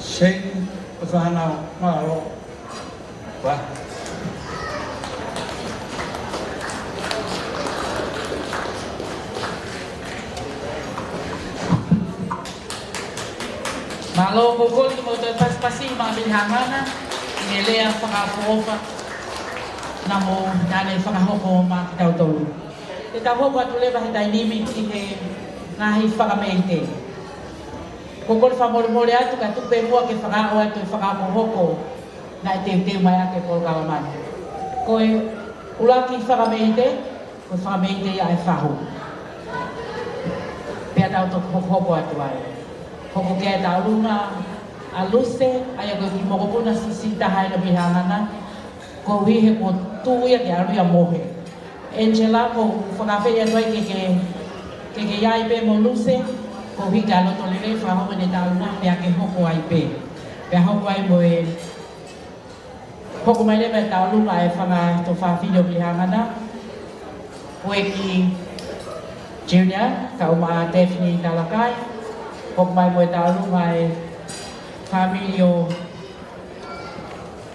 sein o whanau maro. Wa. Malo kokol ki mo te paspasi mga bilhangana. Inelea whakapopa. Namo nane whakahoko mga kitautolu. Te taho kwa tule bahe tainimi ki he ngahi whakameite. Kokol whamoromore atu ka tupe mua ke whakao atu e whakamohoko na e teu mai ake polo kalamani. Koe ulaki whakameite, koe whakameite ia e whahu. Pea tau toku hoko atu ai. Hoko kia e taurunga a luse, aia koe ki mokopuna sisita haina bihangana, ko hihe ko tuia ke aruia mohe. Angela ko whakawhea toi ke iai pe mo luse, ko hika loto lele whahoa ne taurunga pea ke hoko ai pe. Pea hoko ai mo e hoko mai lewe taurunga e whanga to whawhino bihangana. Ko e ki Junior, ka uma Daphne Talakai, hoko mai mo e taurunga e familio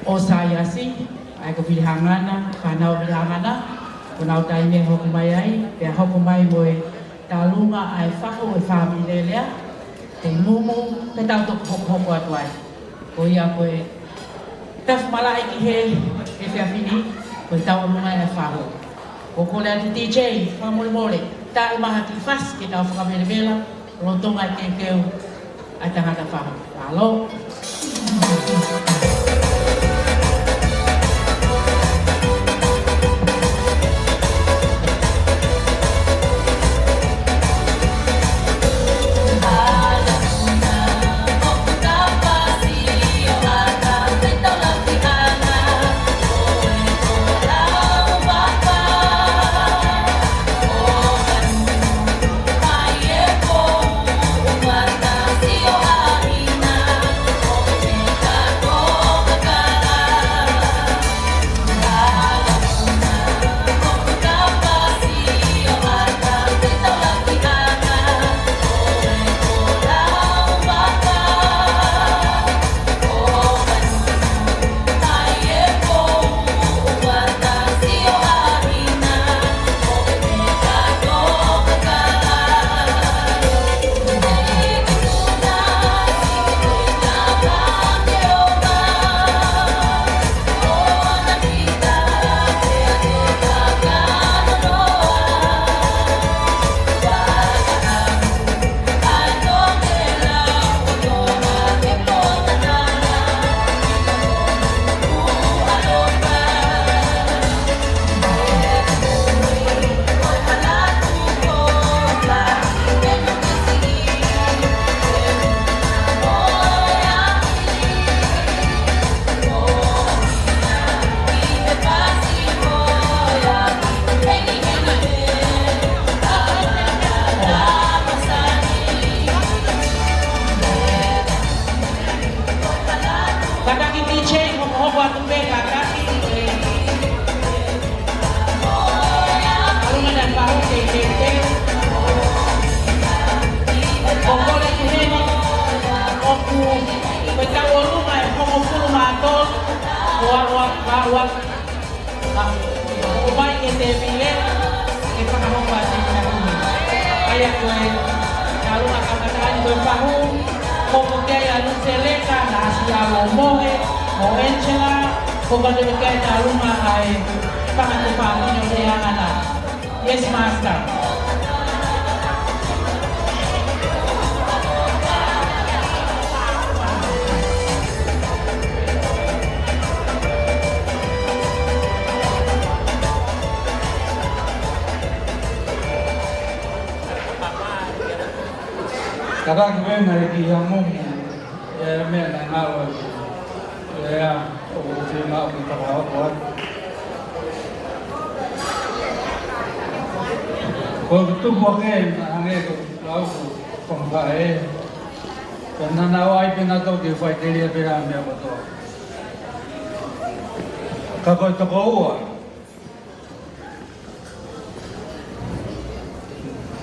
o Sayasi, ai ko bihangana, whanau bihangana. Ko nau taine hoko mai ai, pea hoko mai mo e talunga ai whaho e whamile lea, te mumu, pe tau toko hoko atu ai. Ko ia koe, tafu malai ki he whiawhini, ko tau lunga e whaho. Ko kole ati DJ, whamole, tae maha ki whas, ke tau whakamele mela, rotonga te keu, a tangata whaho. Alo. Oh, ku koe tau o lunga e hongo pulu mātou Wawak umai ke te vile ke whakahopa te kumi. Aia koe karunga kamatani koe pahu koko kei anu te leka na asia o mohe mo Angela koko te kei karunga ai whakate whaamino te angana. Yes, Master. Kadang vena ki hamum me na ngawa ya o te ma o ta wa ko ko tu bo ke ane ko lau ko ba e kana na wa i pena to ke fai te ria pera me ko to ka ko to ko wa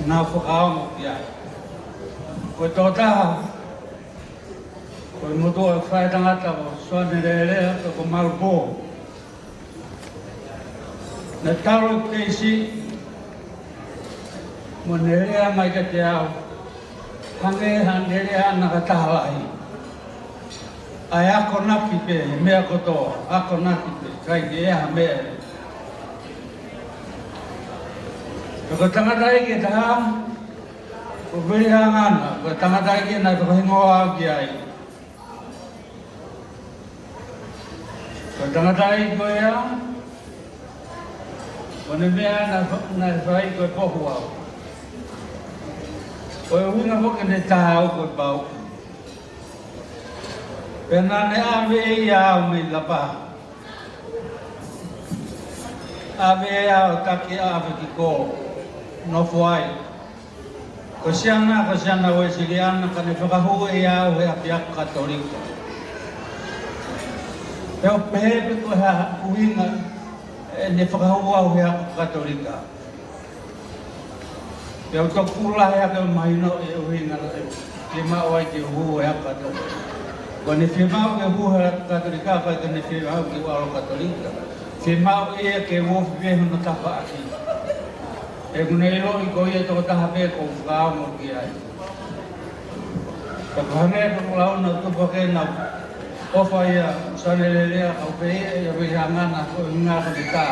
na fo mo ya ko tota ko moto fai tangata ko sone rere ko malpo na taro keisi mo nere mai ka te au hange hanere ana ka tahalai ai ako naki pe me ako to ako naki pe kai ke ha me ko tangata ke ta ko veri hangana ko tangata ki na ko hingoa ki ai ko tangata ko ya ko ne me na vai ko pohua ko winga mo ke ne tau ko pau pena ne ave ya mi lapa ave ya taki ave ki ko no foi ko siana we siliana ka ne whakahu e au he apiak katolika. Peo pehepe ko ha uhinga ne whakahu au he aku katolika. Peo to kula he ake mahino e uhinga ke mao ai ke hu he aku katolika. Ko ne whimau ke hu he aku katolika kai ke ne whimau ke alo katolika. Whimau e ke wofi vehu no tapa aki. E kunelo I ko ia to taha pe ko ka mo ki ai. Ka hane ko lau na to ko ke na ofa ia sanelele au pe ia we hangana ko nga ko ta.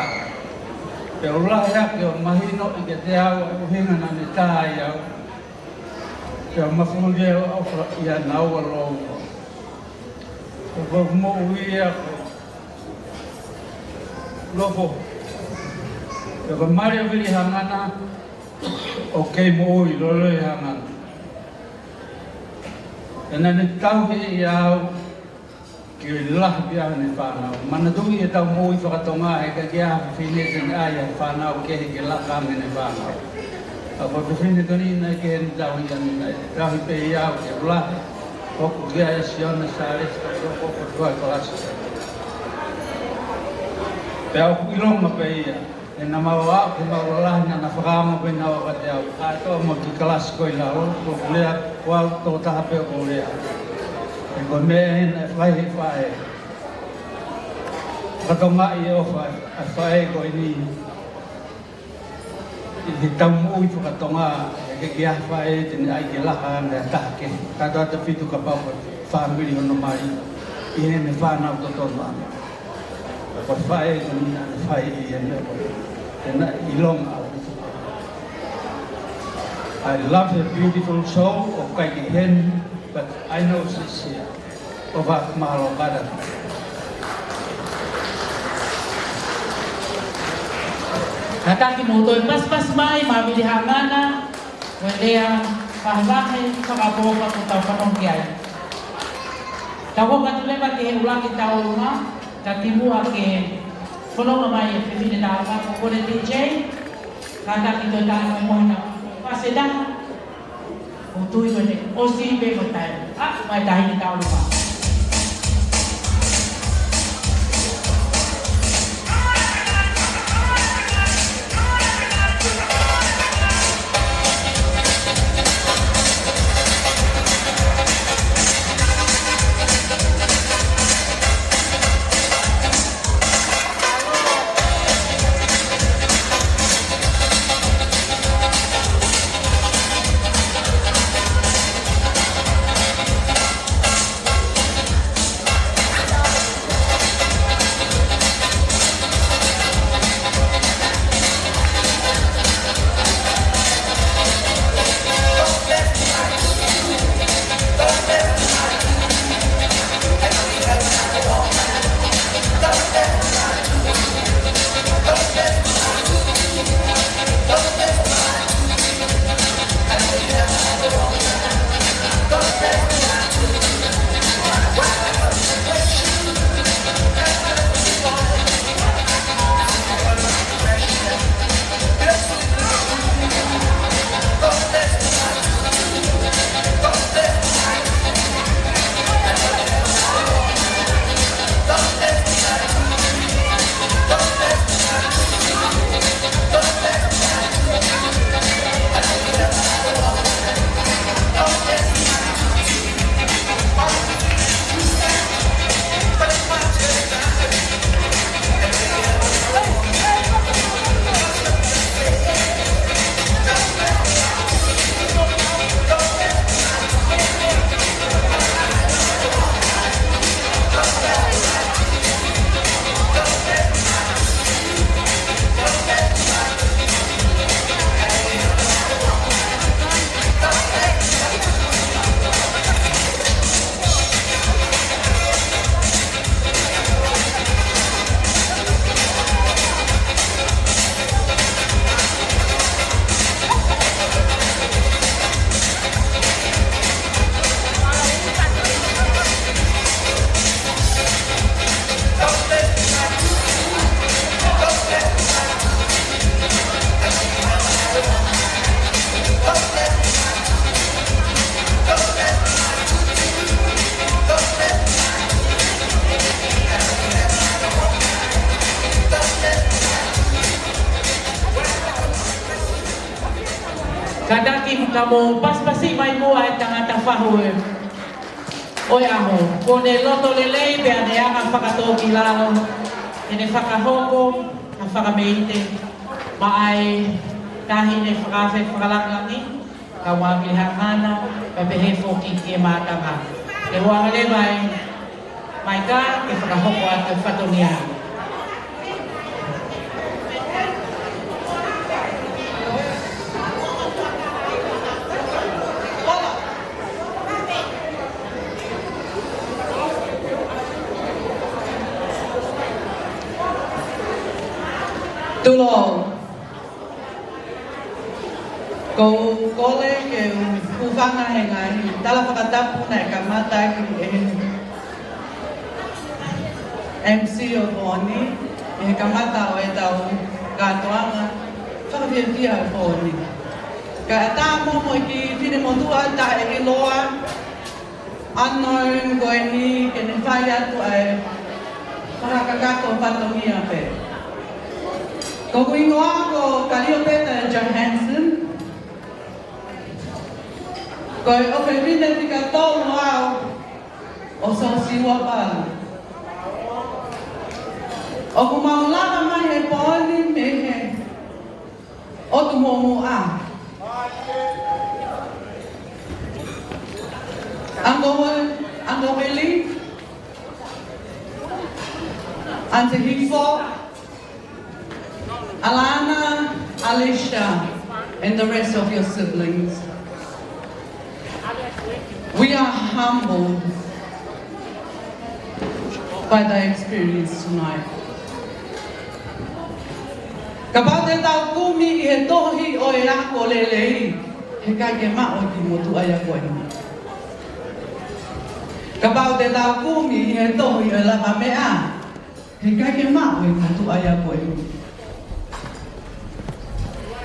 Pe ula ia ke mahino I ke te au hinga na ni ta ia. Pe mafunde ofa ia na o lo. Ko mo ia ko lofo ko Mario Vili hangana o kei mo I lolo hangana. Ena ni tau he iau ki lah pia ni whanau. Mana tui e tau mo I whakatonga e ka kia whine tene aia whanau ke he ke la kame ni whanau. A ko te whine toni na ke he ni tau I ane tau pe iau ke la hoku kia e siona sa resta ko ko tua klasi. Pe au ilonga pe ia. E na mawa ke mawa na whakama pe na waka te au. A to mo ki kalas ko I lau, ko lea wau tō taha pe o lea. E ko mea hena e whai he whae. Katonga I o whae, a whae ko I ni. I te tamu ui whakatonga, e ke kia whae tene ai ke laka ane a taha ke. Kato ata whitu ka papa, whaamiri hono mai. I hene whanau to tonu ane. Ko whae ko ni ane whae I ane ko. Tena ilong au. I love the beautiful soul of Kaiki Hen, but I know she's here. Of Mahalo Kada. Kataki mo to pas mai mabili hangana welea pahawahe whakapoka ko tau whanong kiai. Tau ka tulema ke ulaki tau lunga, ka timua ke whanonga mai e whiwhine tau ka ko kore DJ, kataki to tau moina paseda, o tui ko ne osi be ko tai, mai tahi tau lunga. Kadaki ka mo paspasi mai mua e tangata whahu e. Oi aho, kone loto lelei pe ane anga whakatoki lalo. Ene whakahoko, a whakameite. Maai tahi ne whakawhe whakalangangi. Ka wami hangana, ka pehe whoki ki e mātanga. E wangale mai ka, ke whakahoko atu whatonia. Tulo, ko kole ke ufanga he ngai, tala whakatapu nei ka mata ki MC o Poni, e ka mata o e tau katoanga, whakawhiawhia o Poni. Ka tā momo ki whine motua ta e loa, unknown koe ni ke ne whai atu ai whakakato whatongia pe. Ko ingoa ko Kaliopeta Johansson. Ko ope vine tika tau noao o so siwa pala. O ku maulana mai he poni me he o tu momo a. Ango Vili, Ante Hifo, Alana, Alicia, and the rest of your siblings. We are humbled by the experience tonight. Kapau te tau kumi I he tohi o e ako lelei, he kai ke mao ki motu aya koe. Kapau te tau kumi I he tohi o e lava mea, he kai ke mao I motu aya koe.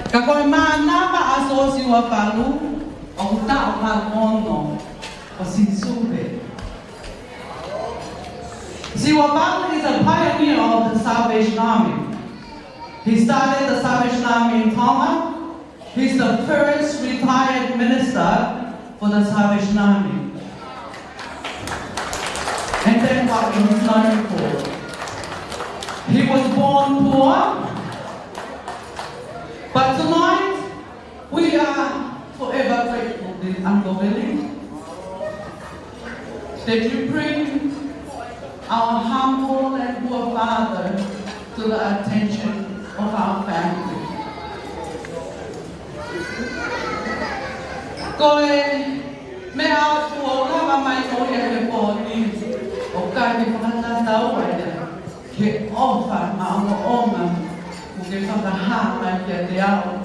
Ka koe mānama aso siwa palu, o tau malmono, o sinsube. Siwa palu is a pioneer of the Salvation Army. He started the Salvation Army in Tonga. He's the first retired minister for the Salvation Army. And then what he was known for. He was born poor. But tonight, we are forever grateful to Uncle Vili that you bring our humble and poor father to the attention of our family. Koe mea tuola mai koe he pōni o kai te whakatau aia ke ofa ma oma ke whakaha mai kia te ao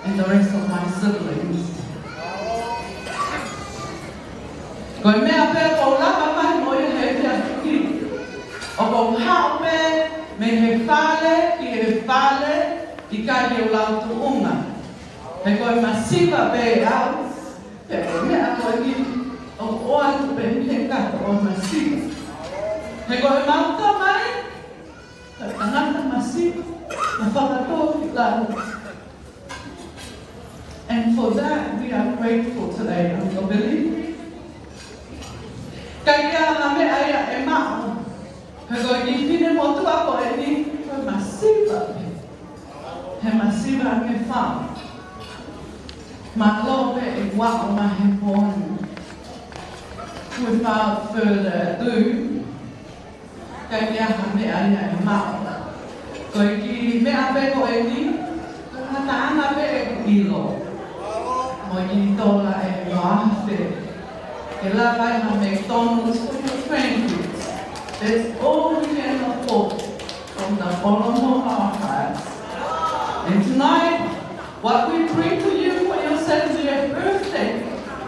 and the rest of my siblings. Koe mea pēr o lava mai mo I he kia tuki. O ko haupe me he whale ki he whale I kai o Latu unga. He koe masiva pē au, pe koe mea koe ki o oatu pe he kata o masiva. He koe mauta mai, ka tangata masiva. And for that, we are grateful today, Uncle Vili. Kaya na me aya e mao. Hego I fine motu ako e ni koe masiva. He masiva me whao. Ma lope e wao ma he pōni. Without further ado, kaya na me aya e mao. Koe ki mea pe ko e ni, hata ana pe e ku ilo. Mo ki tola e wahawhe. Ke la kai ha McDonald's for your grandkids. That's all we can afford from the bottom of our hearts. And tonight, what we bring to you for your 70th birthday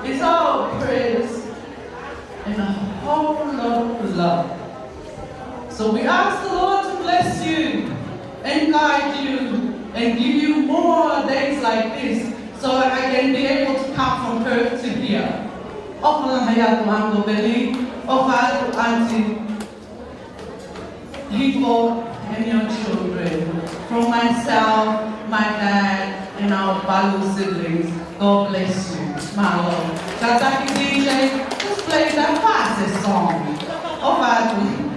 is our prayers and a whole lot of love. So we ask the Lord to bless you and guide you and give you more days like this so that I can be able to come from Perth to here. Opa haya to Uncle Vili, opa to Auntie Hifo and your children. From myself, my dad, and our Palu siblings. God bless you. Malo. Tataki DJ, just play that fastest song. Oh, Latu.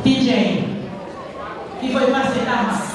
DJ, e foi facetar.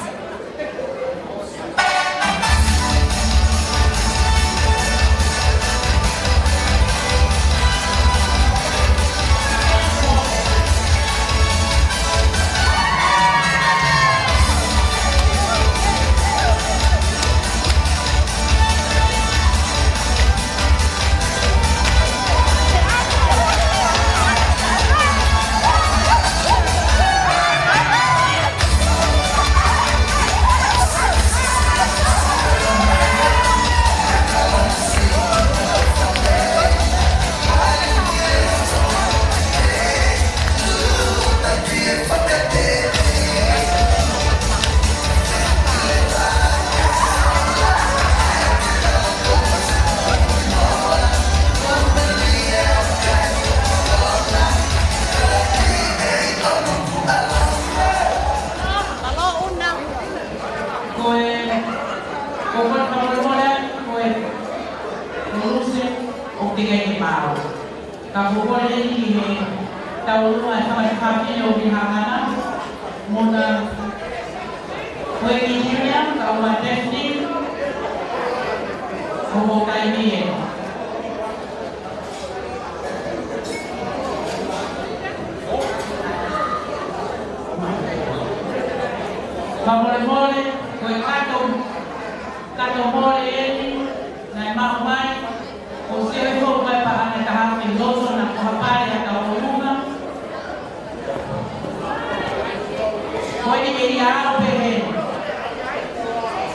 ao pehe.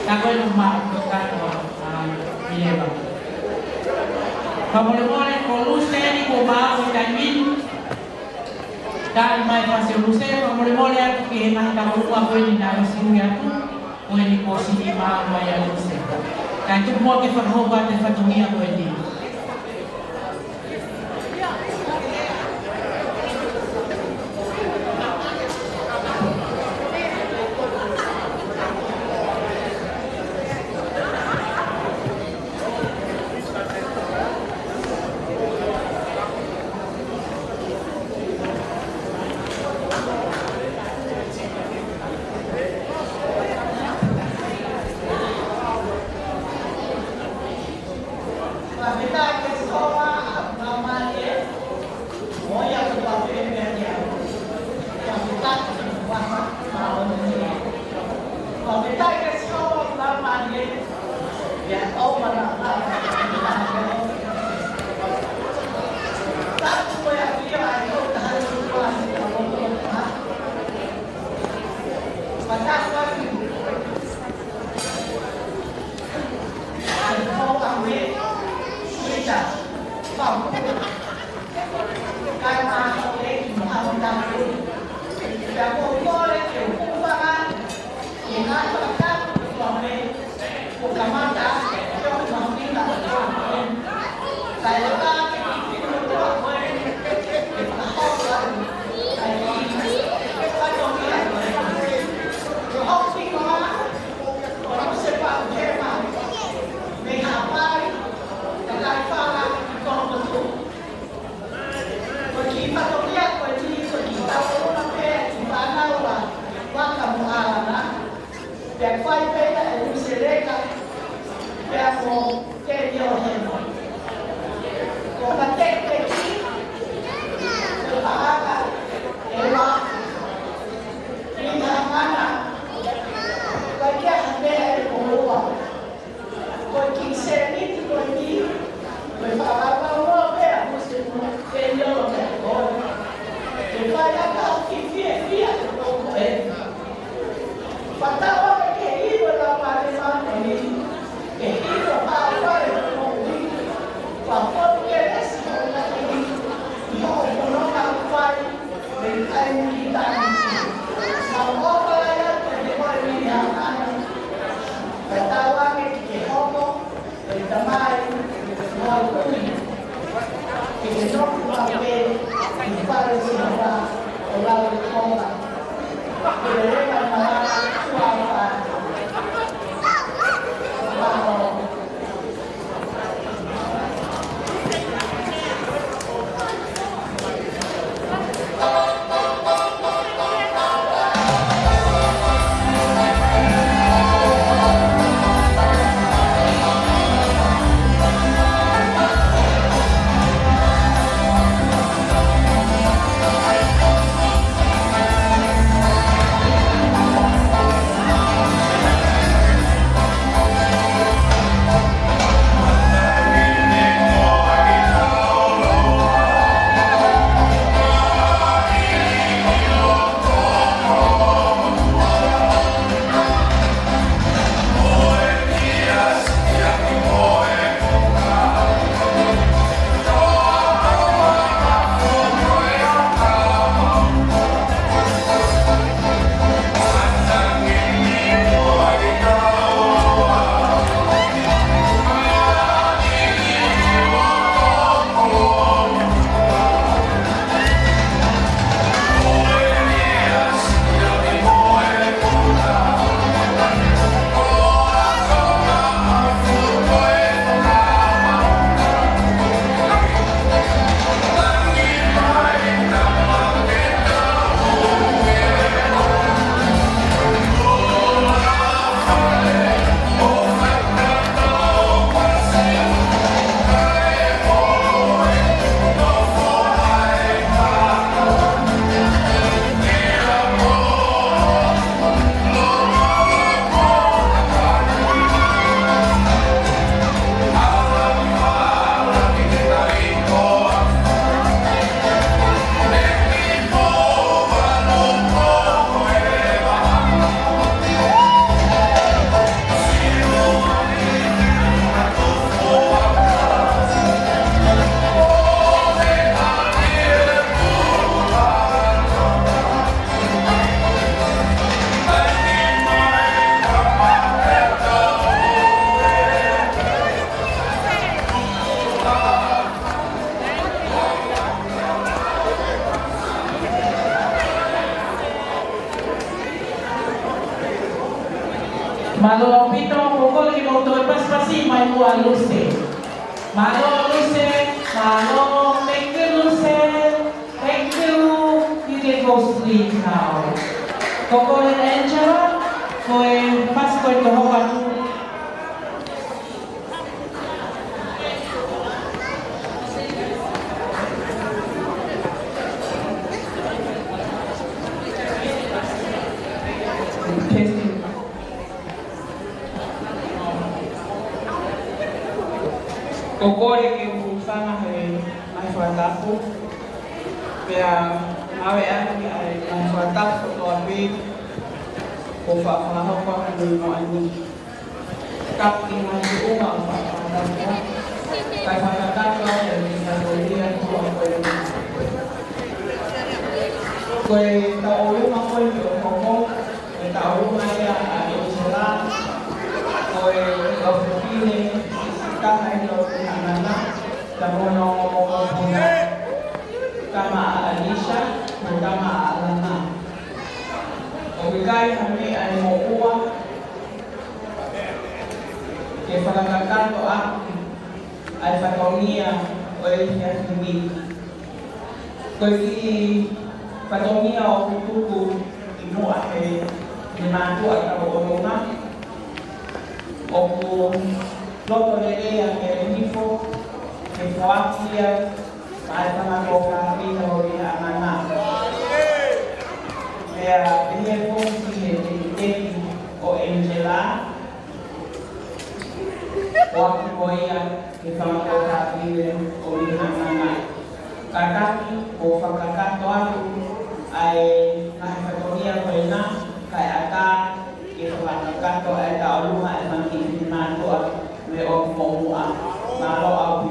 Ta koe no maa ko katoa Vileva. Pamole mole ko luse ni ko maa ko taimin. Ta mai pase luse pamole mole atu ki he mahi ka urua koe ni na osiui atu. Koe ni ko sini maa mai a luse. Ta tu mo ke whakahopa te whatungia koe ni. Well, Malo pito pukul ki motor pas-pasi mai mua luce. Malo luce, malo thank you luce. Thank you. You can go sleep now. Koko and Angela, koi pas koi to hokan. Kokore ke kusana he mai watapu pea awe ani ai mai watapu to abi ko fa fa ho ko ni no ani kap ni mai unga fa fa kai fa ta ko ni sa ko dia ko ko ta o lu ma ko ni ko ko ta o lu ma ya ai sala ko o fine kahit lo pinanganak, kamunong muna kama Alicia, kama Alana. Obigay kami ay makuha kaya palangkakan ko ay patonia o ay hindi. Kasi patonia o kutuku imo ay limanto at kabukulungan o Loto nele yang info, informasi ada makoka ini orang anak. Ya, dia fungsi ini o Angela, waktu boya kita makoka ini orang anak. Kakak, o kakak tuan, ay nakipatuloy ko na kaya ata kita makoka to ay tauluhan ay mangkikiman ko me o mo malo au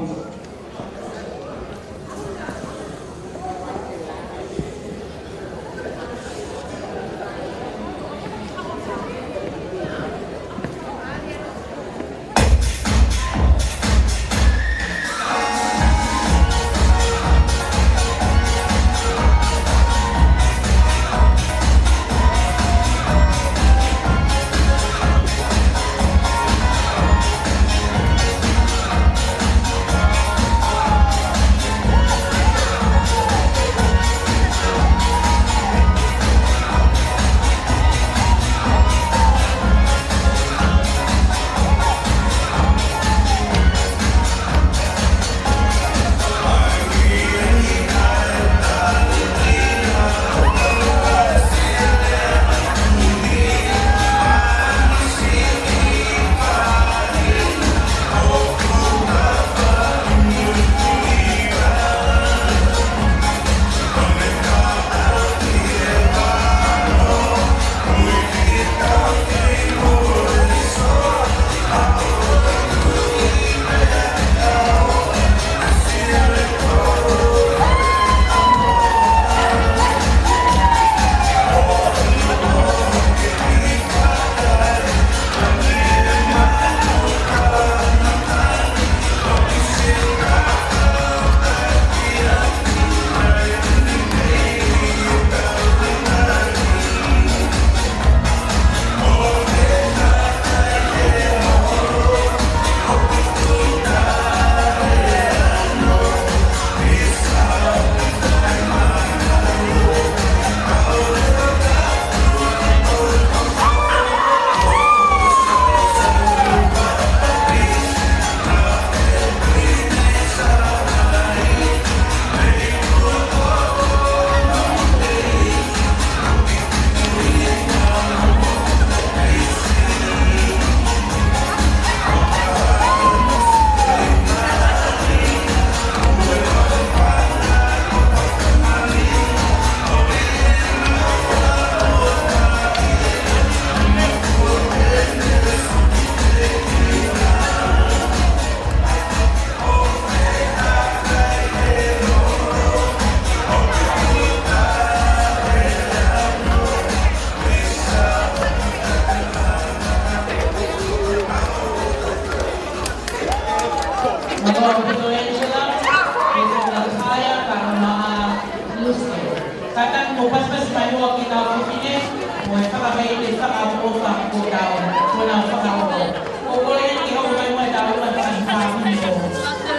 Kakak mau pas-pas manual kita begini, mau kakak ini kakak mau tak tahu. na whakao. O kore ki hau mai mai tau mai mai whaamini o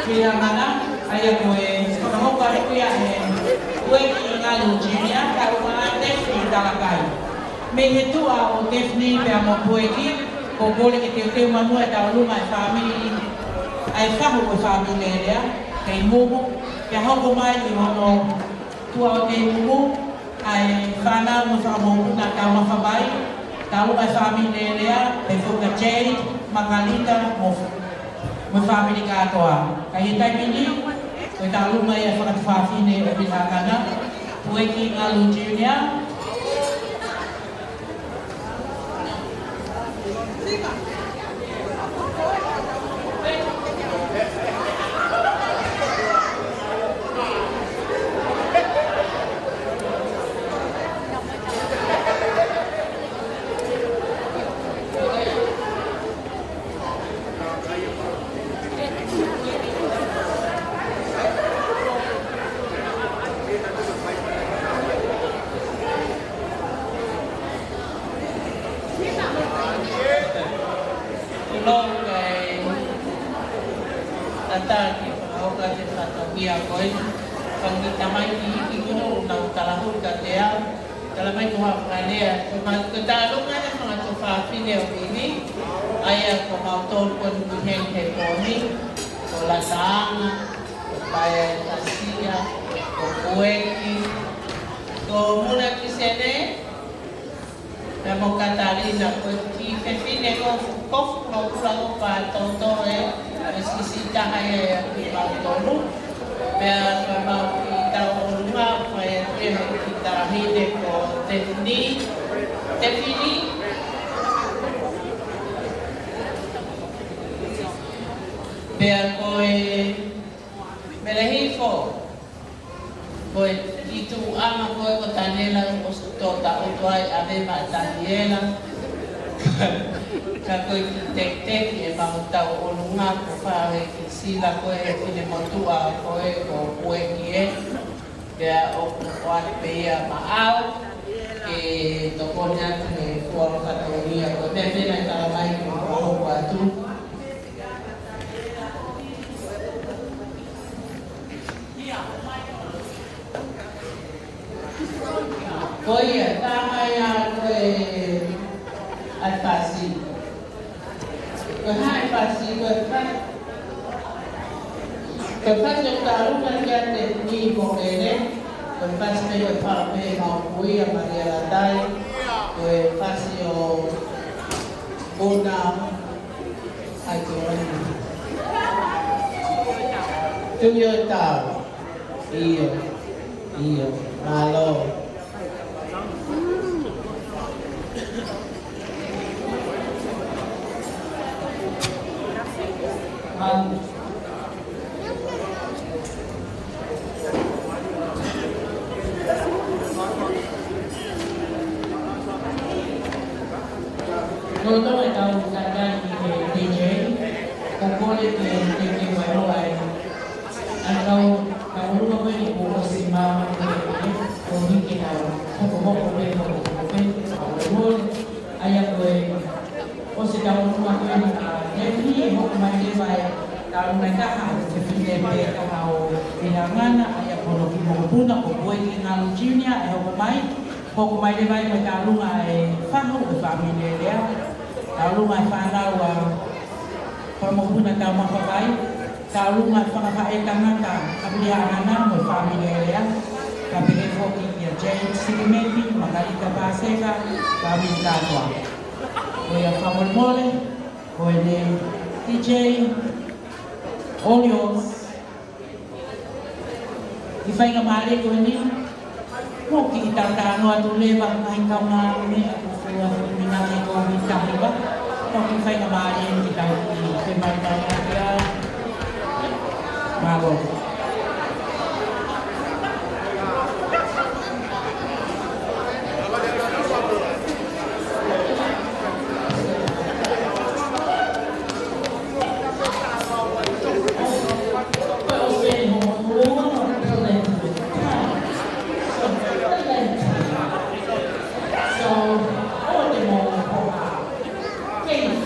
whia ngana. Ai a koe whakahoka kuia he ueki ngā Lujinia, ka runga Tefni talakai. Me he tua o Tefni pia mo pueki, ko kore ki te teo manua e tau lunga e whaamini, ai whahu o whaamini rea, kei mumu, kia hoko mai i hono tua o kei mumu, ai whanau mo whakamoku na tau mawhabai, tau lunga e whaamini rea, pe whuka Jade, Mangalita, mo whaamini katoa. Ka he taimini, koe tā lunga i a whakatawhawhine o Pitangana, Pueki ngā Lujinia.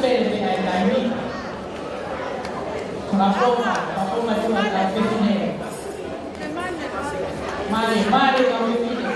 pere pe ai taimi. Ka foma tu ka pefine. Mare ka pefine.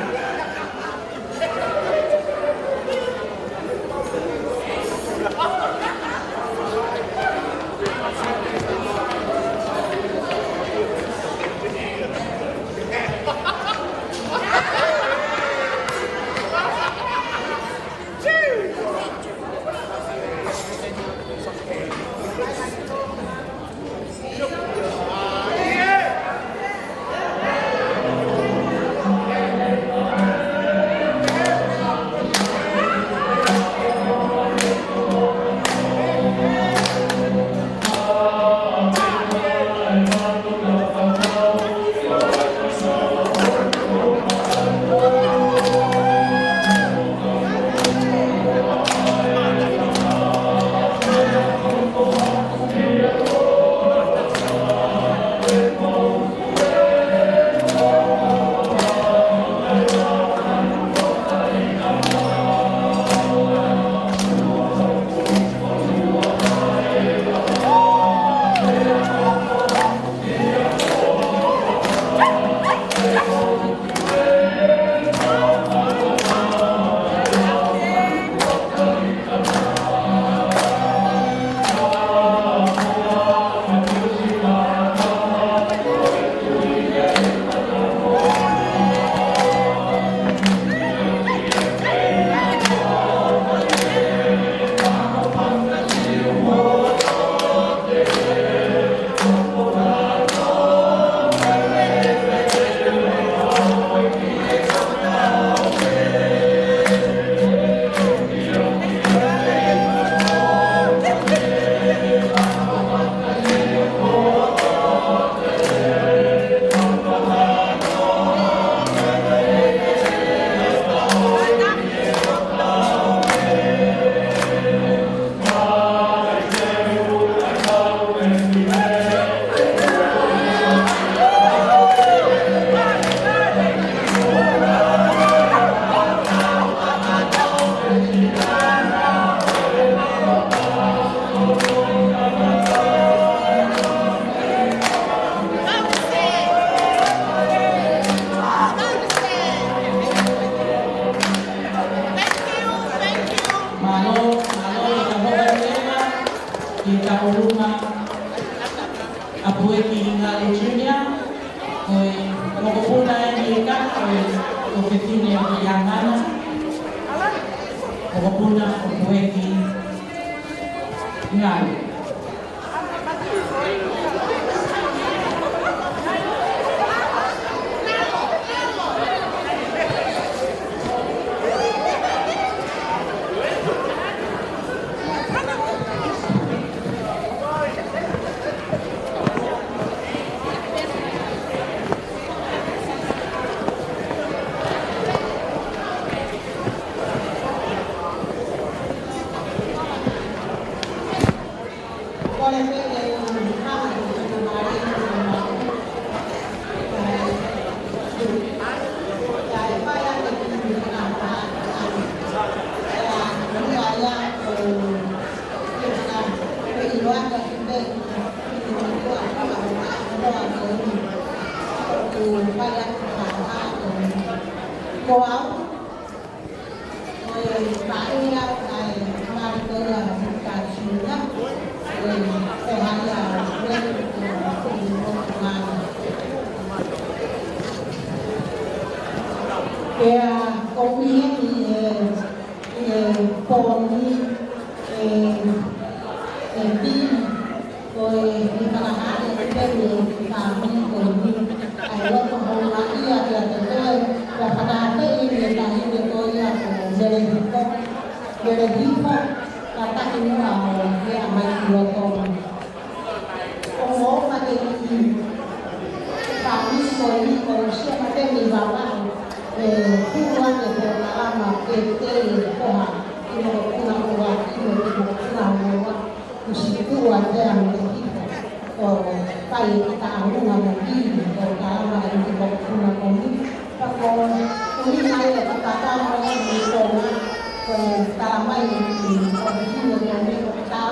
Kalau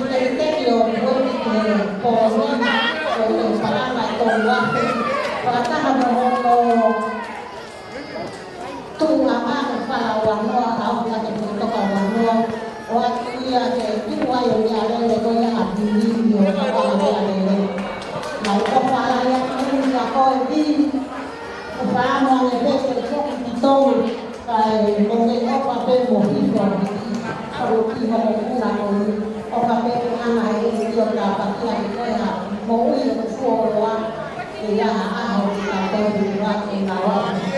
Teki o Wiki ke Paula o te paranga i tō wapu. Whakataha mohono tū a māna whara wanoa au ka te putoka wanoa. O atu ia te tuai o ia rere ko ia a Vili o whakala ia rere. Mai o whara ia kuru ka koe Vili. O whānoa ne pese tuki ki tōu kai mo te opa pe mo hiko o ki mo kuna o ka pe ana e ki o ka pakia i koea mo ui o fuoroa e ia aho ki ka tōu wa e ngā waka.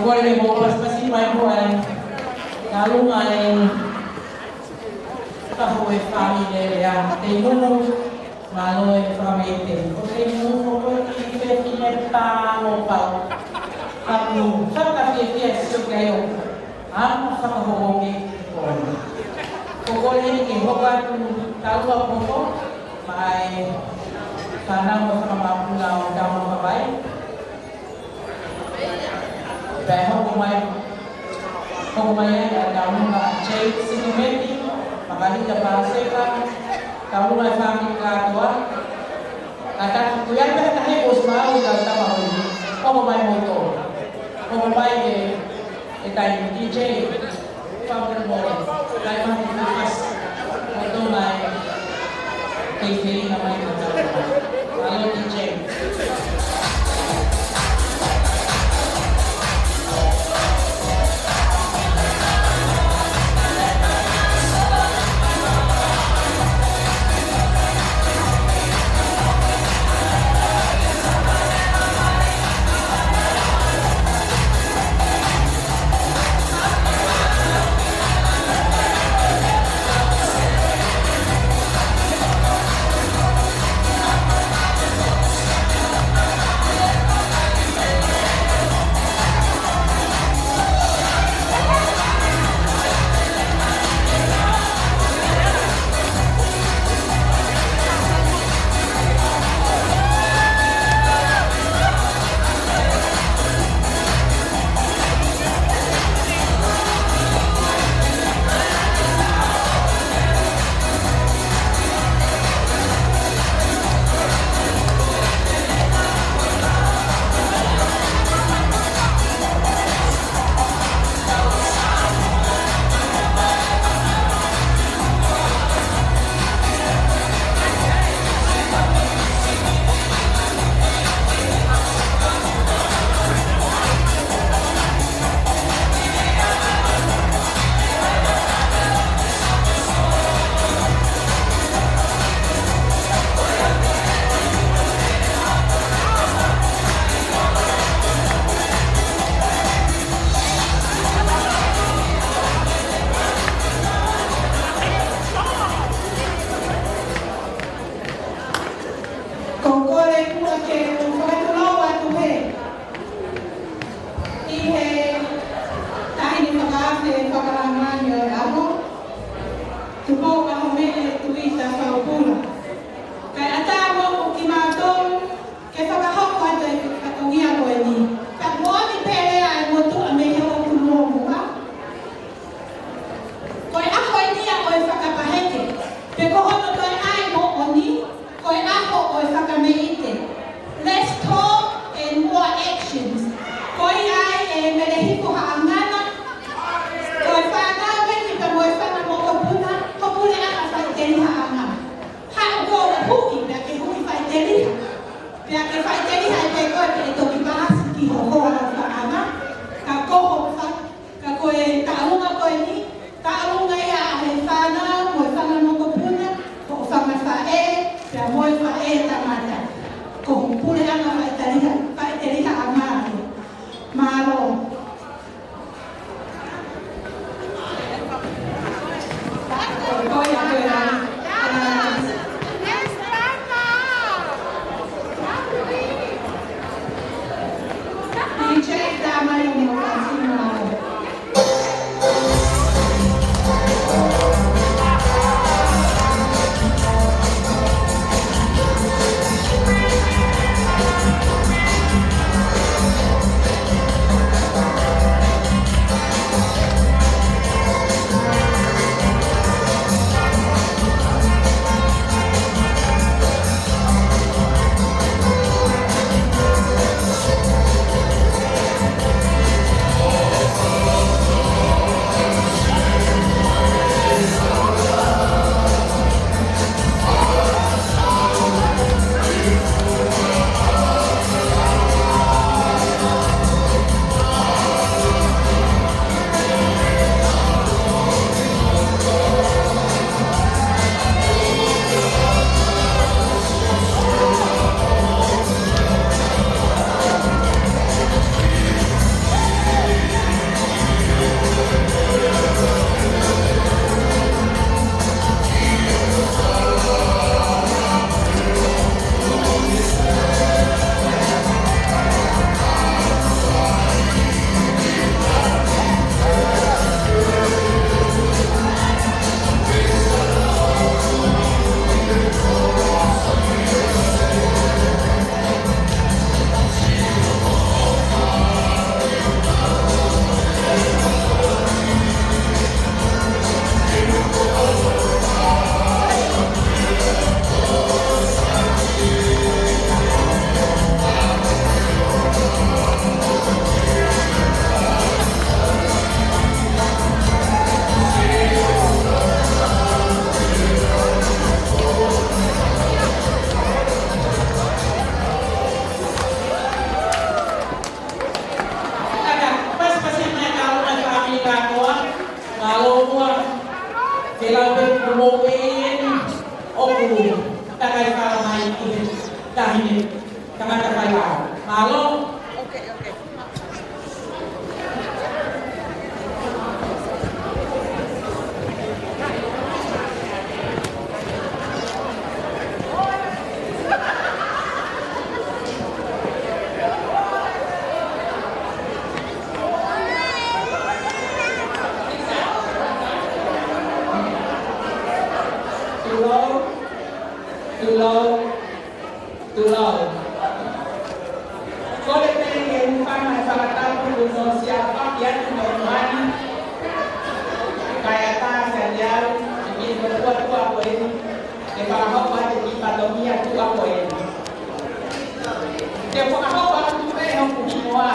Agora eu vou passar assim mais um ano. Na lua é para o família, tem malo é família. Porque não tem que é para o pau. Kamu saka fie sukayo. Amo saka hobogi kono. Kokole ke hoba tu talua koko mai sana mo saka mapula o tamo kabai. Bai hobo mai tamo ka chei sinimeti makalita paseka tamo mai family ka tua. Kata kuya ba tahe osmao da tama ho. Hobo mai moto. Moimoi e tai DJ Paula lai mai mas moto mai kei na mai na alo DJ Fight ini tangata kaya. Malo. Okay. Too low. Kole pengen panas salah tahu dulu siapa yang menemani kayak tas yang bikin berbuat tua ini. Lepas apa jadi padomia tua ini. Dia pun apa tu yang semua.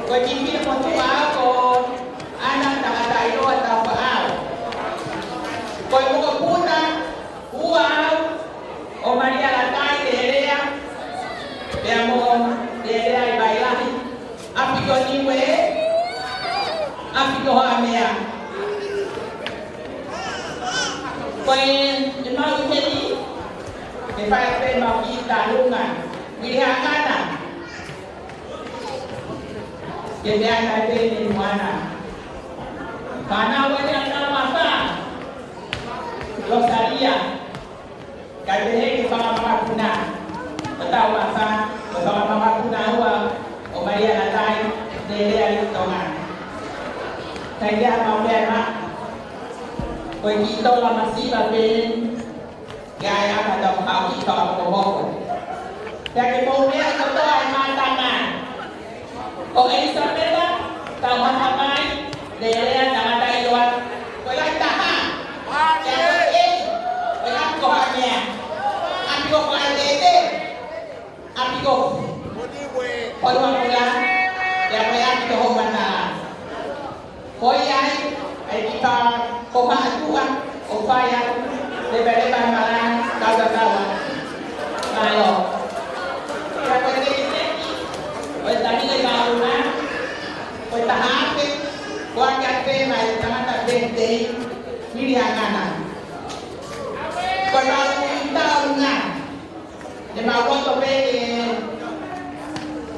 Kau jadi pun tua kau anak tak ada itu atau apa. Kau bukan punya uang. O Maria Latai Derea, Beamo Derea Bailani, Apico Niwe, Apico Amea. When the Mau Teddy, the fire frame of Ita Lunga, we have Nana. The Diana Pain in Wana. Kana when I'm not Masa, Rosalia. Kali ini sama kuna, betul masa bersama kuna uang, Maria Latai, Delia Tongan. Saya mau bermak, pergi tolong masih babin, gaya pada kau kita berbohong. Jadi mungkin kita akan tangan. Kau Isabella, tahu apa? Delia jangan ada iluan, kau yang tahan. Jangan kau hanya. Apigo ko alete, apigo. Polo ang mula, kaya may apigo ho mana. Hoy ay kita kumatuan o bayan, lebe-lebe malang kawa-kawa. Malo. Kaya pwede iseki, pwede tani ay mauna, pwede tahapin, kuwag yate may tangata bente, milihanganan. Kalau tahu nggak, dia mau foto begini,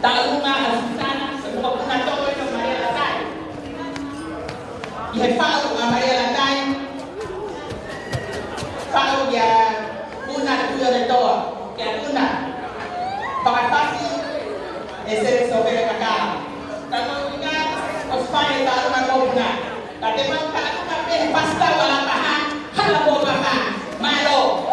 tahu nggak asisana, semua punya toko itu Maria Latai. Dia tahu Maria Latai, tahu dia punya tujuan itu, dia punya, pakai pasti, esok sobek kakak. Kalau ingat, ospai tahu nggak punya, tapi mau tahu nggak pasta wala pahan, halah bawa pahan. Malo.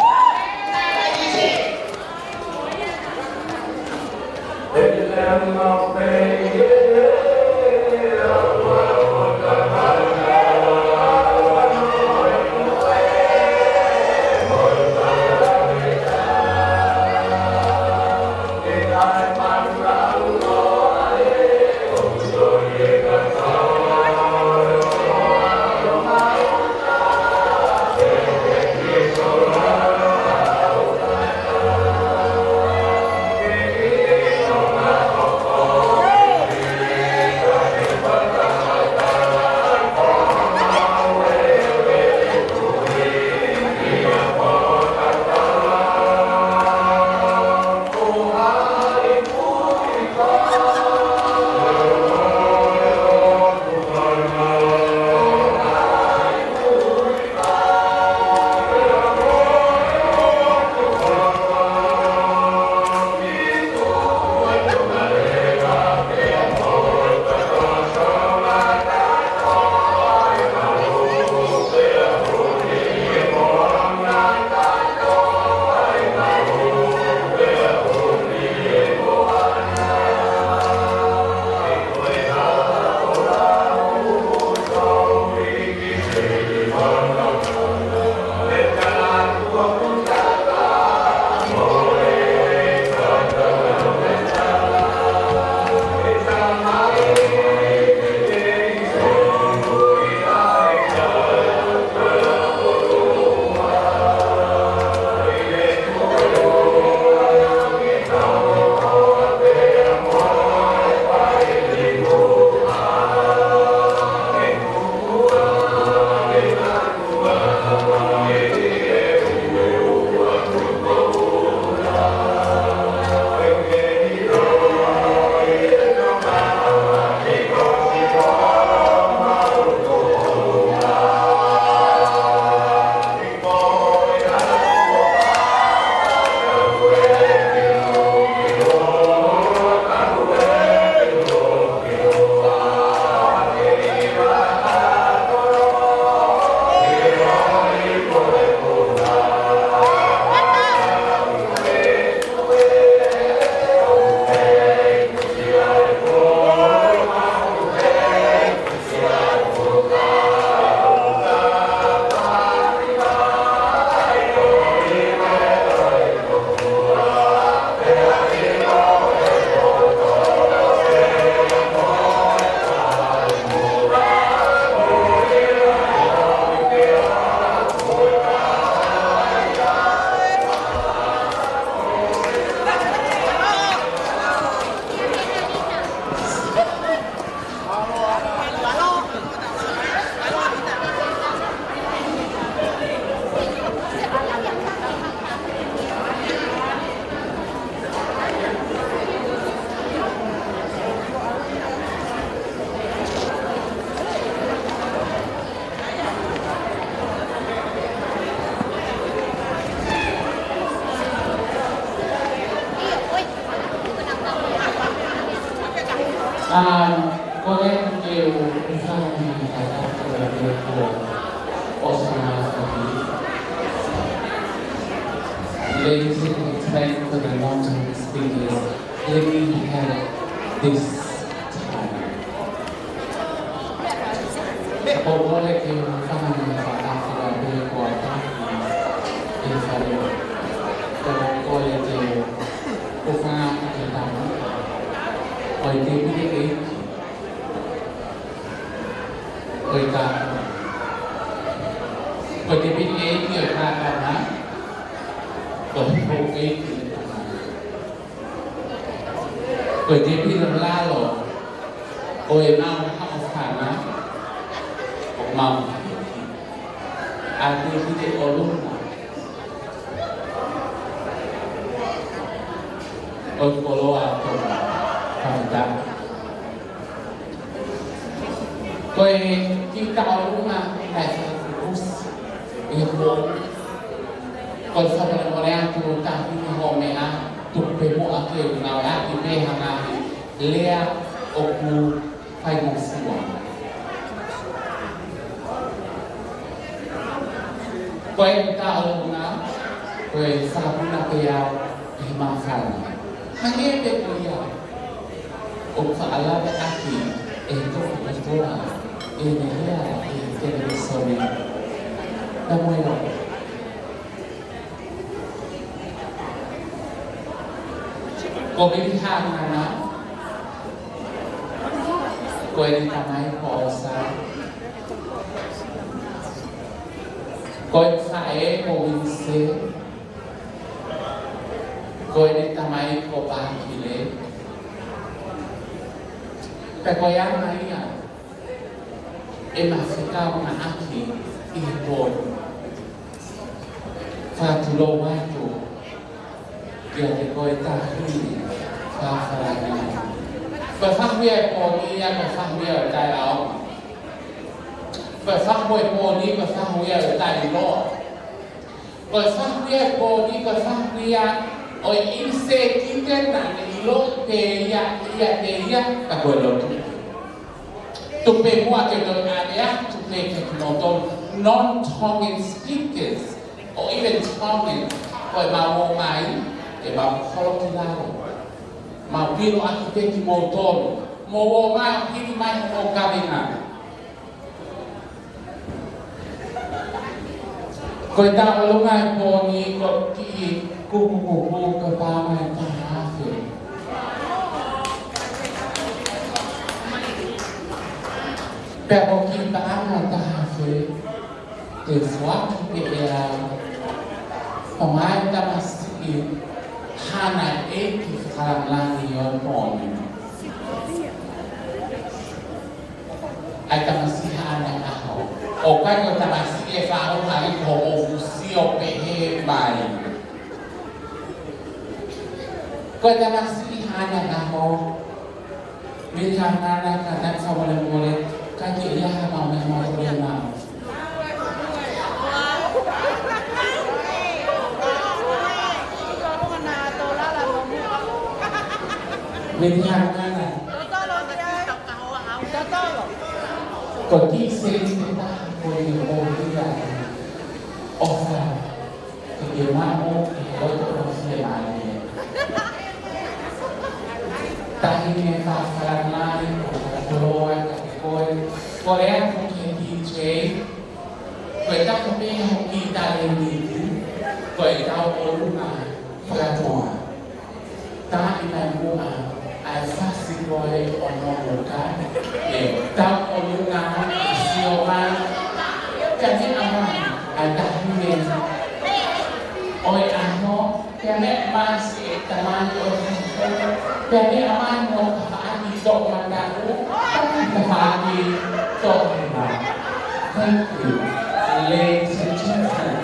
ladies and gentlemen, for the long-term speakers, let me have this time. Boleh kita faham tentang apa yang kuatkan di sana. Kalau boleh kita faham tentang apa yang kita kita pilih dia karena berhubungan kita pilih lalu orang mau karena mau ada kita orang kalau aku pada kita orang ibu kalau sampai orang tu tak punya homea tu pemu aku nak ibu hanga lea aku fai semua kau kita orang kau sahaja nak kaya makan hanya betul aku Allah berkati itu betul ini dia ini sorry Moimoi. Kau pilihan mana? Kau ini tamai Paula. Kau saya kau Vili. Kau ini tamai kau Vili. Tapi yang lainnya, masih kau nak aki impor. Fatu waktu dia dikoita ini fafaranya. Berfahmia poni yang berfahmia dalam. Berfahmia poni berfahmia dalam. Berfahmia poni berfahmia oi inse kita nak ilo dia tak boleh tu. Tu pemua kita ada tu pemua non-Tongan speakers. Or even Tongan, kau mau main, mau kalau kita mau biru aku pergi motor, mau main ini main mau kawinan. Kau tak perlu main poni, kau ki kuku ke paman tahafe. Pero kita aman tahafe, sesuatu yang pemain masih hana sekarang lagi yang poni. Ada masih hana ahau. Okai kita masih faham hari komunisio pehemai. Kita masih hana ahau. Bila hana kata sama boleh kaji dia mau memang. Melihat mana? Kau kisah kita boleh orang offer bagaimana orang selesai. Tadi fafaran lain, keluar, Korea mungkin DJ, kita kami kita ini, kita orang Filipina, tak ingat ai fasi boleh orang bukan, tak orang siapa, jadi apa? Ada ni, oi ano, jadi masih teman orang, jadi aman mau kami dok mandaku, kami dok mana? Thank you, ladies and gentlemen.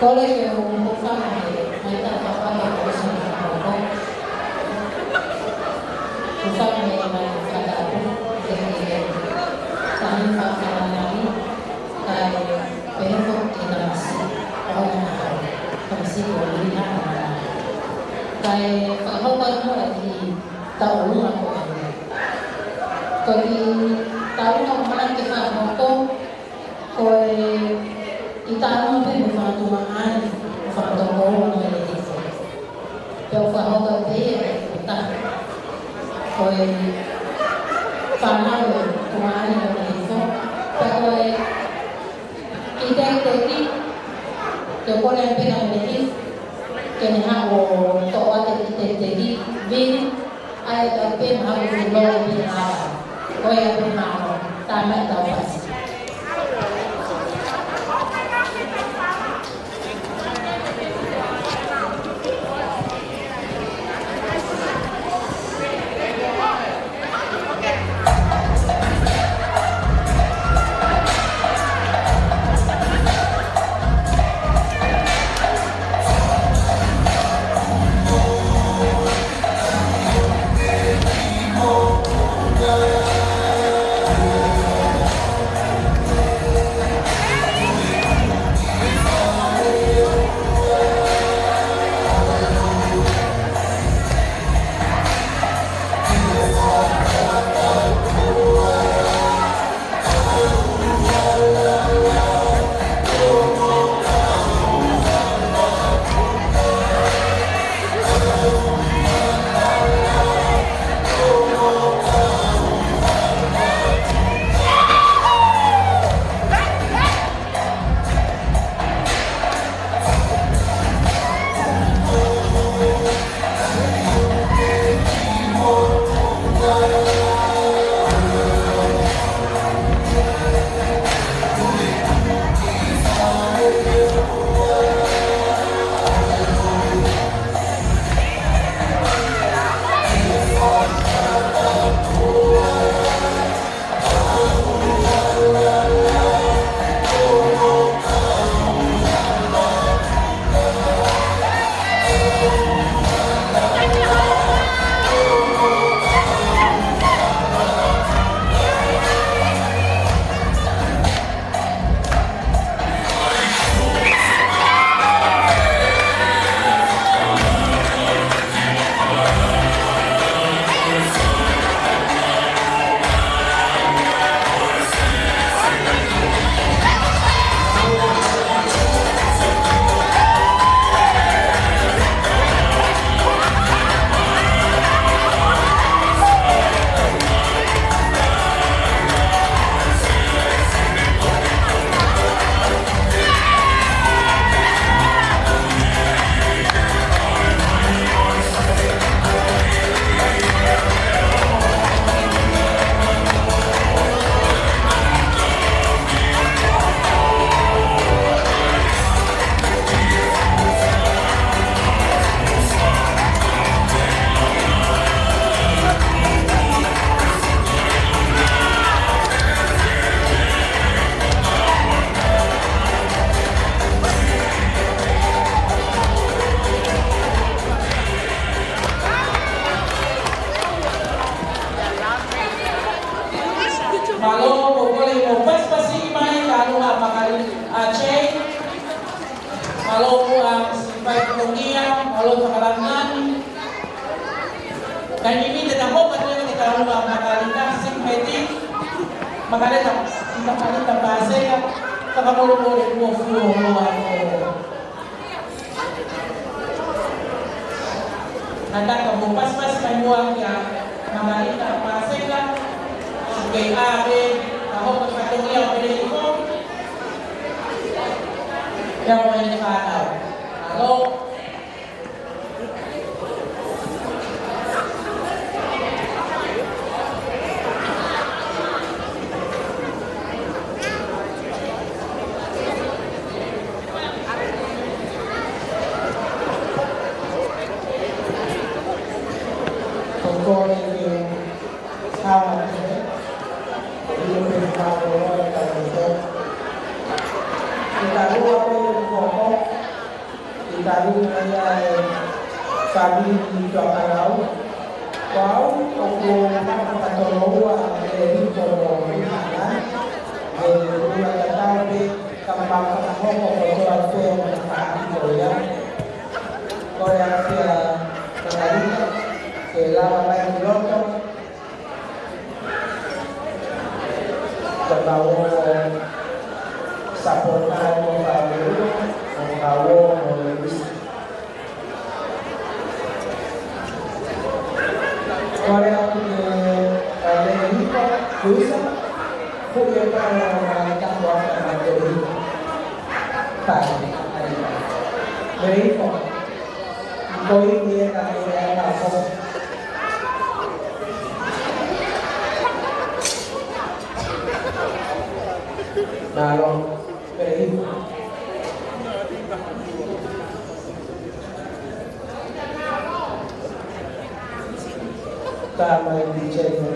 Kole ke o whakane, mai tā whakane o sa whakako. Whakane mai whakako, te hei tahi whakanani, kai pehefo te tamasi, o ngā hau, tamasi o rina ngā. Kai whakahauka noa ki taurunga ko ane. Ko ki taurunga mana ke whakamoko, koe I tāna pe me whātua āni, whātua kōrua no e tifo. Peo whahoka pēa e taha. Koe whānau e kua āni no e tifo. Pea koe I te ki, te kore e pēna me tifo, ke ne hao toa te ki, Vili, ai te pēna hao te loa e pēna hao. Koe e pēna hao, tā mai tau pasi. taringa ia e whamiri ki tua karau. Wau, o ko whakatoroua e rito no Rihana, e rua tatau pe ka whakahoko o toa whea mo na whaakiko ia. Kore a whia taringa, ke lawa mai ki roto. Ka kawo sapotai mo whaamiru, o kawo mo lewisi. Kore aku le hiko kuisa kuya para na tambo na hiko pai ai le hiko koi ni ka ni na ko na lo le hiko ta mai dicendo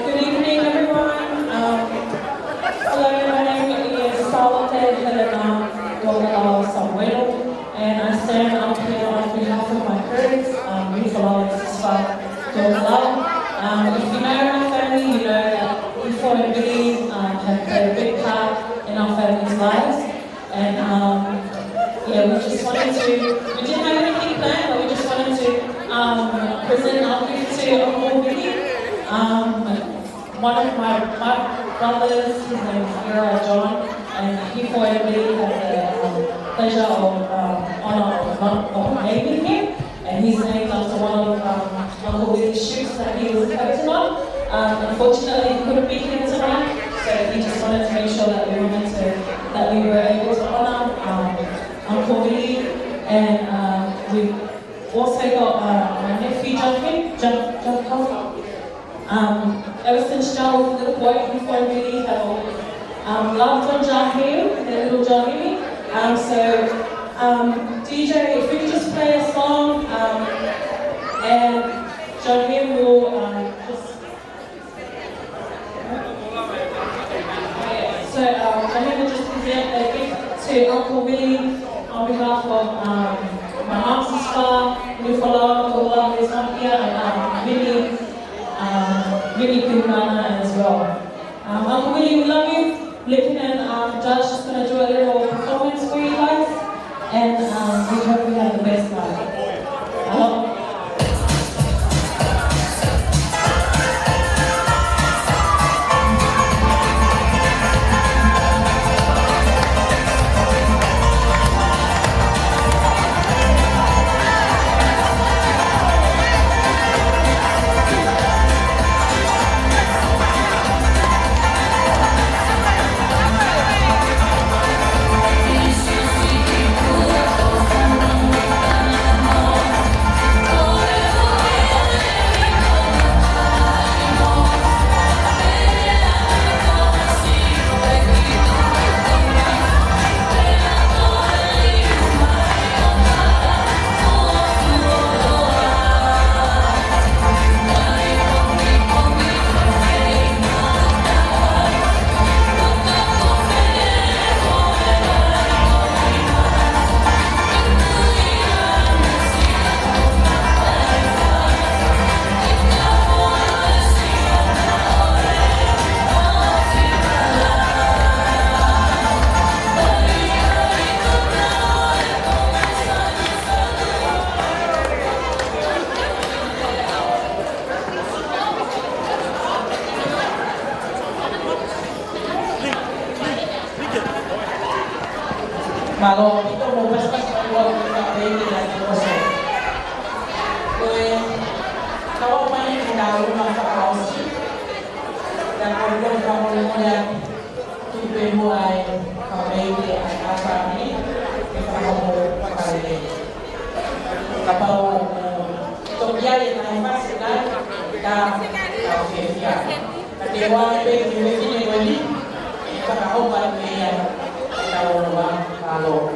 Good evening, everyone. Hello, my name is Paula and I stand up here on behalf of my parents, if you know my family, you know that before and Vili have played a big part in our family's lives. And yeah, we didn't have anything present our gift to Uncle Vili. One of my brothers, his name is John, and he fortunately had the pleasure of honor of naming him, and his name after one of Uncle Vili's ships that he was captain on. Unfortunately, he couldn't be here tonight, so he just wanted to make sure that we were able to honor Uncle Vili, and we also got my nephew John Coffey. Ever since John was a little boy, he thought Vili had always loved on Jahim, and little Jahimi. DJ, if you could just play a song, and Jahim will just. Jahim will just present a gift to Uncle Vili on behalf of my aunt sister, Nufala, Paula, who's not here, and Vili Kumana as well. Uncle Vili, we love you. Lippin and Josh is going to do a little performance for you guys, and we hope you have the best night. Malo ito mo basta sa lugar ng baby na ito. Kalau main tahu masa kausi dan kalau kamu lihat tipe mulai baby apa ni kamu pakai kapal Tokyo yang masih dan Australia. Tapi walaupun baby ini kalau pakai yang tahu Kalau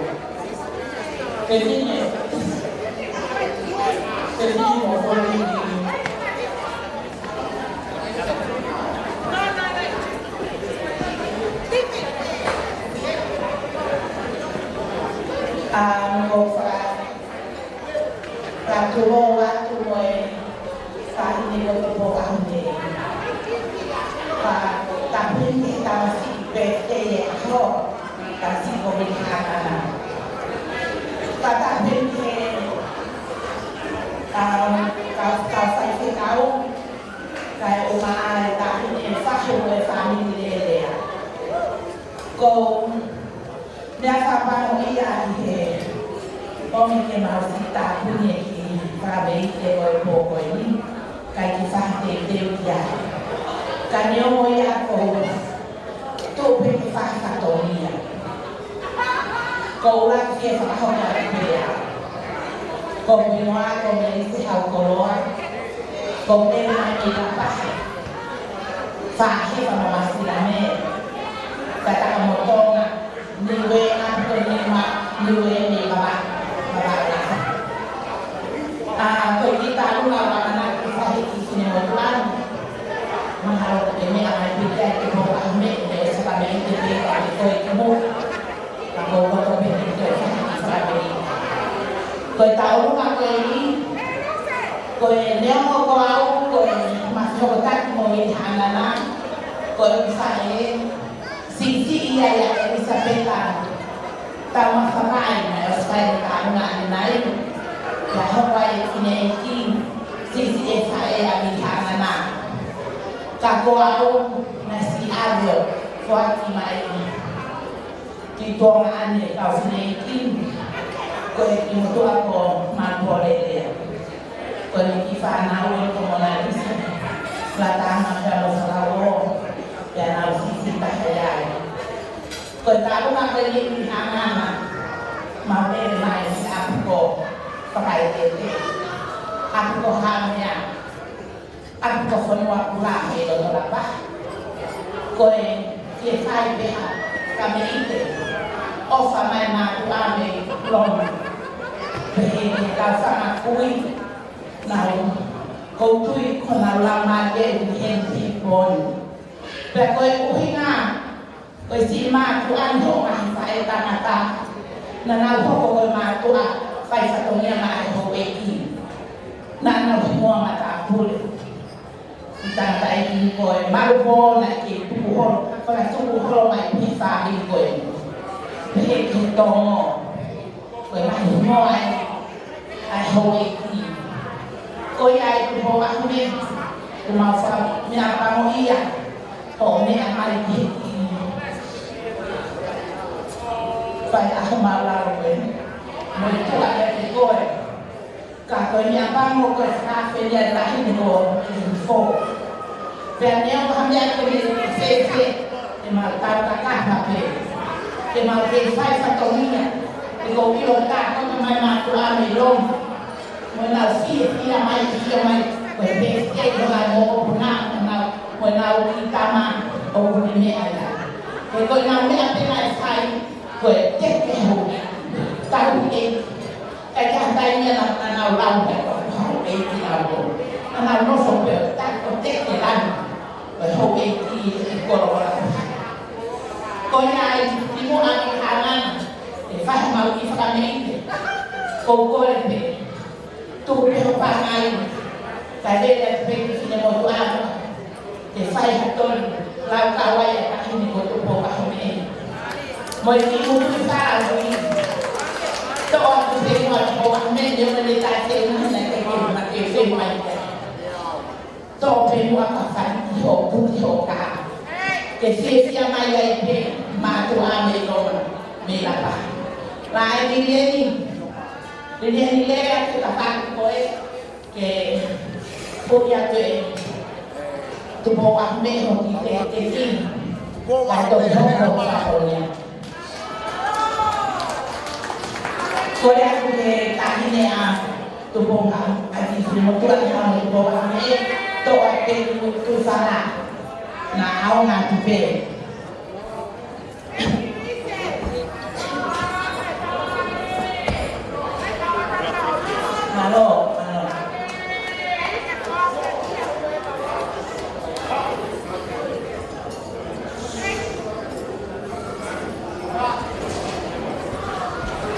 Pedinho foi Latu Moimoi saat ini berpokok ini tapi kita masih bete kasih komunikasi kata binte kau saya tahu saya umai tapi fashion way family dia kau dia apa mau iya dia kau mungkin masih tak punya kabe dia boleh ini kayak kisah dia kan yang mau ya kau tu pergi faham kau ni Kau lah dia faham apa dia. Kau menua kau mesti tahu keluar. Kau memang tidak paham. Faham sama masih lama. Kata kamu tahu nak niwe apa niwe ni bapa. Kau kita tahu lah anak kita di sini orang mahal ini anak kita kita ambil dari sebagai itu kau kamu Kalau kau berpikir seperti kau tahu apa ini, kau ni mau kau masuk tak mau anak, kau bisa sisi ia yang bisa pelan, tahu masalah ini, supaya tahu nak naik, dah apa ini Kakoao na si Abel Fuaki mai Ki tonga ane kau sineikin Koe ki motu ako mapolele Koe ki whanau ko Mona Lisa Latanga kalo sarao Kaya nau sisi tahayai Koe tabu makali ni hangana Mapele mai si ako pakai tete Ako hamnya Aku kefonwa pula helo nolapa. Koe tie kai beha kami ite. Ofa mai na ame long. Behe ka sama kui. Na ko tui kona lama ye ni bon. Pe koe uhinga. Koe si ma tu an ho ma fai tanata. Na na ho ko ma tu a fai satonia ma ho eki. Na na ho ma ta pule. Kita ini koe malupo na ke tuho para tuho mai pisa ni koe pe ke tomo koe Moimoi ai hoe ki koe ai tuho ahme kuma fa mi apa mo ia o me amari ki pai ahmala koe mo tu ake koe ka koe mi apa mo koe ka fe dia lahi ko fo Pernah kami akan berfirman, emal tahu kakak apa, emal berfirman satunya, kalau kita tak tahu mana tu amilom, mana sih dia mai berfirman dengan mau punah, mana kita mah orang ini ada. Kalau kami apa yang saya bercakap tahu ini, kerja tanya nak lau tahu ini tahu, nak lau sampai tak bercakap lagi. Hậu kỳ của cô này đi mua ăn khả năng để phải màu đi pha mấy cô là về tu theo ba ngày tại đây là về khi một tu ăn để phải hạt tôn lao cao quay ở các hình của tu bộ các hình mỗi khi mua tu pha rồi tôi tu mọi bộ ăn nên nếu mà đi tại thế nó là cái gì mà cái phim mày tôi phải mua các phần hộ cũng hộ cả cái phía mai đây thì mà tụi anh mình còn mình là phải lại đi lên cái tập ăn của cái phụ gia tuệ tụi bộ ăn mê hồ thì cái gì lại tụi không và hồ nhà cô đã cũng cái tại như này tụi bộ ăn thì tụi một tuần hàng tụi bộ ăn mê tôi cái tu sana nào ngàn tu về alo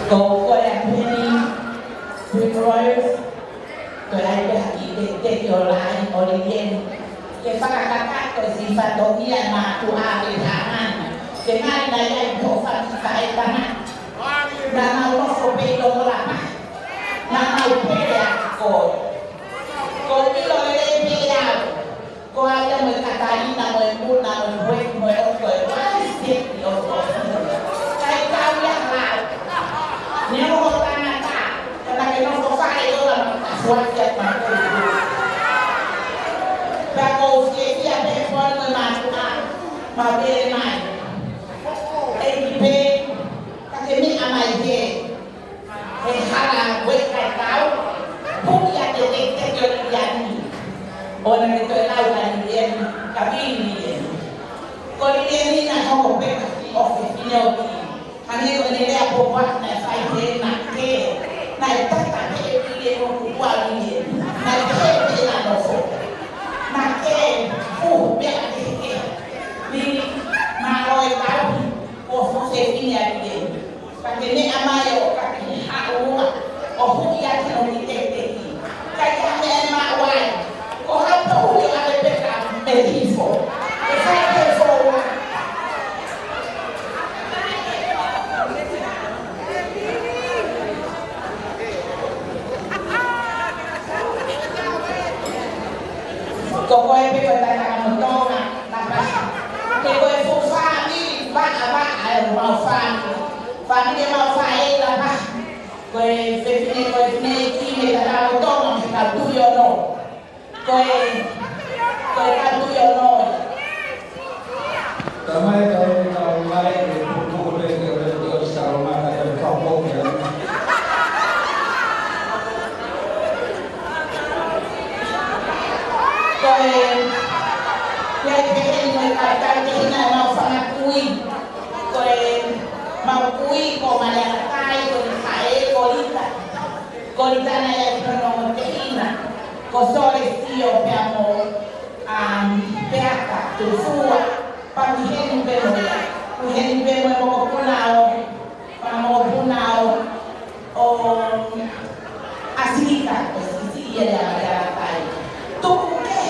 cô em Vili tôi ai cái cái lại ở đây cái phát các cái gì phát đồ kia mà tu a cái thằng cái này là cái đồ phát cái tăng là nào nó phổ biến đâu là nào phê là cô đi rồi lên phê là cô ai cho mình cả tay là mình mua là mình quên mình ông cười quá xịt nhiều rồi cái cao nhất là nếu không tăng là cái nó có phải đâu là quan trọng mà và cô sẽ đi ăn cái con người mà về này ADP các cái miếng ăn này về thì khá là với cái cáo không gia đình để cái chuyện gia đình ôi là cái tuổi lao là đi cả đi cô đi đi là không có biết office nhiều thì anh ấy còn đi làm bộ phận này phải thế nặng thế này tất cả cái đi cũng qua đi này cái là nó phụ nặng cái phụ biết đi mà rồi tao cô không sẽ đi nhà đi các cái này ama yo các cái hạ uống không gia thì nó đi tệ tệ cái này mà hoài có hai phụ thì anh biết làm để đi phụ cái phải để phụ cô quay bây giờ là một con Família mau fai la pa. Koe fefine ki me ta o toma me ka tu yo no. Koe ka tu yo no. Tamai kau mai buku le sa ma ka ka ko ya. Koe mai ka ina mau fa kui. Koe mau kui ko mala kai ko kai ko lita. Ko lita na ya no te ina. Ko sole sio pe amo peaka tu fua. Panghihen bemo mo punao o asika si ya tai tu ke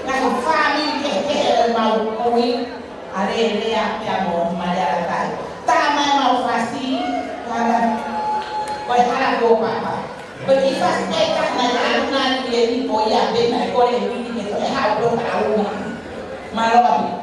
na family ke mau kui are ya mo madara tai ta mai mau fasi para koi hala go papa bagi fas ka na ni ko ya be na ko le ni ke ha do ta u malo abi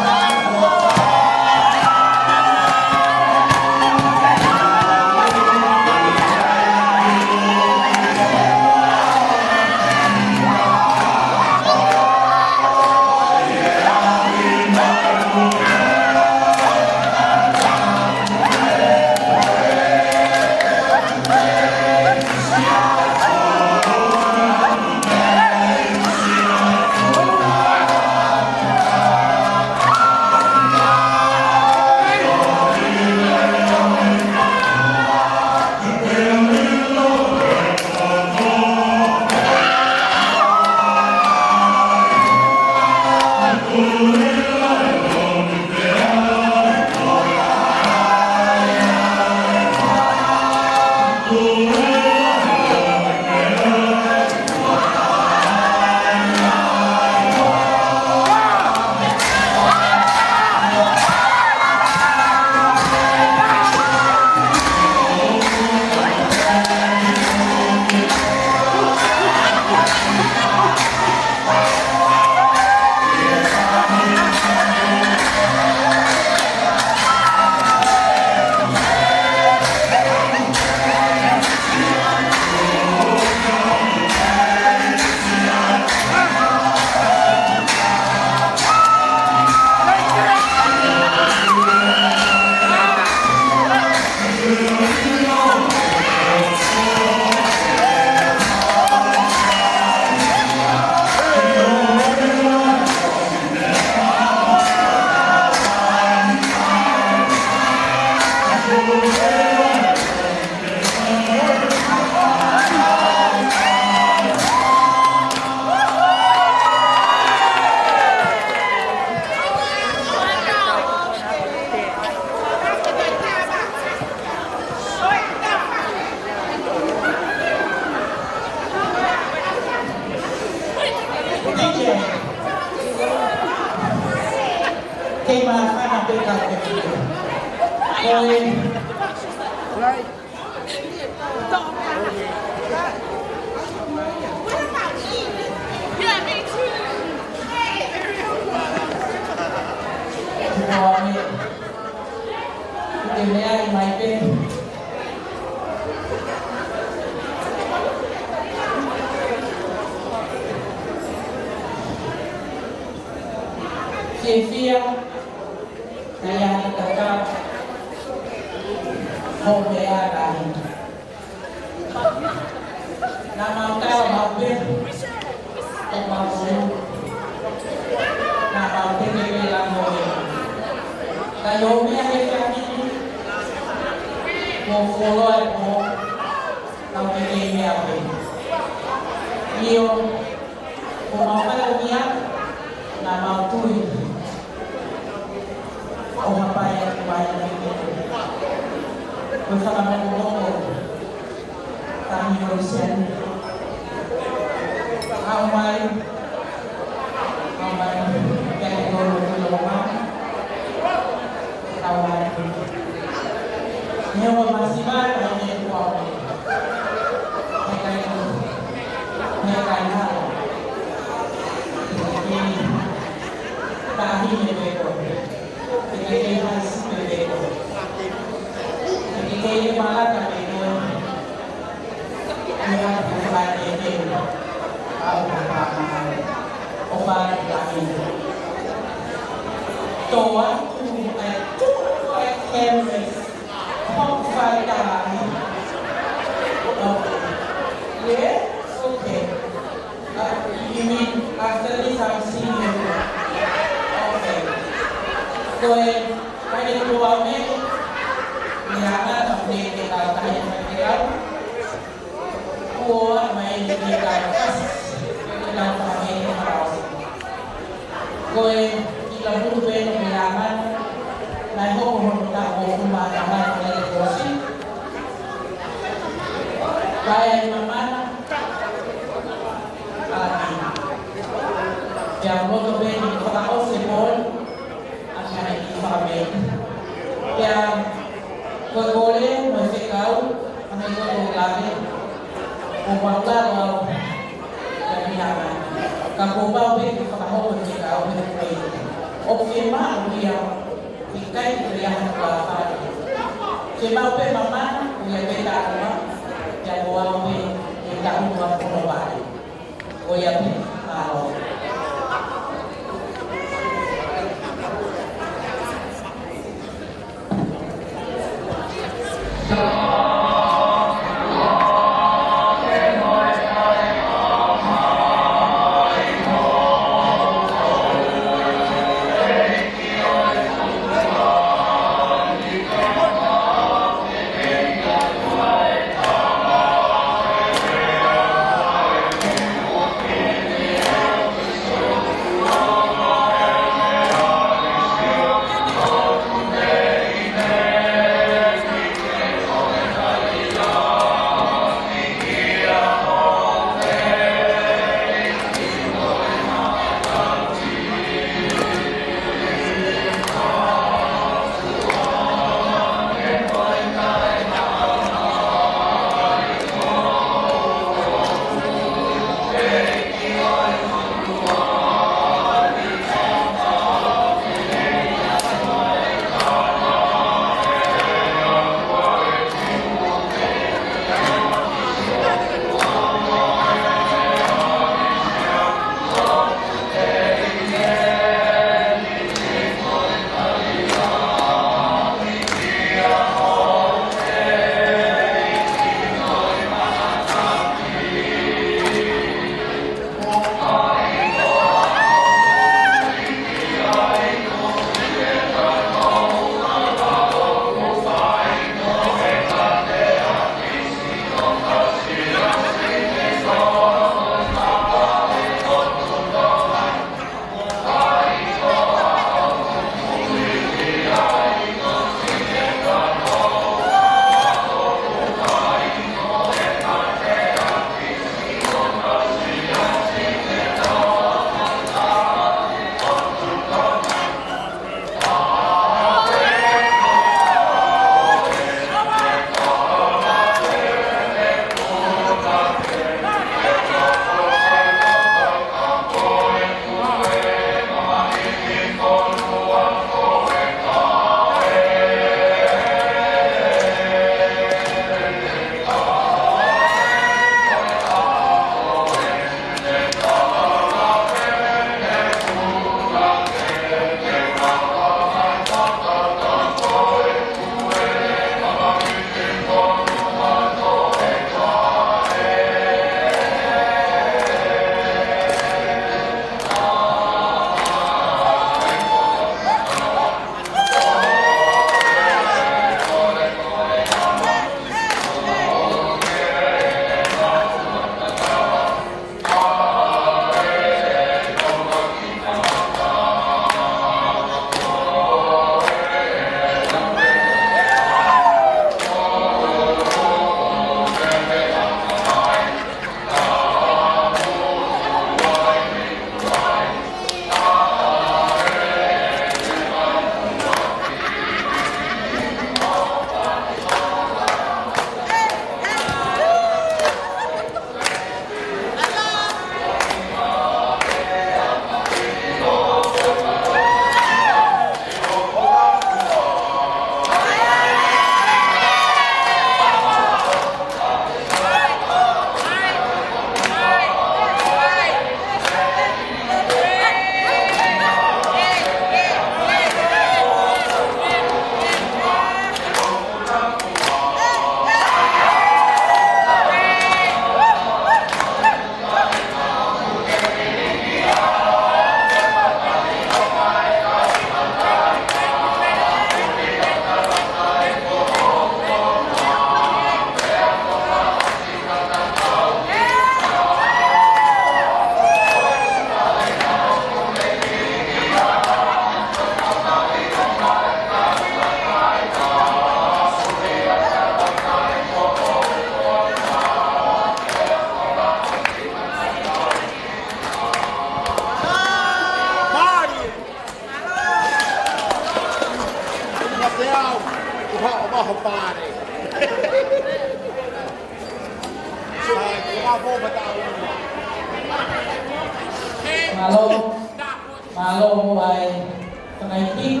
Malo ay pangaitik,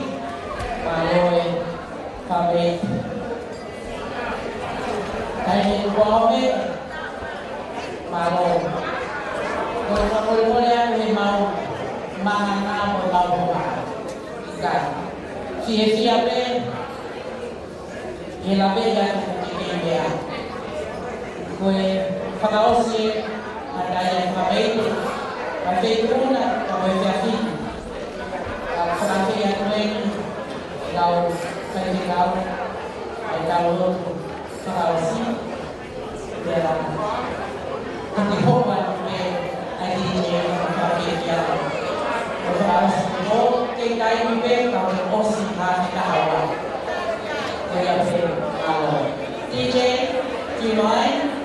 malo ay kami. Kaya buwame, malo. Kung makulmuli ang limaw, mga namo lawa. Ikan. Siya pe, ilabe yan kung kikibaya. Kung pagkaosi, ada yang kami itu, kami itu na kami jadi. Sekarang yang lain, kau saya kau, kau pagkaosi, dia nanti hoban pe, nanti dia kami dia. Pagkaosi, oh tinggal pe kau osi hati kau. Dia pe, DJ, do you mind?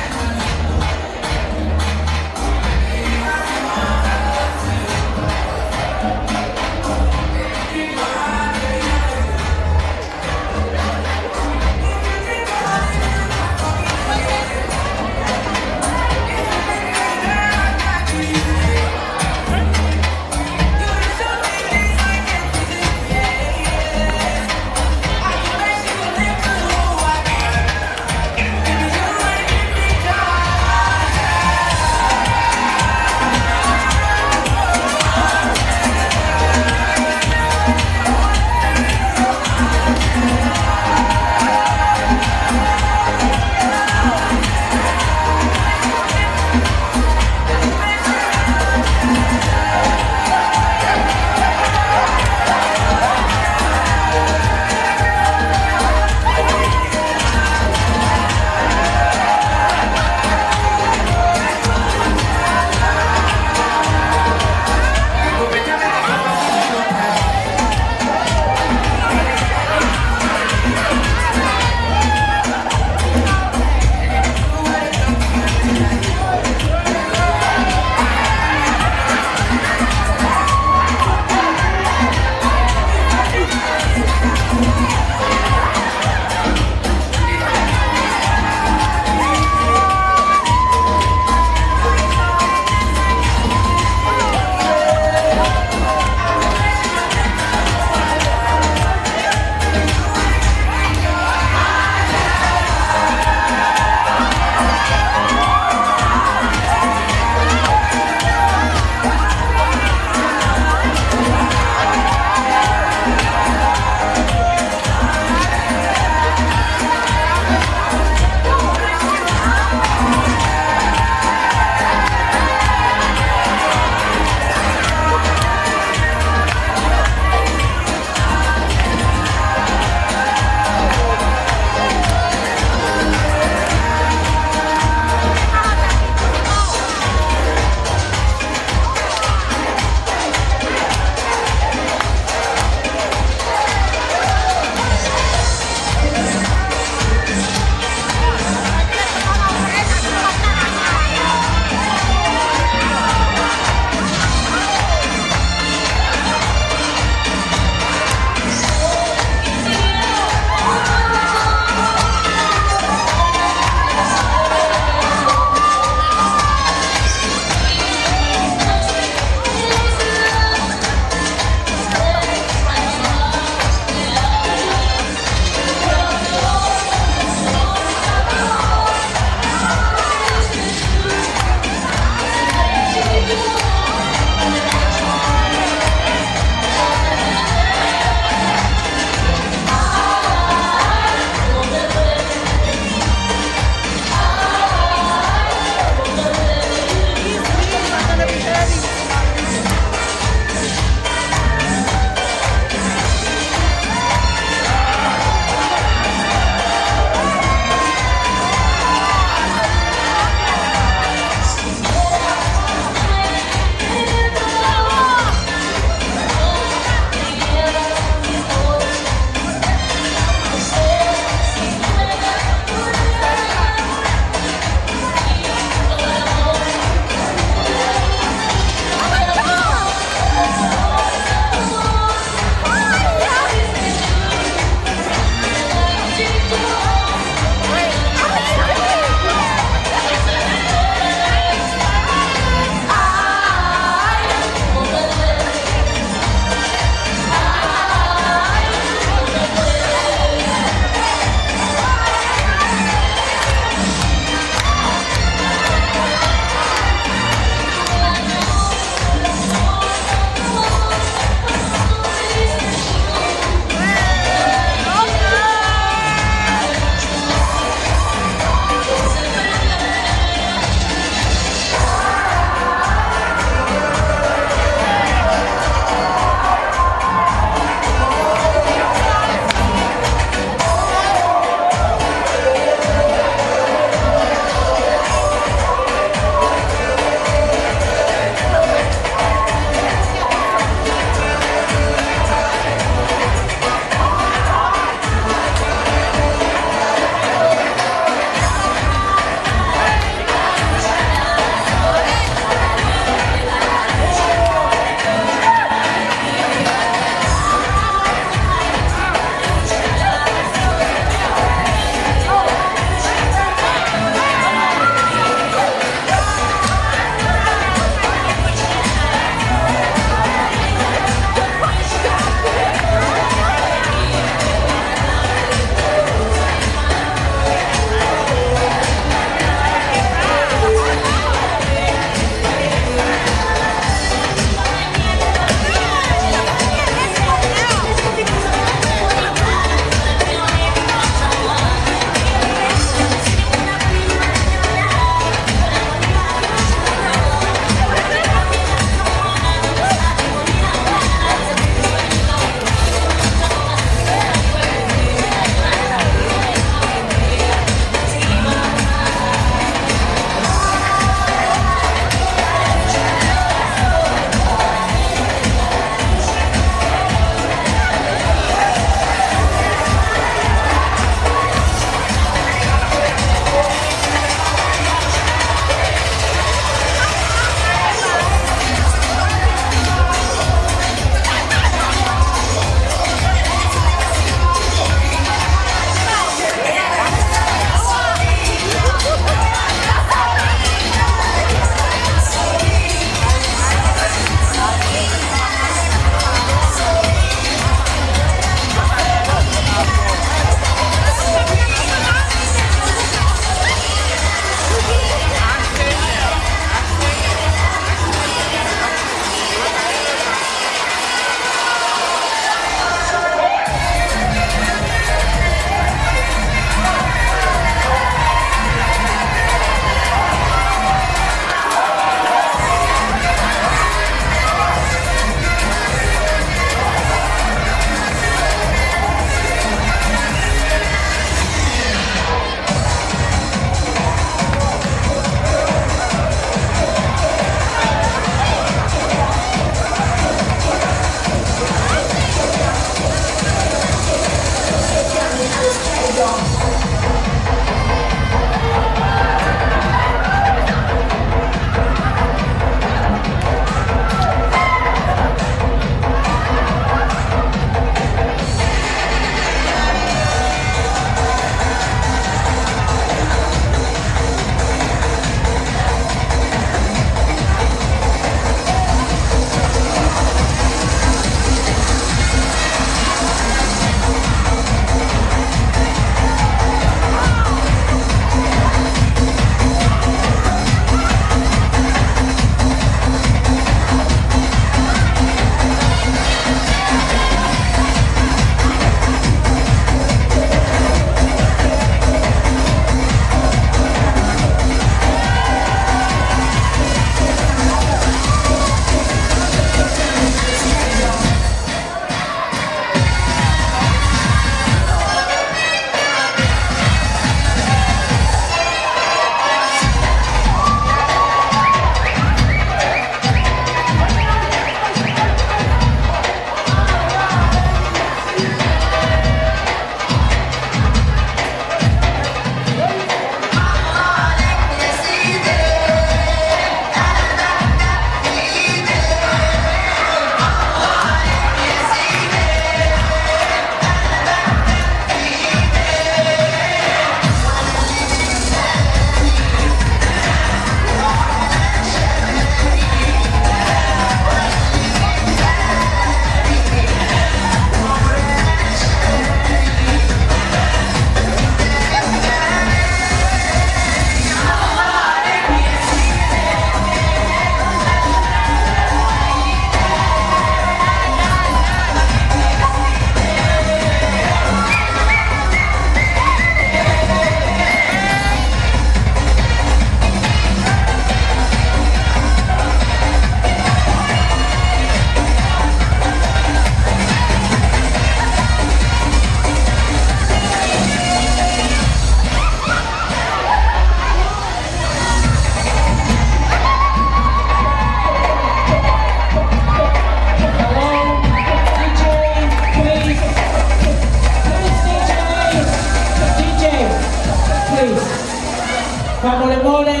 Whamole mole,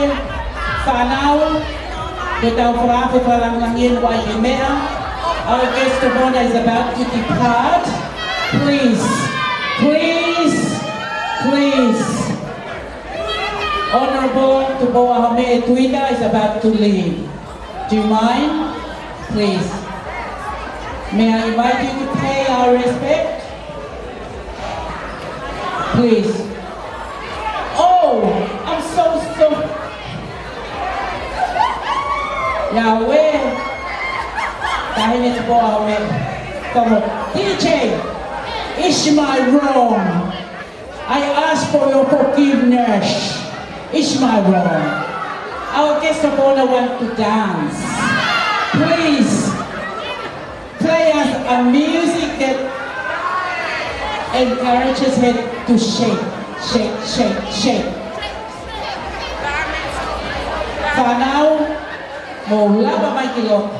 whanau, te tau whaafe whalangangien wai he mea. Our guest of honor is about to depart. Please, please, please. Honorable Tupoa Hame Tuida is about to leave. Do you mind? Please. May I invite you to pay our respect? Please. Oh, I'm so. Yahweh. Dahil ito po ako come on. DJ, it's my wrong. I ask for your forgiveness. It's my wrong. Our guest of honor want to dance. Please, play us a music that encourages him to shake, shake, shake, shake. Whanau, mula pa may kilot.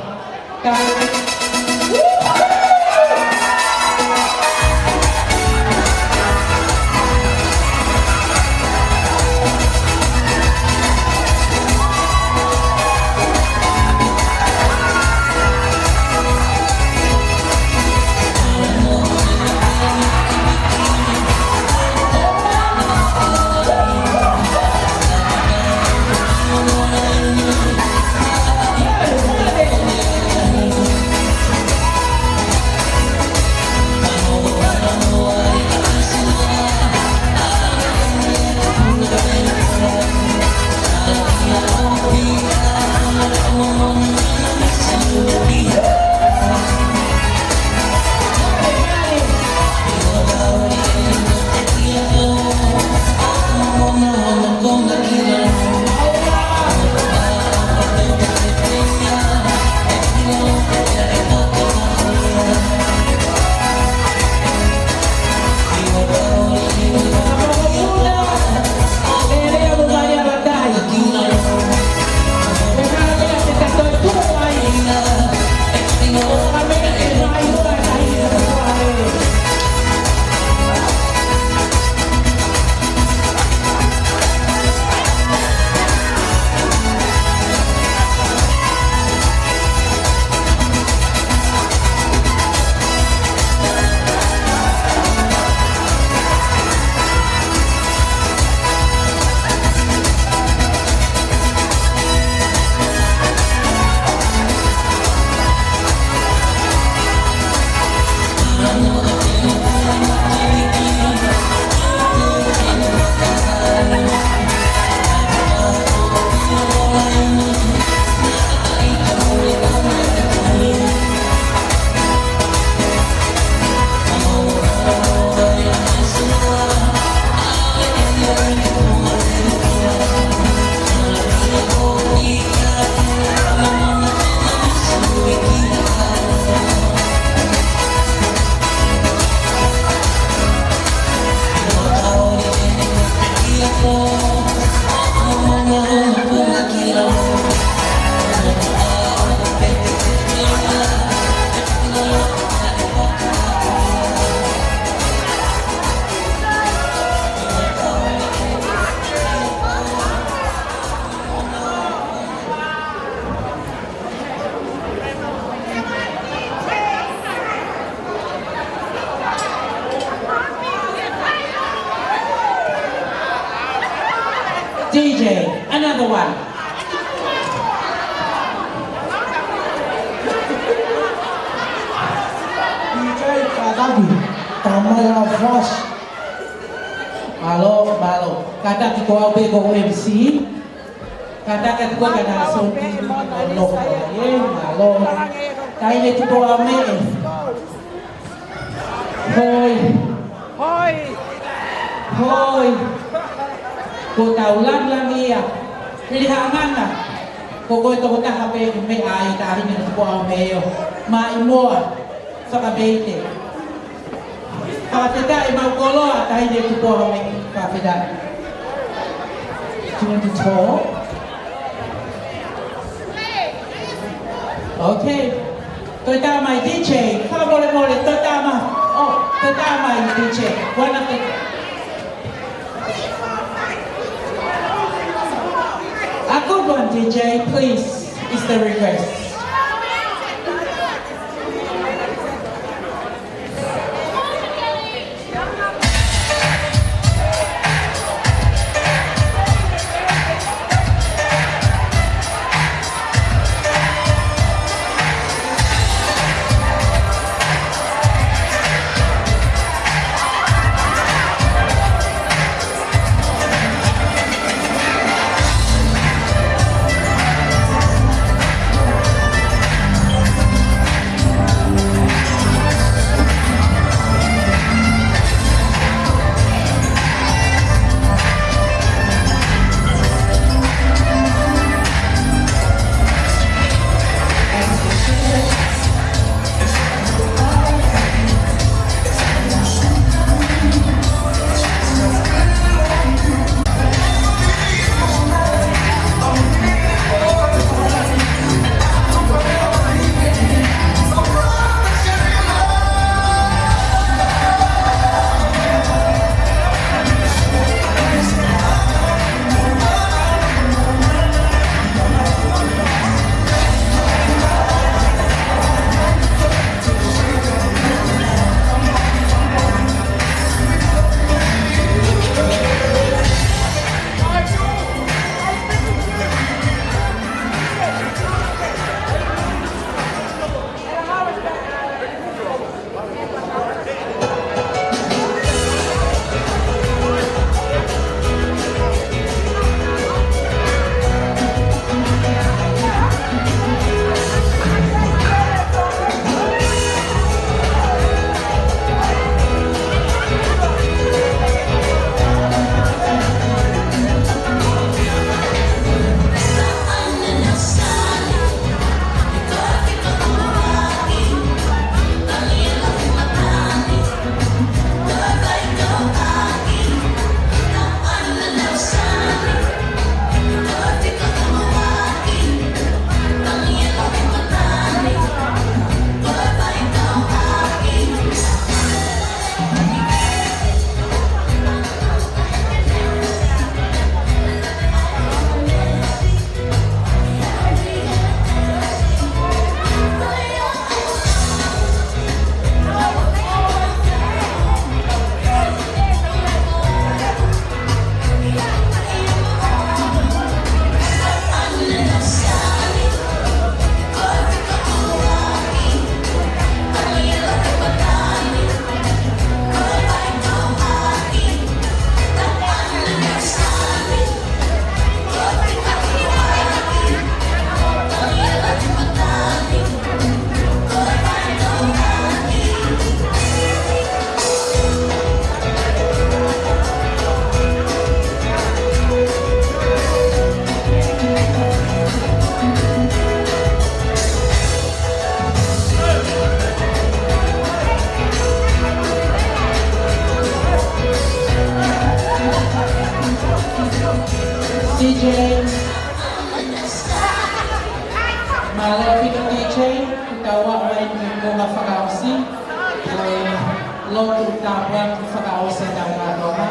DJ, another one. DJ Kadabi, Tamaya Vosh. Malo. Kata ko ang ko MC. Kata ko kada son lo. Malo. Kaya nito ko ame. Hoy. Cô tàu lăn lăn ia, đi thang ngăn à, cô coi tôi ta học về mấy ai ta đi nên cô ao về, mà im mua, sao cả về thế, à thế ta im mau cô lo, ta đi nên cô ao về cà phê đan, chúng tôi thổ, ok, tôi ta mày DJ, không boleh tôi ta mà, tôi ta mày DJ, one of the DJ, please, is the request. DJ, malam itu DJ, kita wawai mga fakausi, Latu tabang fakausi ng mga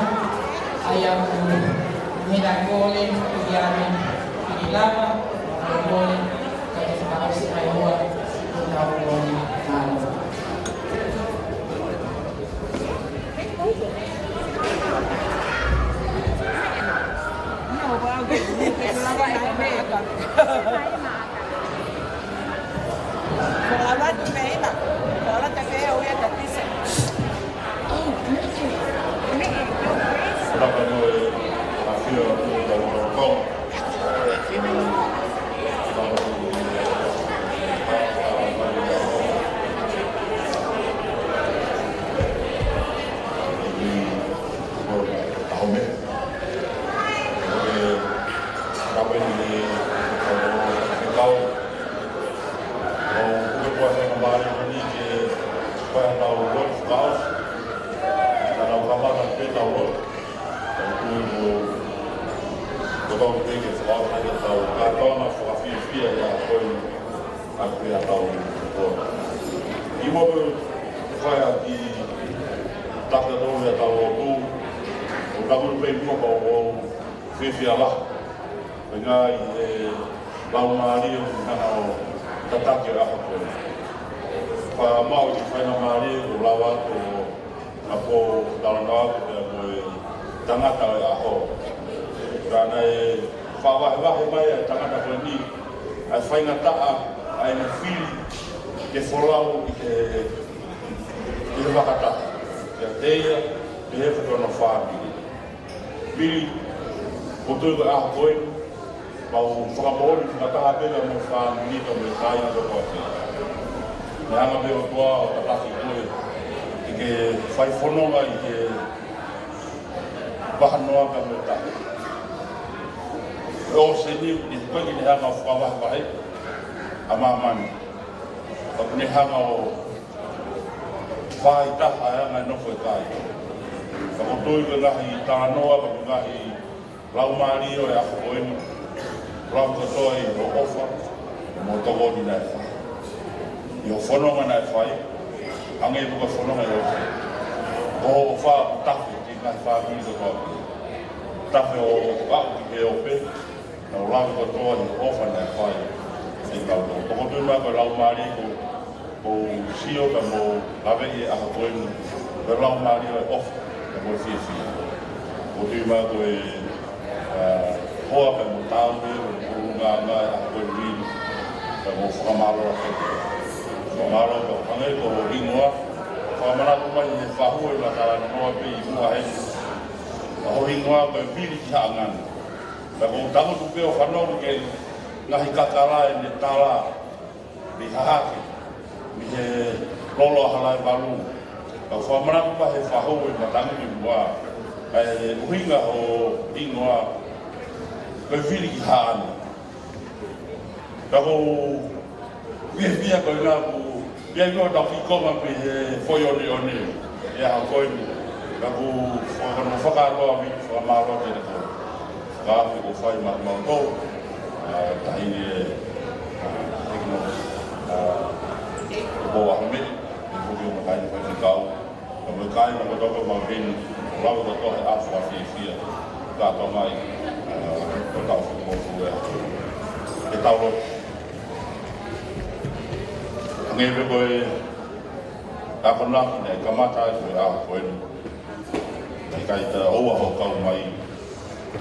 ayam minagolin, kuyamin, pinilama, minagolin, kaya fakausi ay huwag, minagolin, lau maari o hanga o tatake o aha koe. Wha mau i whainga maari o lawa o a po taranaa ko te koe tangata o aho. Rana e whawahe mai a tangata koe ni ai whainga taa ai na whiri ke wholau i te wakata. Kia teia te hefa tona whāmiri. Vili, o tui koe aho koe, mau whakamori ki mataha pega mo whāmiri ka me kāina to koe te. Me hanga me o toa o tataki koe i ke whai whanonga i ke wahanoa ka me tahi. O se niu, i koe ki ne hanga o whawahe a mamani. O ne hanga o whai taha e anga nofo e kai. Ka o tui koe ngahi tānoa, ka o ngahi laumari o e ako koeni. Rau katoa i o ofa, mo togoni nai whai. I o whanonga nai whai, anga i buka whanonga i ofe. O wha o tafe, ki ngahi wha kini katoa. Tafe o au ki he ofe, na o rau katoa i o ofa nai whai. E kau tō. Toko tui mai koe laumari ko sio ka mo lawe i aha koeni. Koe laumari o e ofa, ka mo fia fia. Ko tui mai koe hoa ka mo tāume, o ngā ngai aha koeni riri. Ka mo whakamaro a kete. Whakamaro ka hangai ko ringoa. Whakamaraku mai he whahua i la tāra noa pe i mua heni. Ka ho ringoa koe piri ki haangana. Ka ko tango tupe o whanau ke ngahi kakara e ne tāra mi hahake. Mi he lolo halai walu. Ka whamaraku pa he whahua i matangi ki mua. Ka e uhinga o ringoa koe whiri ki haana. Ka ko whia koe ngā ku ia koe tau whikonga pe he whoi one. E aha koe ni. Ka ku whakaroa mi, whakamaroa te koe. Ka awhi ko whai mau tō. Tahini e hekino ko boa hame. E kuki o makaini whai kau. Ka mui kaina ko toko mau heni. Rawa ko tohe afu a whia. Ka tau mai. Ko tau whikofu e. E tau lo. Ngewe koe apanaki nei kamata e koe aho koe ni. Nei kai ta oua ho kau mai.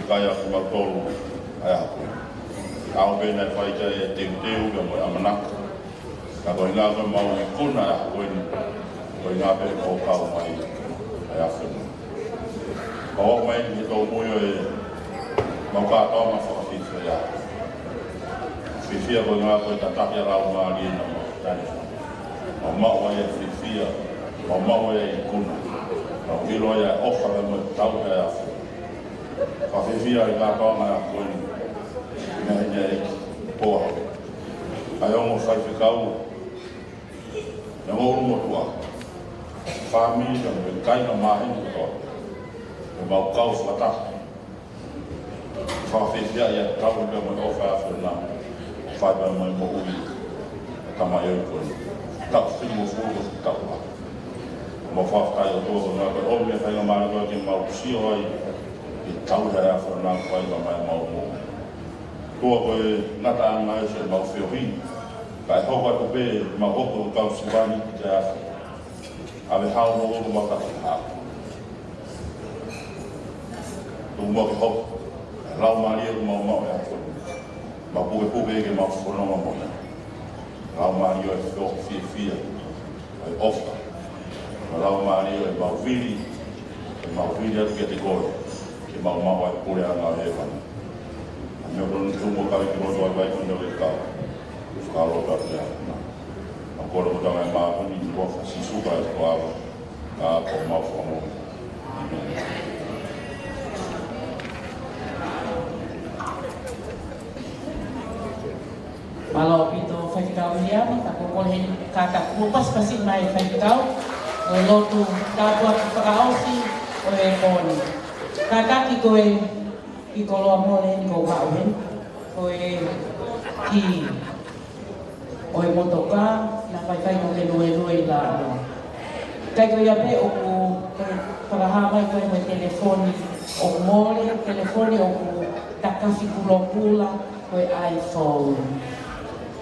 Kai aku mau tolu ai aho koe. Aho koe nei whai kai e teu ka moe amanaka. Ka koe ngā koe mau i kuna ai aho koe ni. Koe ngā pe ho kau mai ai aho koe ni. Ka o mai ni he tau moio e mau kātoa ma whakawhiwhi ai aho. Whiwhia koe ngā koe tataki a rau maari e na mo tani. Ma mau ai e whiwhia, ma mau ai e kuna. Ma wilo ai e ofa e mo tau e afu. Ka whiwhia i ngā taonga e a koeni. Nga henya e poa. Ai ongo whaiwhikau. Nga ngōru motua. Whāmi ka me kaina mahini kotoa. E mau kau whataka. Whawhiwhia i a tau e mo ofa e afu nā. Whaiba mo mo ui. Tama e koeni. Tau whini mo fuogo si tau ha. Mo whawhai o tōko ngā koe o mea whainga māna koe ki mau sio ai i tau hea a whara nā whainga mai mau mō. Tua koe ngata anga e se mau whiohi. Kai hoko atu pē mau hoko o kau siwani ki te afu. Awe hao mo hoko mau tatu hā. Tu mo ki hoko. Lau maari e mau mau e afu. Mau puke e ke mau whanonga mo mea. Lau maari o e whioko fia. Ai ofa. Lau maari o e mau Vili. E mau Vili atu ke te koe. Ke mau mau ai pure anga o hewana. A mea ronu tumo kawi ki roto ai vai kunda o e kau. Whakaro ka rea. A kore mo tanga e maa huni i rofa si suka e ko awa. Ka ko mau whango. Amen. Malo pito whaikau hia, tako kohe kaka kupas kasi mai whaikau. O lotu tātua ki whakaosi o e kōni. Kaka ki koe ki koloa mōne ni ko wauhen. Koe ki o e motoka, na whaikai no ke nue la anō. Kai koe ape o ku whakahamai koe me telefoni o mōre, telefoni o ku takawhi kulo pula, koe iPhone.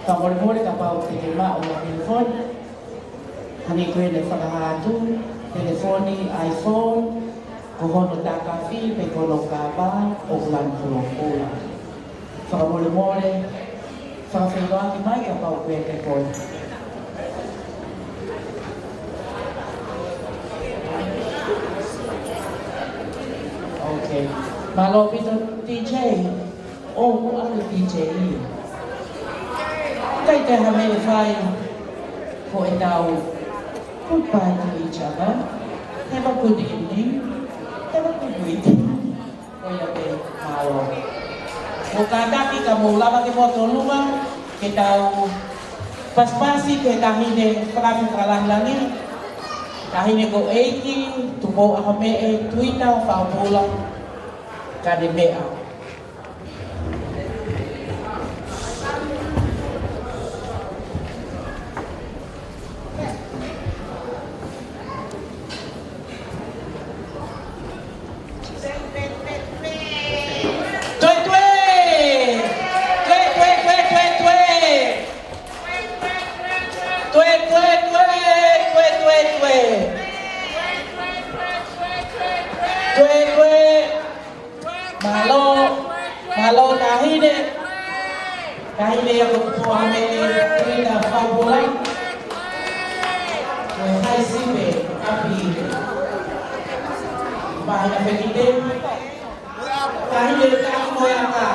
Whamore ka pau te te mao na telefone. Hani koe le whakahatu, telefoni, iPhone, ko hono tā kawhi, pe kono ka wā, o kulan kuro kura. Whakamore, whakawhiroaki mai ka pau koe te koe. Okay. Malo pito DJ, ano DJ? Kay te hame whai ko e tau goodbye to each other. Have a good evening. Have a good weekend. O ia pe malo. O kātaki ka mō lava ke moto luma, ke tau paspasi ke tahine whakalangi. Tahine ko eiki, tumo ahame e tuita o whaupula ka de mea. Malo tahine ako po ame tuita whaupula. Hai sipe, api bahaya pekite. Tahine kaki moyaka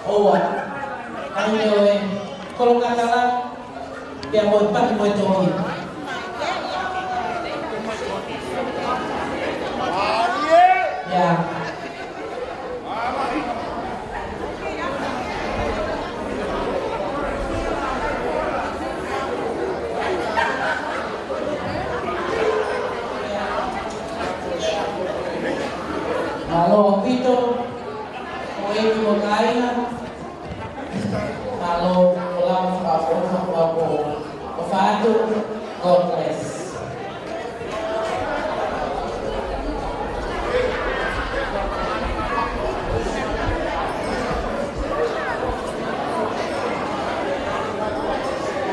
oa. Tahine oe kolokatala dia mo pati mo toki. Ya. Malo Vito, oe mo kaina. Malo olam o fatu, God bless.